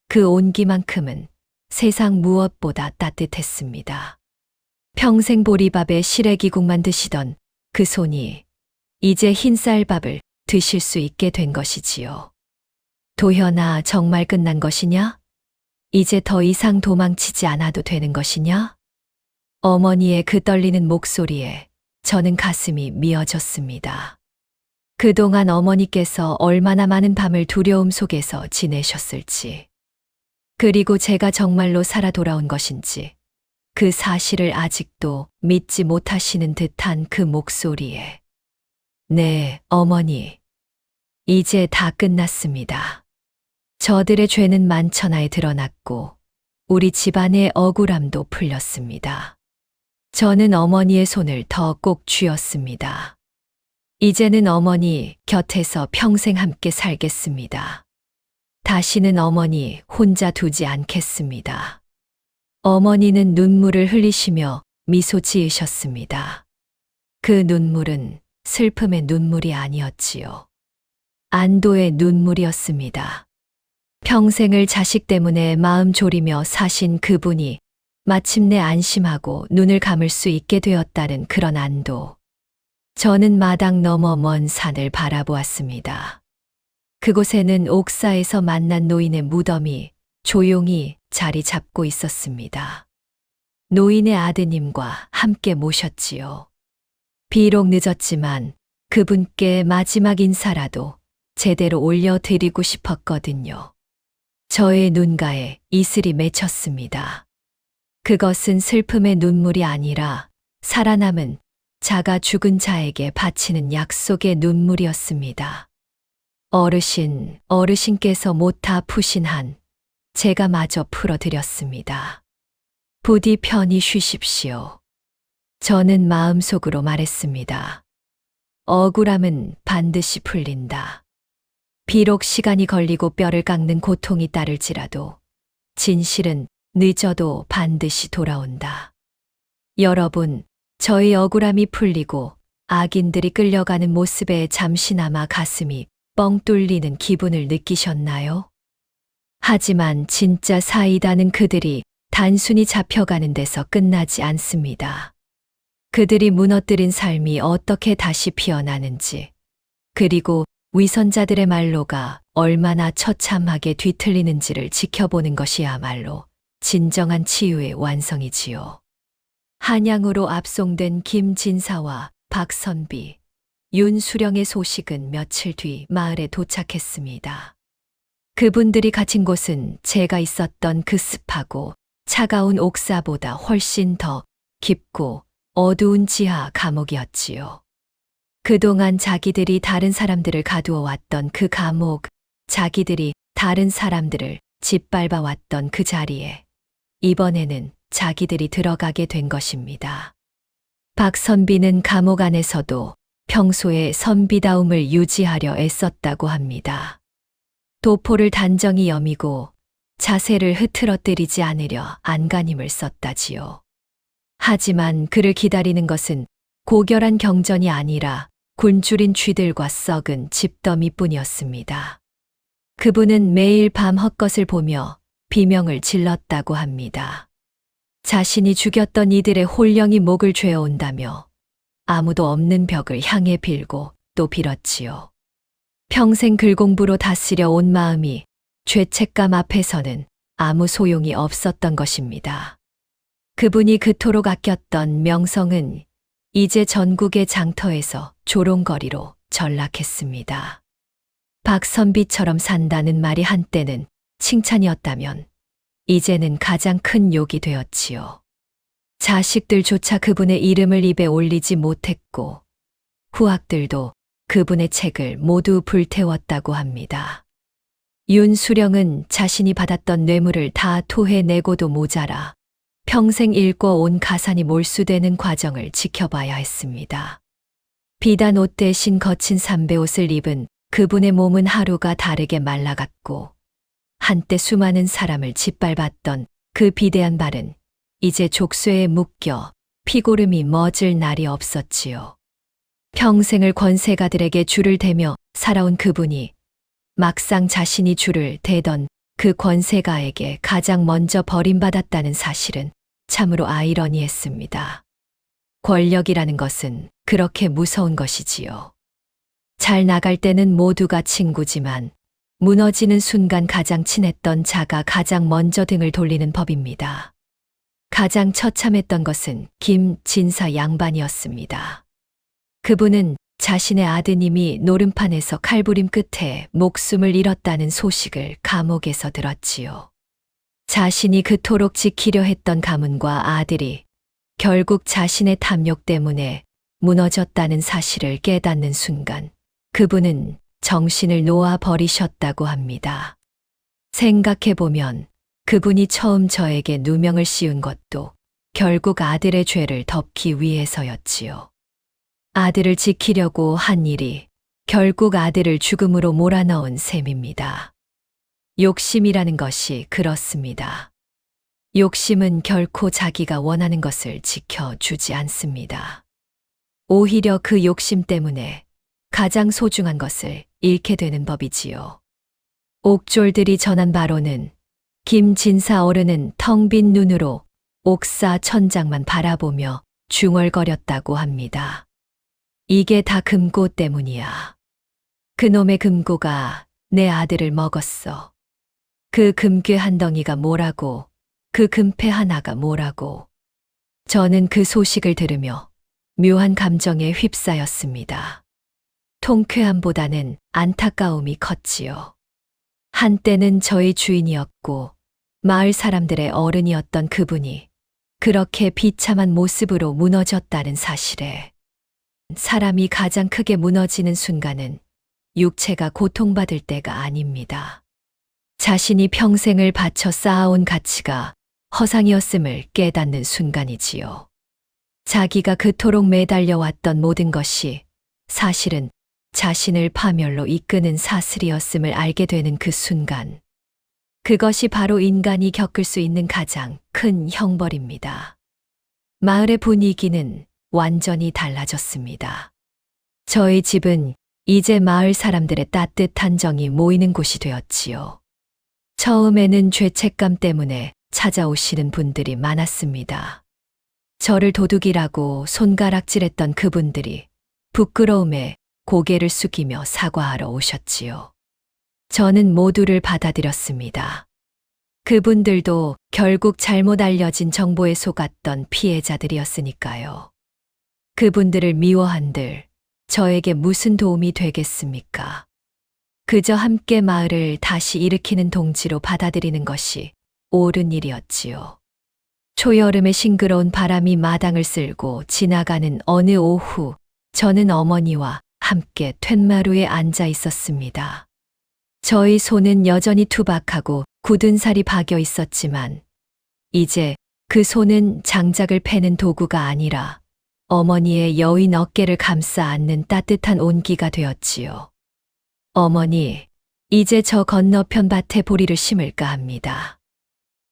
그 온기만큼은 세상 무엇보다 따뜻했습니다. 평생 보리밥에 시래기국만 드시던 그 손이 이제 흰쌀밥을 드실 수 있게 된 것이지요. 도현아, 정말 끝난 것이냐? 이제 더 이상 도망치지 않아도 되는 것이냐? 어머니의 그 떨리는 목소리에 저는 가슴이 미어졌습니다. 그동안 어머니께서 얼마나 많은 밤을 두려움 속에서 지내셨을지, 그리고 제가 정말로 살아 돌아온 것인지, 그 사실을 아직도 믿지 못하시는 듯한 그 목소리에, 네, 어머니, 이제 다 끝났습니다. 저들의 죄는 만천하에 드러났고 우리 집안의 억울함도 풀렸습니다. 저는 어머니의 손을 더 꼭 쥐었습니다. 이제는 어머니 곁에서 평생 함께 살겠습니다. 다시는 어머니 혼자 두지 않겠습니다. 어머니는 눈물을 흘리시며 미소 지으셨습니다. 그 눈물은 슬픔의 눈물이 아니었지요. 안도의 눈물이었습니다. 평생을 자식 때문에 마음 졸이며 사신 그분이 마침내 안심하고 눈을 감을 수 있게 되었다는 그런 안도. 저는 마당 너머 먼 산을 바라보았습니다. 그곳에는 옥사에서 만난 노인의 무덤이 조용히 자리 잡고 있었습니다. 노인의 아드님과 함께 모셨지요. 비록 늦었지만 그분께 마지막 인사라도 제대로 올려드리고 싶었거든요. 저의 눈가에 이슬이 맺혔습니다. 그것은 슬픔의 눈물이 아니라 살아남은 자가 죽은 자에게 바치는 약속의 눈물이었습니다. 어르신께서 못다 푸신 한 제가 마저 풀어드렸습니다. 부디 편히 쉬십시오. 저는 마음속으로 말했습니다. 억울함은 반드시 풀린다. 비록 시간이 걸리고 뼈를 깎는 고통이 따를지라도 진실은 늦어도 반드시 돌아온다. 여러분, 저의 억울함이 풀리고 악인들이 끌려가는 모습에 잠시나마 가슴이 뻥 뚫리는 기분을 느끼셨나요? 하지만 진짜 사이다는 그들이 단순히 잡혀가는 데서 끝나지 않습니다. 그들이 무너뜨린 삶이 어떻게 다시 피어나는지, 그리고 위선자들의 말로가 얼마나 처참하게 뒤틀리는지를 지켜보는 것이야말로 진정한 치유의 완성이지요. 한양으로 압송된 김진사와 박선비, 윤수령의 소식은 며칠 뒤 마을에 도착했습니다. 그분들이 갇힌 곳은 제가 있었던 그 습하고 차가운 옥사보다 훨씬 더 깊고 어두운 지하 감옥이었지요. 그동안 자기들이 다른 사람들을 가두어 왔던 그 감옥, 자기들이 다른 사람들을 짓밟아 왔던 그 자리에 이번에는 자기들이 들어가게 된 것입니다. 박선비는 감옥 안에서도 평소의 선비다움을 유지하려 애썼다고 합니다. 도포를 단정히 여미고 자세를 흐트러뜨리지 않으려 안간힘을 썼다지요. 하지만 그를 기다리는 것은 고결한 경전이 아니라 굶주린 쥐들과 썩은 집더미뿐이었습니다. 그분은 매일 밤 헛것을 보며 비명을 질렀다고 합니다. 자신이 죽였던 이들의 홀령이 목을 죄어온다며 아무도 없는 벽을 향해 빌고 또 빌었지요. 평생 글공부로 다스려 온 마음이 죄책감 앞에서는 아무 소용이 없었던 것입니다. 그분이 그토록 아꼈던 명성은 이제 전국의 장터에서 조롱거리로 전락했습니다. 박선비처럼 산다는 말이 한때는 칭찬이었다면 이제는 가장 큰 욕이 되었지요. 자식들조차 그분의 이름을 입에 올리지 못했고 후학들도 그분의 책을 모두 불태웠다고 합니다. 윤수령은 자신이 받았던 뇌물을 다 토해내고도 모자라 평생 읽고 온 가산이 몰수되는 과정을 지켜봐야 했습니다. 비단 옷 대신 거친 삼배옷을 입은 그분의 몸은 하루가 다르게 말라갔고 한때 수많은 사람을 짓밟았던 그 비대한 발은 이제 족쇄에 묶여 피고름이 멎을 날이 없었지요. 평생을 권세가들에게 줄을 대며 살아온 그분이 막상 자신이 줄을 대던 그 권세가에게 가장 먼저 버림받았다는 사실은 참으로 아이러니했습니다. 권력이라는 것은 그렇게 무서운 것이지요. 잘 나갈 때는 모두가 친구지만 무너지는 순간 가장 친했던 자가 가장 먼저 등을 돌리는 법입니다. 가장 처참했던 것은 김진사 양반이었습니다. 그분은 자신의 아드님이 노름판에서 칼부림 끝에 목숨을 잃었다는 소식을 감옥에서 들었지요. 자신이 그토록 지키려 했던 가문과 아들이 결국 자신의 탐욕 때문에 무너졌다는 사실을 깨닫는 순간 그분은 정신을 놓아 버리셨다고 합니다. 생각해보면 그분이 처음 저에게 누명을 씌운 것도 결국 아들의 죄를 덮기 위해서였지요. 아들을 지키려고 한 일이 결국 아들을 죽음으로 몰아넣은 셈입니다. 욕심이라는 것이 그렇습니다. 욕심은 결코 자기가 원하는 것을 지켜주지 않습니다. 오히려 그 욕심 때문에 가장 소중한 것을 잃게 되는 법이지요. 옥졸들이 전한 바로는 김진사 어른은 텅 빈 눈으로 옥사 천장만 바라보며 중얼거렸다고 합니다. 이게 다 금고 때문이야. 그놈의 금고가 내 아들을 먹었어. 그 금괴 한 덩이가 뭐라고, 그 금패 하나가 뭐라고. 저는 그 소식을 들으며 묘한 감정에 휩싸였습니다. 통쾌함보다는 안타까움이 컸지요. 한때는 저희 주인이었고 마을 사람들의 어른이었던 그분이 그렇게 비참한 모습으로 무너졌다는 사실에 사람이 가장 크게 무너지는 순간은 육체가 고통받을 때가 아닙니다. 자신이 평생을 바쳐 쌓아온 가치가 허상이었음을 깨닫는 순간이지요. 자기가 그토록 매달려왔던 모든 것이 사실은 자신을 파멸로 이끄는 사슬이었음을 알게 되는 그 순간. 그것이 바로 인간이 겪을 수 있는 가장 큰 형벌입니다. 마을의 분위기는 완전히 달라졌습니다. 저희 집은 이제 마을 사람들의 따뜻한 정이 모이는 곳이 되었지요. 처음에는 죄책감 때문에 찾아오시는 분들이 많았습니다. 저를 도둑이라고 손가락질했던 그분들이 부끄러움에 고개를 숙이며 사과하러 오셨지요. 저는 모두를 받아들였습니다. 그분들도 결국 잘못 알려진 정보에 속았던 피해자들이었으니까요. 그분들을 미워한들 저에게 무슨 도움이 되겠습니까? 그저 함께 마을을 다시 일으키는 동지로 받아들이는 것이 옳은 일이었지요. 초여름에 싱그러운 바람이 마당을 쓸고 지나가는 어느 오후, 저는 어머니와 함께 툇마루에 앉아 있었습니다. 저희 손은 여전히 투박하고 굳은 살이 박여 있었지만 이제 그 손은 장작을 패는 도구가 아니라 어머니의 여인 어깨를 감싸 안는 따뜻한 온기가 되었지요. 어머니, 이제 저 건너편 밭에 보리를 심을까 합니다.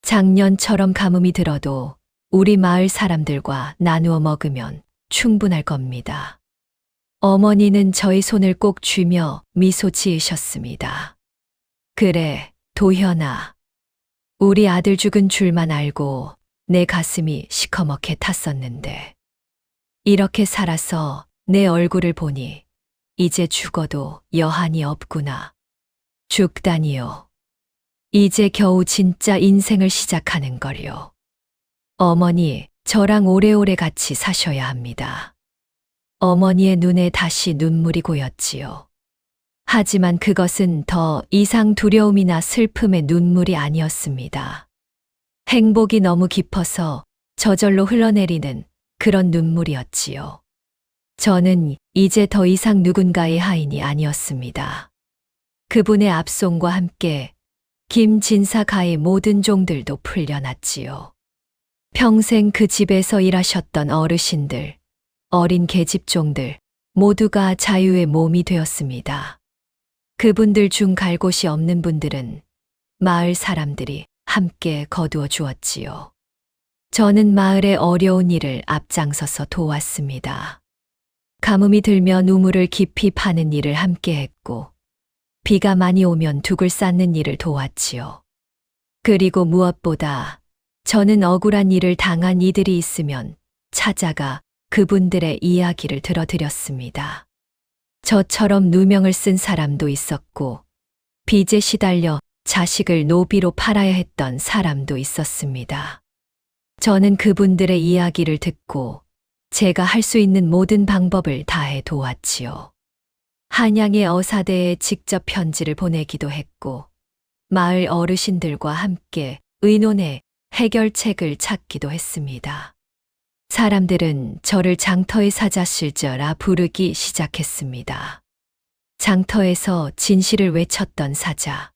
작년처럼 가뭄이 들어도 우리 마을 사람들과 나누어 먹으면 충분할 겁니다. 어머니는 저희 손을 꼭 쥐며 미소 지으셨습니다. 그래, 도현아. 우리 아들 죽은 줄만 알고 내 가슴이 시커멓게 탔었는데. 이렇게 살아서 내 얼굴을 보니 이제 죽어도 여한이 없구나. 죽다니요. 이제 겨우 진짜 인생을 시작하는 걸요. 어머니, 저랑 오래오래 같이 사셔야 합니다. 어머니의 눈에 다시 눈물이 고였지요. 하지만 그것은 더 이상 두려움이나 슬픔의 눈물이 아니었습니다. 행복이 너무 깊어서 저절로 흘러내리는 그런 눈물이었지요. 저는 이제 더 이상 누군가의 하인이 아니었습니다. 그분의 압송과 함께 김진사가의 모든 종들도 풀려났지요. 평생 그 집에서 일하셨던 어르신들, 어린 계집종들 모두가 자유의 몸이 되었습니다. 그분들 중 갈 곳이 없는 분들은 마을 사람들이 함께 거두어 주었지요. 저는 마을의 어려운 일을 앞장서서 도왔습니다. 가뭄이 들면 우물을 깊이 파는 일을 함께 했고, 비가 많이 오면 둑을 쌓는 일을 도왔지요. 그리고 무엇보다 저는 억울한 일을 당한 이들이 있으면 찾아가 그분들의 이야기를 들어드렸습니다. 저처럼 누명을 쓴 사람도 있었고, 빚에 시달려 자식을 노비로 팔아야 했던 사람도 있었습니다. 저는 그분들의 이야기를 듣고 제가 할 수 있는 모든 방법을 다해 도왔지요. 한양의 어사대에 직접 편지를 보내기도 했고, 마을 어르신들과 함께 의논해 해결책을 찾기도 했습니다. 사람들은 저를 장터의 사자실저라 부르기 시작했습니다. 장터에서 진실을 외쳤던 사자.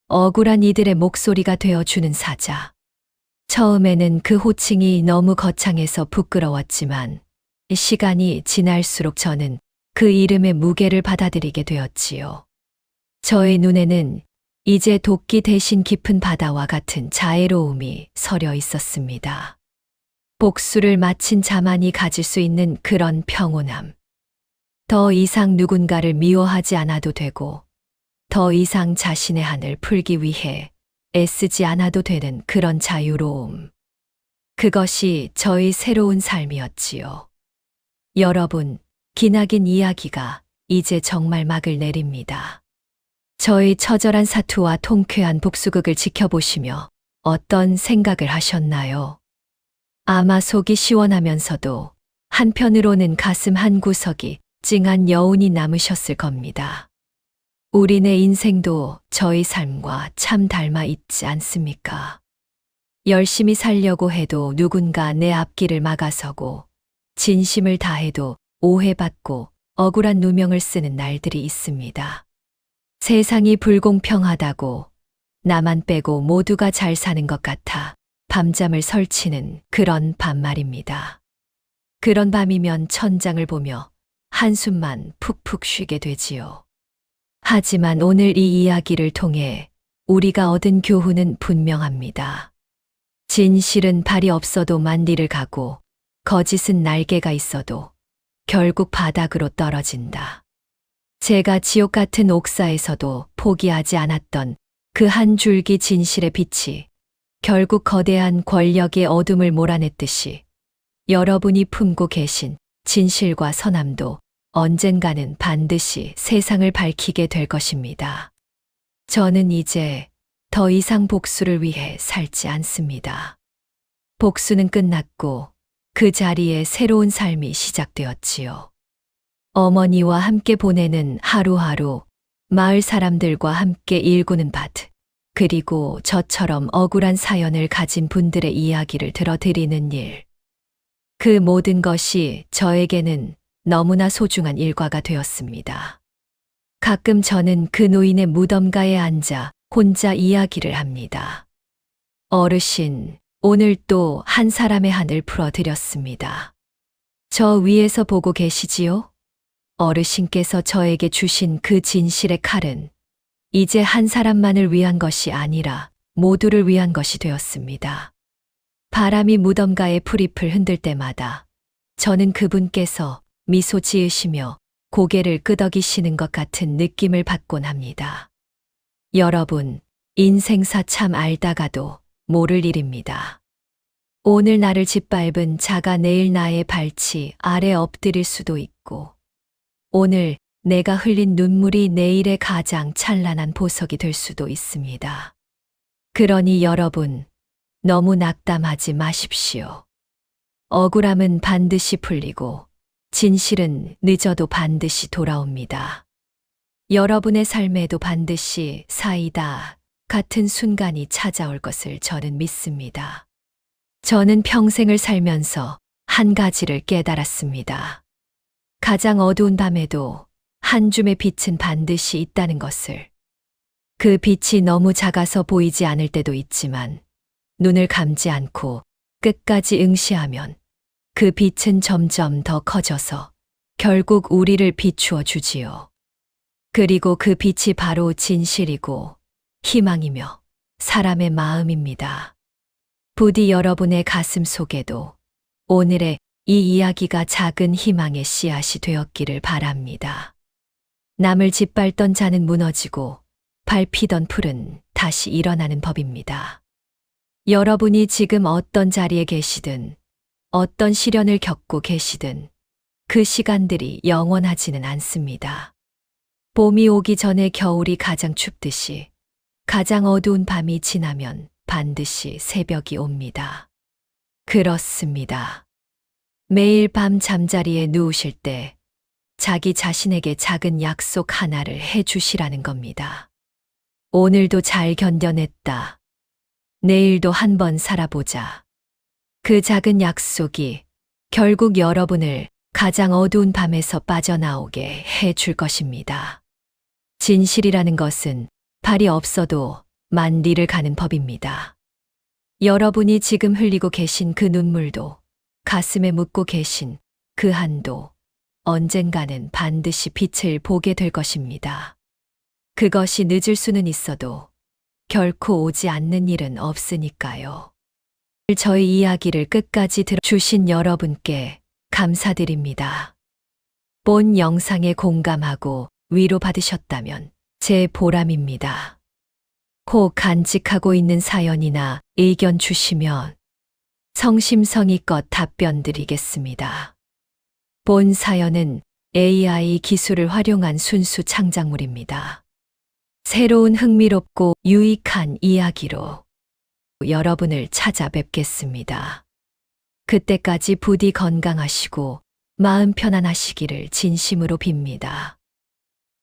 억울한 이들의 목소리가 되어주는 사자. 처음에는 그 호칭이 너무 거창해서 부끄러웠지만 시간이 지날수록 저는 그 이름의 무게를 받아들이게 되었지요. 저의 눈에는 이제 도끼 대신 깊은 바다와 같은 자애로움이 서려 있었습니다. 복수를 마친 자만이 가질 수 있는 그런 평온함. 더 이상 누군가를 미워하지 않아도 되고, 더 이상 자신의 한을 풀기 위해 애쓰지 않아도 되는 그런 자유로움. 그것이 저의 새로운 삶이었지요. 여러분, 기나긴 이야기가 이제 정말 막을 내립니다. 저의 처절한 사투와 통쾌한 복수극을 지켜보시며 어떤 생각을 하셨나요? 아마 속이 시원하면서도 한편으로는 가슴 한구석이 찡한 여운이 남으셨을 겁니다. 우리네 인생도 저의 삶과 참 닮아 있지 않습니까? 열심히 살려고 해도 누군가 내 앞길을 막아서고, 진심을 다해도 오해받고 억울한 누명을 쓰는 날들이 있습니다. 세상이 불공평하다고 나만 빼고 모두가 잘 사는 것 같아 밤잠을 설치는 그런 밤 말입니다. 그런 밤이면 천장을 보며 한숨만 푹푹 쉬게 되지요. 하지만 오늘 이 이야기를 통해 우리가 얻은 교훈은 분명합니다. 진실은 발이 없어도 만리를 가고, 거짓은 날개가 있어도 결국 바닥으로 떨어진다. 제가 지옥 같은 옥사에서도 포기하지 않았던 그 한 줄기 진실의 빛이 결국 거대한 권력의 어둠을 몰아냈듯이 여러분이 품고 계신 진실과 선함도 언젠가는 반드시 세상을 밝히게 될 것입니다. 저는 이제 더 이상 복수를 위해 살지 않습니다. 복수는 끝났고 그 자리에 새로운 삶이 시작되었지요. 어머니와 함께 보내는 하루하루, 마을 사람들과 함께 일구는 밭, 그리고 저처럼 억울한 사연을 가진 분들의 이야기를 들어드리는 일. 그 모든 것이 저에게는 너무나 소중한 일과가 되었습니다. 가끔 저는 그 노인의 무덤가에 앉아 혼자 이야기를 합니다. 어르신, 오늘 또 한 사람의 한을 풀어드렸습니다. 저 위에서 보고 계시지요? 어르신께서 저에게 주신 그 진실의 칼은 이제 한 사람만을 위한 것이 아니라 모두를 위한 것이 되었습니다. 바람이 무덤가의 풀잎을 흔들 때마다 저는 그분께서 미소 지으시며 고개를 끄덕이시는 것 같은 느낌을 받곤 합니다. 여러분, 인생사 참 알다가도 모를 일입니다. 오늘 나를 짓밟은 자가 내일 나의 발치 아래 엎드릴 수도 있고, 오늘 내가 흘린 눈물이 내일의 가장 찬란한 보석이 될 수도 있습니다. 그러니 여러분, 너무 낙담하지 마십시오. 억울함은 반드시 풀리고, 진실은 늦어도 반드시 돌아옵니다. 여러분의 삶에도 반드시 사이다 같은 순간이 찾아올 것을 저는 믿습니다. 저는 평생을 살면서 한 가지를 깨달았습니다. 가장 어두운 밤에도 한 줌의 빛은 반드시 있다는 것을. 그 빛이 너무 작아서 보이지 않을 때도 있지만 눈을 감지 않고 끝까지 응시하면 그 빛은 점점 더 커져서 결국 우리를 비추어 주지요. 그리고 그 빛이 바로 진실이고 희망이며 사람의 마음입니다. 부디 여러분의 가슴 속에도 오늘의 이 이야기가 작은 희망의 씨앗이 되었기를 바랍니다. 남을 짓밟던 자는 무너지고 밟히던 풀은 다시 일어나는 법입니다. 여러분이 지금 어떤 자리에 계시든 어떤 시련을 겪고 계시든 그 시간들이 영원하지는 않습니다. 봄이 오기 전에 겨울이 가장 춥듯이 가장 어두운 밤이 지나면 반드시 새벽이 옵니다. 그렇습니다. 매일 밤 잠자리에 누우실 때 자기 자신에게 작은 약속 하나를 해 주시라는 겁니다. 오늘도 잘 견뎌냈다. 내일도 한번 살아보자. 그 작은 약속이 결국 여러분을 가장 어두운 밤에서 빠져나오게 해 줄 것입니다. 진실이라는 것은 발이 없어도 만리를 가는 법입니다. 여러분이 지금 흘리고 계신 그 눈물도 가슴에 묻고 계신 그 한도 언젠가는 반드시 빛을 보게 될 것입니다. 그것이 늦을 수는 있어도 결코 오지 않는 일은 없으니까요. 저희 이야기를 끝까지 들어주신 여러분께 감사드립니다. 본 영상에 공감하고 위로받으셨다면 제 보람입니다. 혹 간직하고 있는 사연이나 의견 주시면 성심성의껏 답변 드리겠습니다. 본 사연은 AI 기술을 활용한 순수 창작물입니다. 새로운 흥미롭고 유익한 이야기로 여러분을 찾아뵙겠습니다. 그때까지 부디 건강하시고 마음 편안하시기를 진심으로 빕니다.